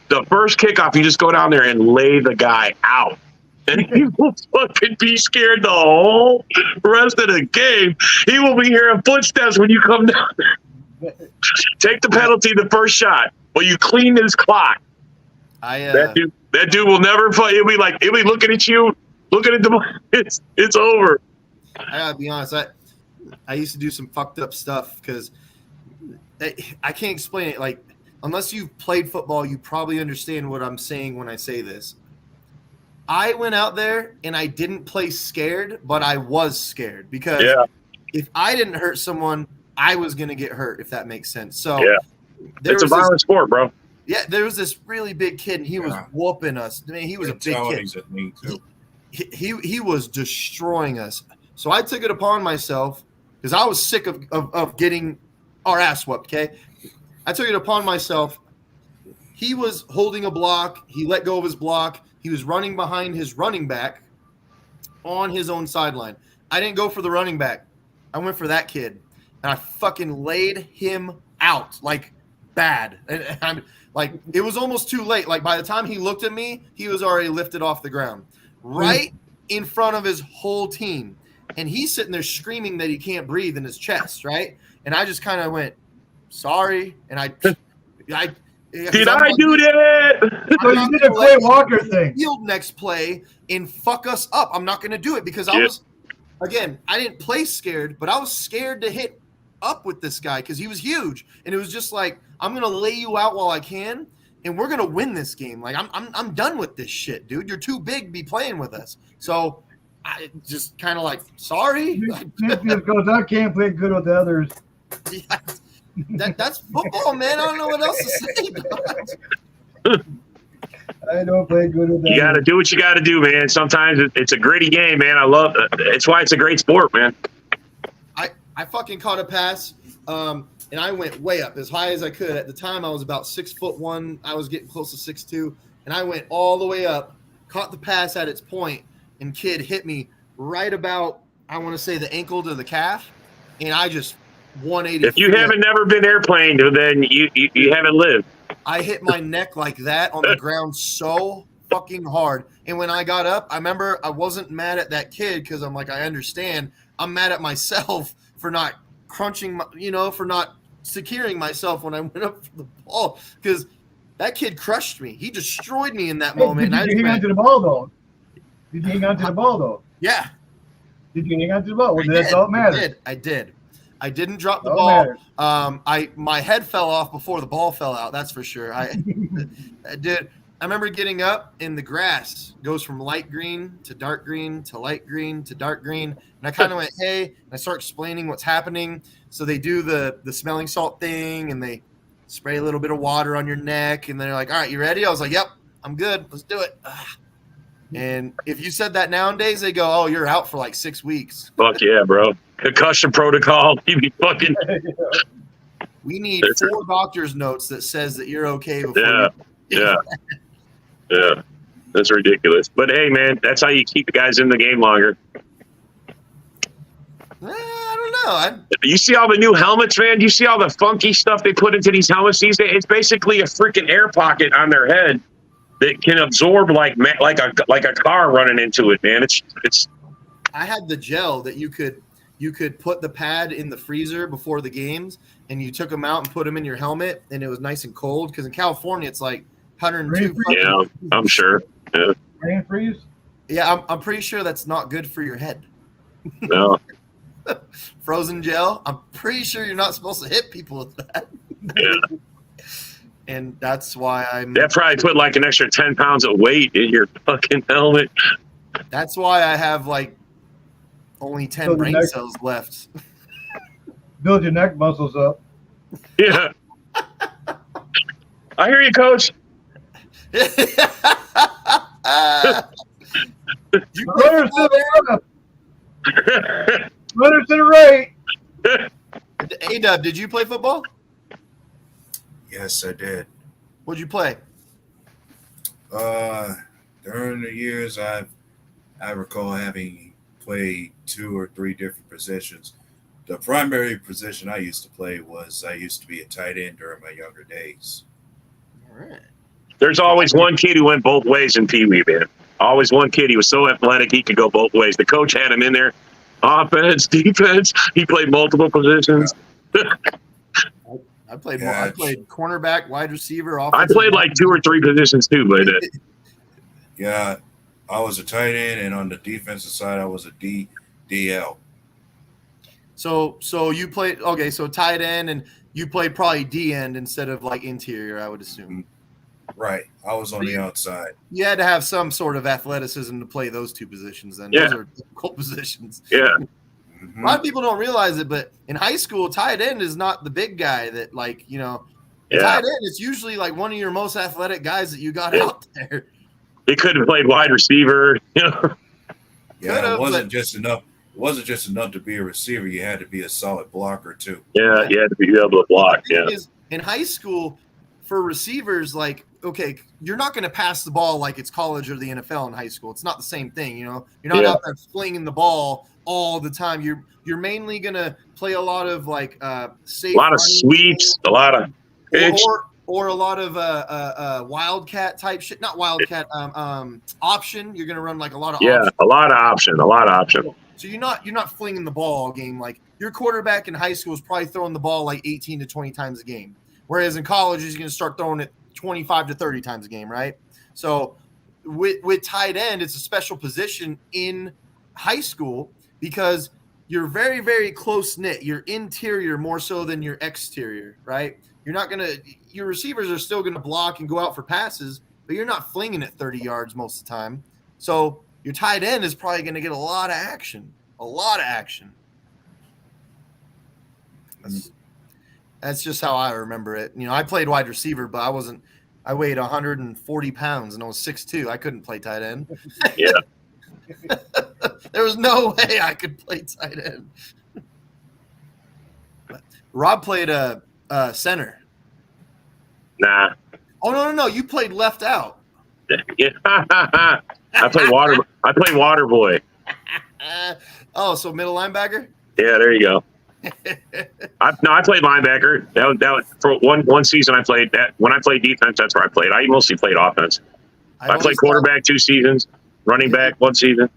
Speaker 7: The first kickoff, you just go down there and lay the guy out. And he will fucking be scared the whole rest of the game. He will be hearing footsteps when you come down there. Take the penalty the first shot. Well, you clean his clock. That dude will never play. He'll be looking at you, looking at the. It's over.
Speaker 12: I gotta be honest. I used to do some fucked up stuff because I can't explain it. Like, unless you've played football, you probably understand what I'm saying when I say this. I went out there and I didn't play scared, but I was scared because if I didn't hurt someone, I was gonna get hurt. If that makes sense. So
Speaker 7: it's a violent sport, bro.
Speaker 12: Yeah, there was this really big kid, and he was whooping us. I mean, he was a big kid.
Speaker 13: At me too.
Speaker 12: He was destroying us. So I took it upon myself because I was sick of getting our ass whooped. Okay, I took it upon myself. He was holding a block. He let go of his block. He was running behind his running back on his own sideline. I didn't go for the running back. I went for that kid, and I fucking laid him out like bad. And I'm like, it was almost too late. Like by the time he looked at me, he was already lifted off the ground, right in front of his whole team. And he's sitting there screaming that he can't breathe in his chest, right? And I just kind of went, sorry. And I
Speaker 7: did I do that?
Speaker 8: So you did a Clay Walker thing.
Speaker 12: Field next play and fuck us up. I'm not going to do it because I didn't play scared, but I was scared to hit up with this guy because he was huge. And it was just like, I'm going to lay you out while I can, and we're going to win this game. Like, I'm done with this shit, dude. You're too big to be playing with us. So I just kind of like, sorry.
Speaker 8: Because I can't play good with the others.
Speaker 12: That's football, man. I don't know what else to say.
Speaker 8: I don't play good with the
Speaker 7: You got to do what you got to do, man. Sometimes it's a gritty game, man. I love it. It's why it's a great sport, man.
Speaker 12: I fucking caught a pass, and I went way up as high as I could. At the time, I was about 6'1". I was getting close to 6'2", and I went all the way up, caught the pass at its point, and kid hit me right about, I want to say, the ankle to the calf, and I just 180.
Speaker 7: If you haven't never been airplaned, then you haven't lived.
Speaker 12: I hit my neck like that on the ground so fucking hard. And when I got up, I remember I wasn't mad at that kid because I'm like, I understand. I'm mad at myself for not crunching, for not securing myself when I went up for the ball because that kid crushed me. He destroyed me in that moment.
Speaker 8: Did you hang on to the ball, though? Did you hang on to the ball, though?
Speaker 12: Yeah.
Speaker 8: Did you hang on to the ball? Well, that's all that matters.
Speaker 12: I did. I didn't drop the ball. My head fell off before the ball fell out. That's for sure. I did. I remember getting up and the grass goes from light green to dark green to light green to dark green. And I kind of went, hey, and I start explaining what's happening. So they do the smelling salt thing and they spray a little bit of water on your neck. And they're like, all right, you ready? I was like, yep, I'm good. Let's do it. And if you said that nowadays, they go, oh, you're out for like 6 weeks.
Speaker 7: Fuck yeah, bro. Concussion protocol. You be fucking.
Speaker 12: We need 4 doctor's notes that says that you're okay before
Speaker 7: Yeah. That's ridiculous. But hey, man, that's how you keep the guys in the game longer. You see all the new helmets, man? You see all the funky stuff they put into these helmets these days? It's basically a freaking air pocket on their head that can absorb like a car running into it, man. It's.
Speaker 12: I had the gel that you could put the pad in the freezer before the games, and you took them out and put them in your helmet, and it was nice and cold. Because in California, it's like 102.
Speaker 7: Yeah, I'm sure. Yeah.
Speaker 8: Rain freeze?
Speaker 12: Yeah, I'm pretty sure that's not good for your head.
Speaker 7: No.
Speaker 12: Frozen gel. I'm pretty sure you're not supposed to hit people with that.
Speaker 7: Yeah.
Speaker 12: And that's why
Speaker 7: That probably put like an extra 10 pounds of weight in your fucking helmet.
Speaker 12: That's why I have like only 10
Speaker 8: Build your
Speaker 12: brain
Speaker 8: neck.
Speaker 12: cells left.
Speaker 8: Build your neck muscles up.
Speaker 7: Yeah. I hear you, Coach.
Speaker 8: Runners to the left. Runners to the right.
Speaker 12: A-Dub, did you play football?
Speaker 13: Yes, I did.
Speaker 12: What'd you play?
Speaker 13: During the years, I recall having played 2 or 3 different positions. The primary position I used to play was I used to be a tight end during my younger days.
Speaker 12: All right.
Speaker 7: There's always one kid who went both ways in Pee Wee, man. Always one kid. He was so athletic, he could go both ways. The coach had him in there. Offense, defense. He played multiple positions.
Speaker 12: I played
Speaker 13: Yeah,
Speaker 12: I played cornerback, wide receiver,
Speaker 7: I
Speaker 12: offensive
Speaker 7: played like 2 or 3 positions too, but
Speaker 13: Yeah, I was a tight end, and on the defensive side, I was a DL.
Speaker 12: So you played so tight end, and you played probably D end instead of like interior, I would assume.
Speaker 13: Right. I was on the outside.
Speaker 12: You had to have some sort of athleticism to play those 2 positions. Then
Speaker 7: Yeah.
Speaker 12: those are difficult positions.
Speaker 7: yeah.
Speaker 12: A lot of people don't realize it, but in high school, tight end is not the big guy that tight end. It's usually like one of your most athletic guys that you got out there.
Speaker 7: He could have played wide receiver.
Speaker 13: Yeah,
Speaker 12: Could've,
Speaker 13: it wasn't just enough. It wasn't just enough to be a receiver. You had to be a solid blocker too.
Speaker 7: Yeah, you had to be able to block.
Speaker 12: The
Speaker 7: Yeah.
Speaker 12: thing is, in high school, for receivers, like, okay, you're not going to pass the ball like it's college or the NFL in high school. It's not the same thing, You're not out there flinging the ball all the time. You're mainly going to play a lot of like safe,
Speaker 7: A lot of sweeps, a lot of pitch.
Speaker 12: or a lot of wildcat type shit. Not wildcat, option. You're going to run like a lot of
Speaker 7: Yeah,
Speaker 12: option.
Speaker 7: a lot of option.
Speaker 12: So you're not flinging the ball all game. Like your quarterback in high school is probably throwing the ball like 18 to 20 times a game. Whereas in college, he's going to start throwing it 25 to 30 times a game, right? So with tight end, it's a special position in high school because you're very, very close-knit. You're interior more so than your exterior, right? Your receivers are still going to block and go out for passes, but you're not flinging it 30 yards most of the time. So your tight end is probably going to get a lot of action. That's just how I remember it. I played wide receiver, but I weighed 140 pounds and I was 6'2". I couldn't play tight end.
Speaker 7: Yeah.
Speaker 12: There was no way I could play tight end. Rob played center.
Speaker 7: Nah.
Speaker 12: Oh, no. You played left out.
Speaker 7: Yeah. I play water boy.
Speaker 12: So middle linebacker?
Speaker 7: Yeah, there you go. I played linebacker. That was for one season. I played that. When I played defense, that's where I played. I mostly played offense. I played quarterback 2 seasons, running back 1 season.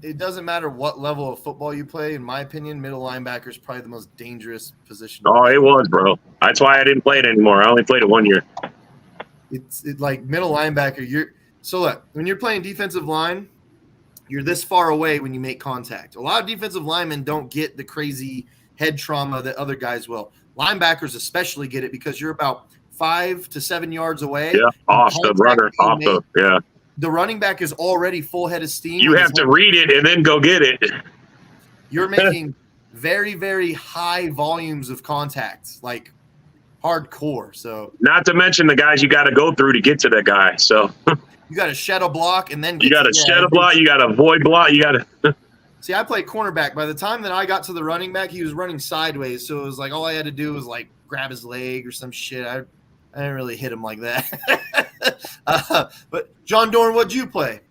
Speaker 12: It doesn't matter what level of football you play. In my opinion, middle linebacker is probably the most dangerous position.
Speaker 7: Oh, it was, bro. That's why I didn't play it anymore. I only played it 1 year.
Speaker 12: It's like middle linebacker. So look, when you're playing defensive line, you're this far away when you make contact. A lot of defensive linemen don't get the crazy head trauma that other guys will. Linebackers especially get it because you're about 5 to 7 yards away.
Speaker 7: Yeah, off the runner, yeah.
Speaker 12: The running back is already full head of steam.
Speaker 7: You have to read it and then go get it.
Speaker 12: You're making very, very high volumes of contacts, like hardcore. So
Speaker 7: not to mention the guys you got to go through to get to that guy. So
Speaker 12: you got to shed a block and then
Speaker 7: you got to shed a block. You got to avoid block. You got to.
Speaker 12: See, I played cornerback. By the time that I got to the running back, he was running sideways. So it was like all I had to do was like grab his leg or some shit. I didn't really hit him like that. But John Dorn, what'd you play?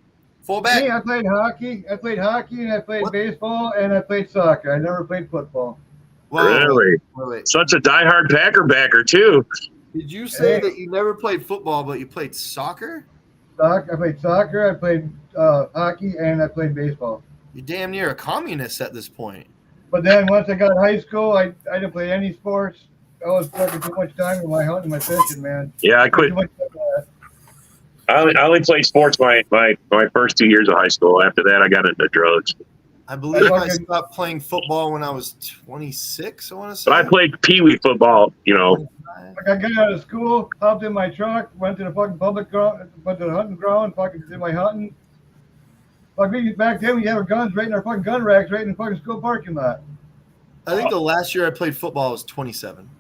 Speaker 12: Fullback.
Speaker 8: Me, I played hockey. I played hockey, and I played baseball, and I played soccer. I never played football.
Speaker 7: Really?
Speaker 12: Wait.
Speaker 7: Such a diehard Packer backer, too.
Speaker 12: Did you say that you never played football, but you played soccer?
Speaker 8: I played soccer. I played hockey, and I played baseball.
Speaker 12: You're damn near a communist at this point.
Speaker 8: But then once I got to high school, I didn't play any sports. I was spending too much time with my hunting, my fishing, man.
Speaker 7: Yeah, I quit. I only played sports my first 2 years of high school. After that, I got into drugs.
Speaker 12: I believe I stopped playing football when I was 26, I want to say.
Speaker 7: But I played pee-wee football, you know.
Speaker 8: Like I got out of school, hopped in my truck, went to the fucking public ground, went to the hunting ground, fucking did my hunting. Like back then, we had our guns right in our fucking gun racks right in the fucking school parking lot.
Speaker 12: I think the last year I played football was 27.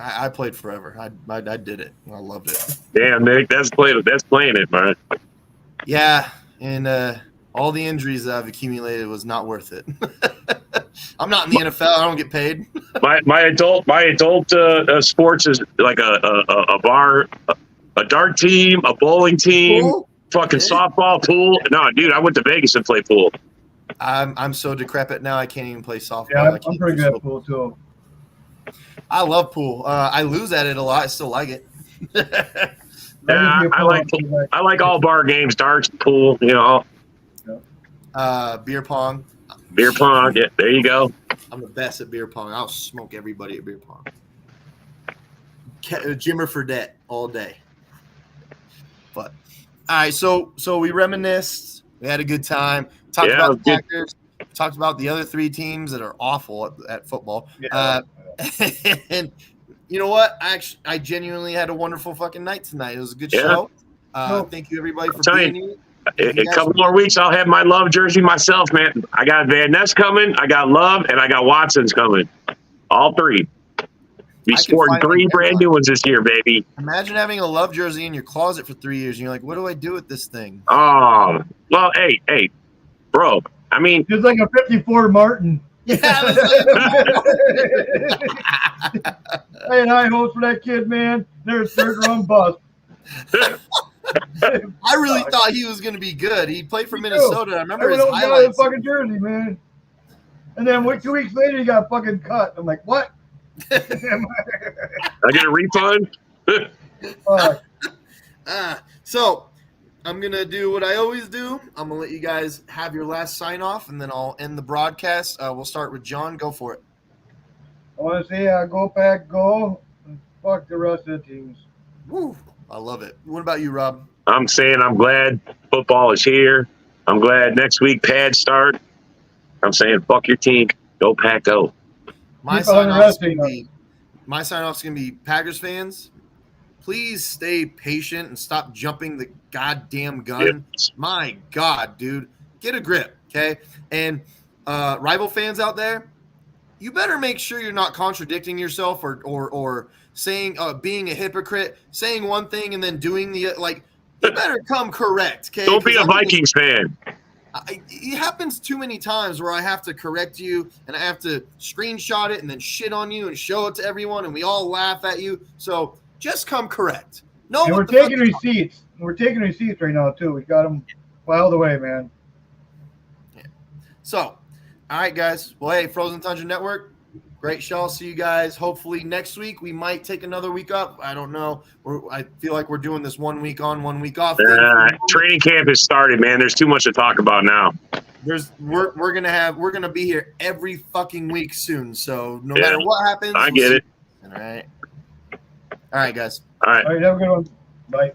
Speaker 12: I played forever. I did it. I loved it.
Speaker 7: Damn, Nick, that's playing it, man.
Speaker 12: Yeah, and all the injuries that I've accumulated was not worth it. I'm not in the NFL. I don't get paid.
Speaker 7: my adult sports is like a bar, a dart team, a bowling team, fucking softball, pool. No, dude, I went to Vegas and played pool.
Speaker 12: I'm so decrepit now. I can't even play softball.
Speaker 8: Yeah, I'm pretty good at pool too.
Speaker 12: I love pool. I lose at it a lot. I still like it.
Speaker 7: Yeah, I like all bar games, darts, pool, you know.
Speaker 12: Beer pong.
Speaker 7: Beer pong. Yeah, there you go.
Speaker 12: I'm the best at beer pong. I'll smoke everybody at beer pong. Jimmer Fredette all day. But all right, so we reminisced. We had a good time. Talked about the Packers. Talked about the other three teams that are awful at football. Yeah. And you know what? I genuinely had a wonderful fucking night tonight. It was a good show. Thank you everybody for being here.
Speaker 7: In a couple more weeks, I'll have my Love jersey myself, man. I got Van Ness coming, I got Love, and I got Watson's coming. All three. Be sporting 3 brand new ones this year, baby.
Speaker 12: Imagine having a Love jersey in your closet for 3 years, and you're like, what do I do with this thing?
Speaker 7: Oh, well, hey, bro. I mean,
Speaker 8: it's like a 54 Martin.
Speaker 12: Yeah.
Speaker 8: I had high hopes for that kid, man. There's third round bust.
Speaker 12: I really thought he was going to be good. He played for Minnesota. I remember his highlights.
Speaker 8: Fucking jersey, man. And then 2 weeks later, he got fucking cut. I'm like, what?
Speaker 7: I get a refund.
Speaker 12: So I'm going to do what I always do. I'm going to let you guys have your last sign off, and then I'll end the broadcast. We'll start with John. Go for it.
Speaker 8: I want to say go Pack, go. And fuck the rest of the teams.
Speaker 12: Woo. I love it. What about you, Rob?
Speaker 7: I'm saying I'm glad football is here. I'm glad next week pads start. I'm saying fuck your team. Go Pack, go.
Speaker 12: My sign-off is going to be Packers fans. Please stay patient and stop jumping the goddamn gun. Yes. My God, dude. Get a grip, okay? And rival fans out there, you better make sure you're not contradicting yourself or saying being a hypocrite, saying one thing and then doing the like. You better come correct, okay?
Speaker 7: Don't be a Vikings fan.
Speaker 12: It happens too many times where I have to correct you and I have to screenshot it and then shit on you and show it to everyone and we all laugh at you. So just come correct. No,
Speaker 8: we're taking receipts. We're taking receipts right now too. We got them filed away, man.
Speaker 12: Yeah. So, all right, guys. Well, hey, Frozen Tundra Network, great show. I'll see you guys. Hopefully next week we might take another week up. I don't know. I feel like we're doing this 1 week on, 1 week off.
Speaker 7: Training camp has started, man. There's too much to talk about now.
Speaker 12: We're gonna be here every fucking week soon. So no matter what happens,
Speaker 7: I get it.
Speaker 12: All right, guys.
Speaker 7: All right.
Speaker 8: Have a good one. Bye.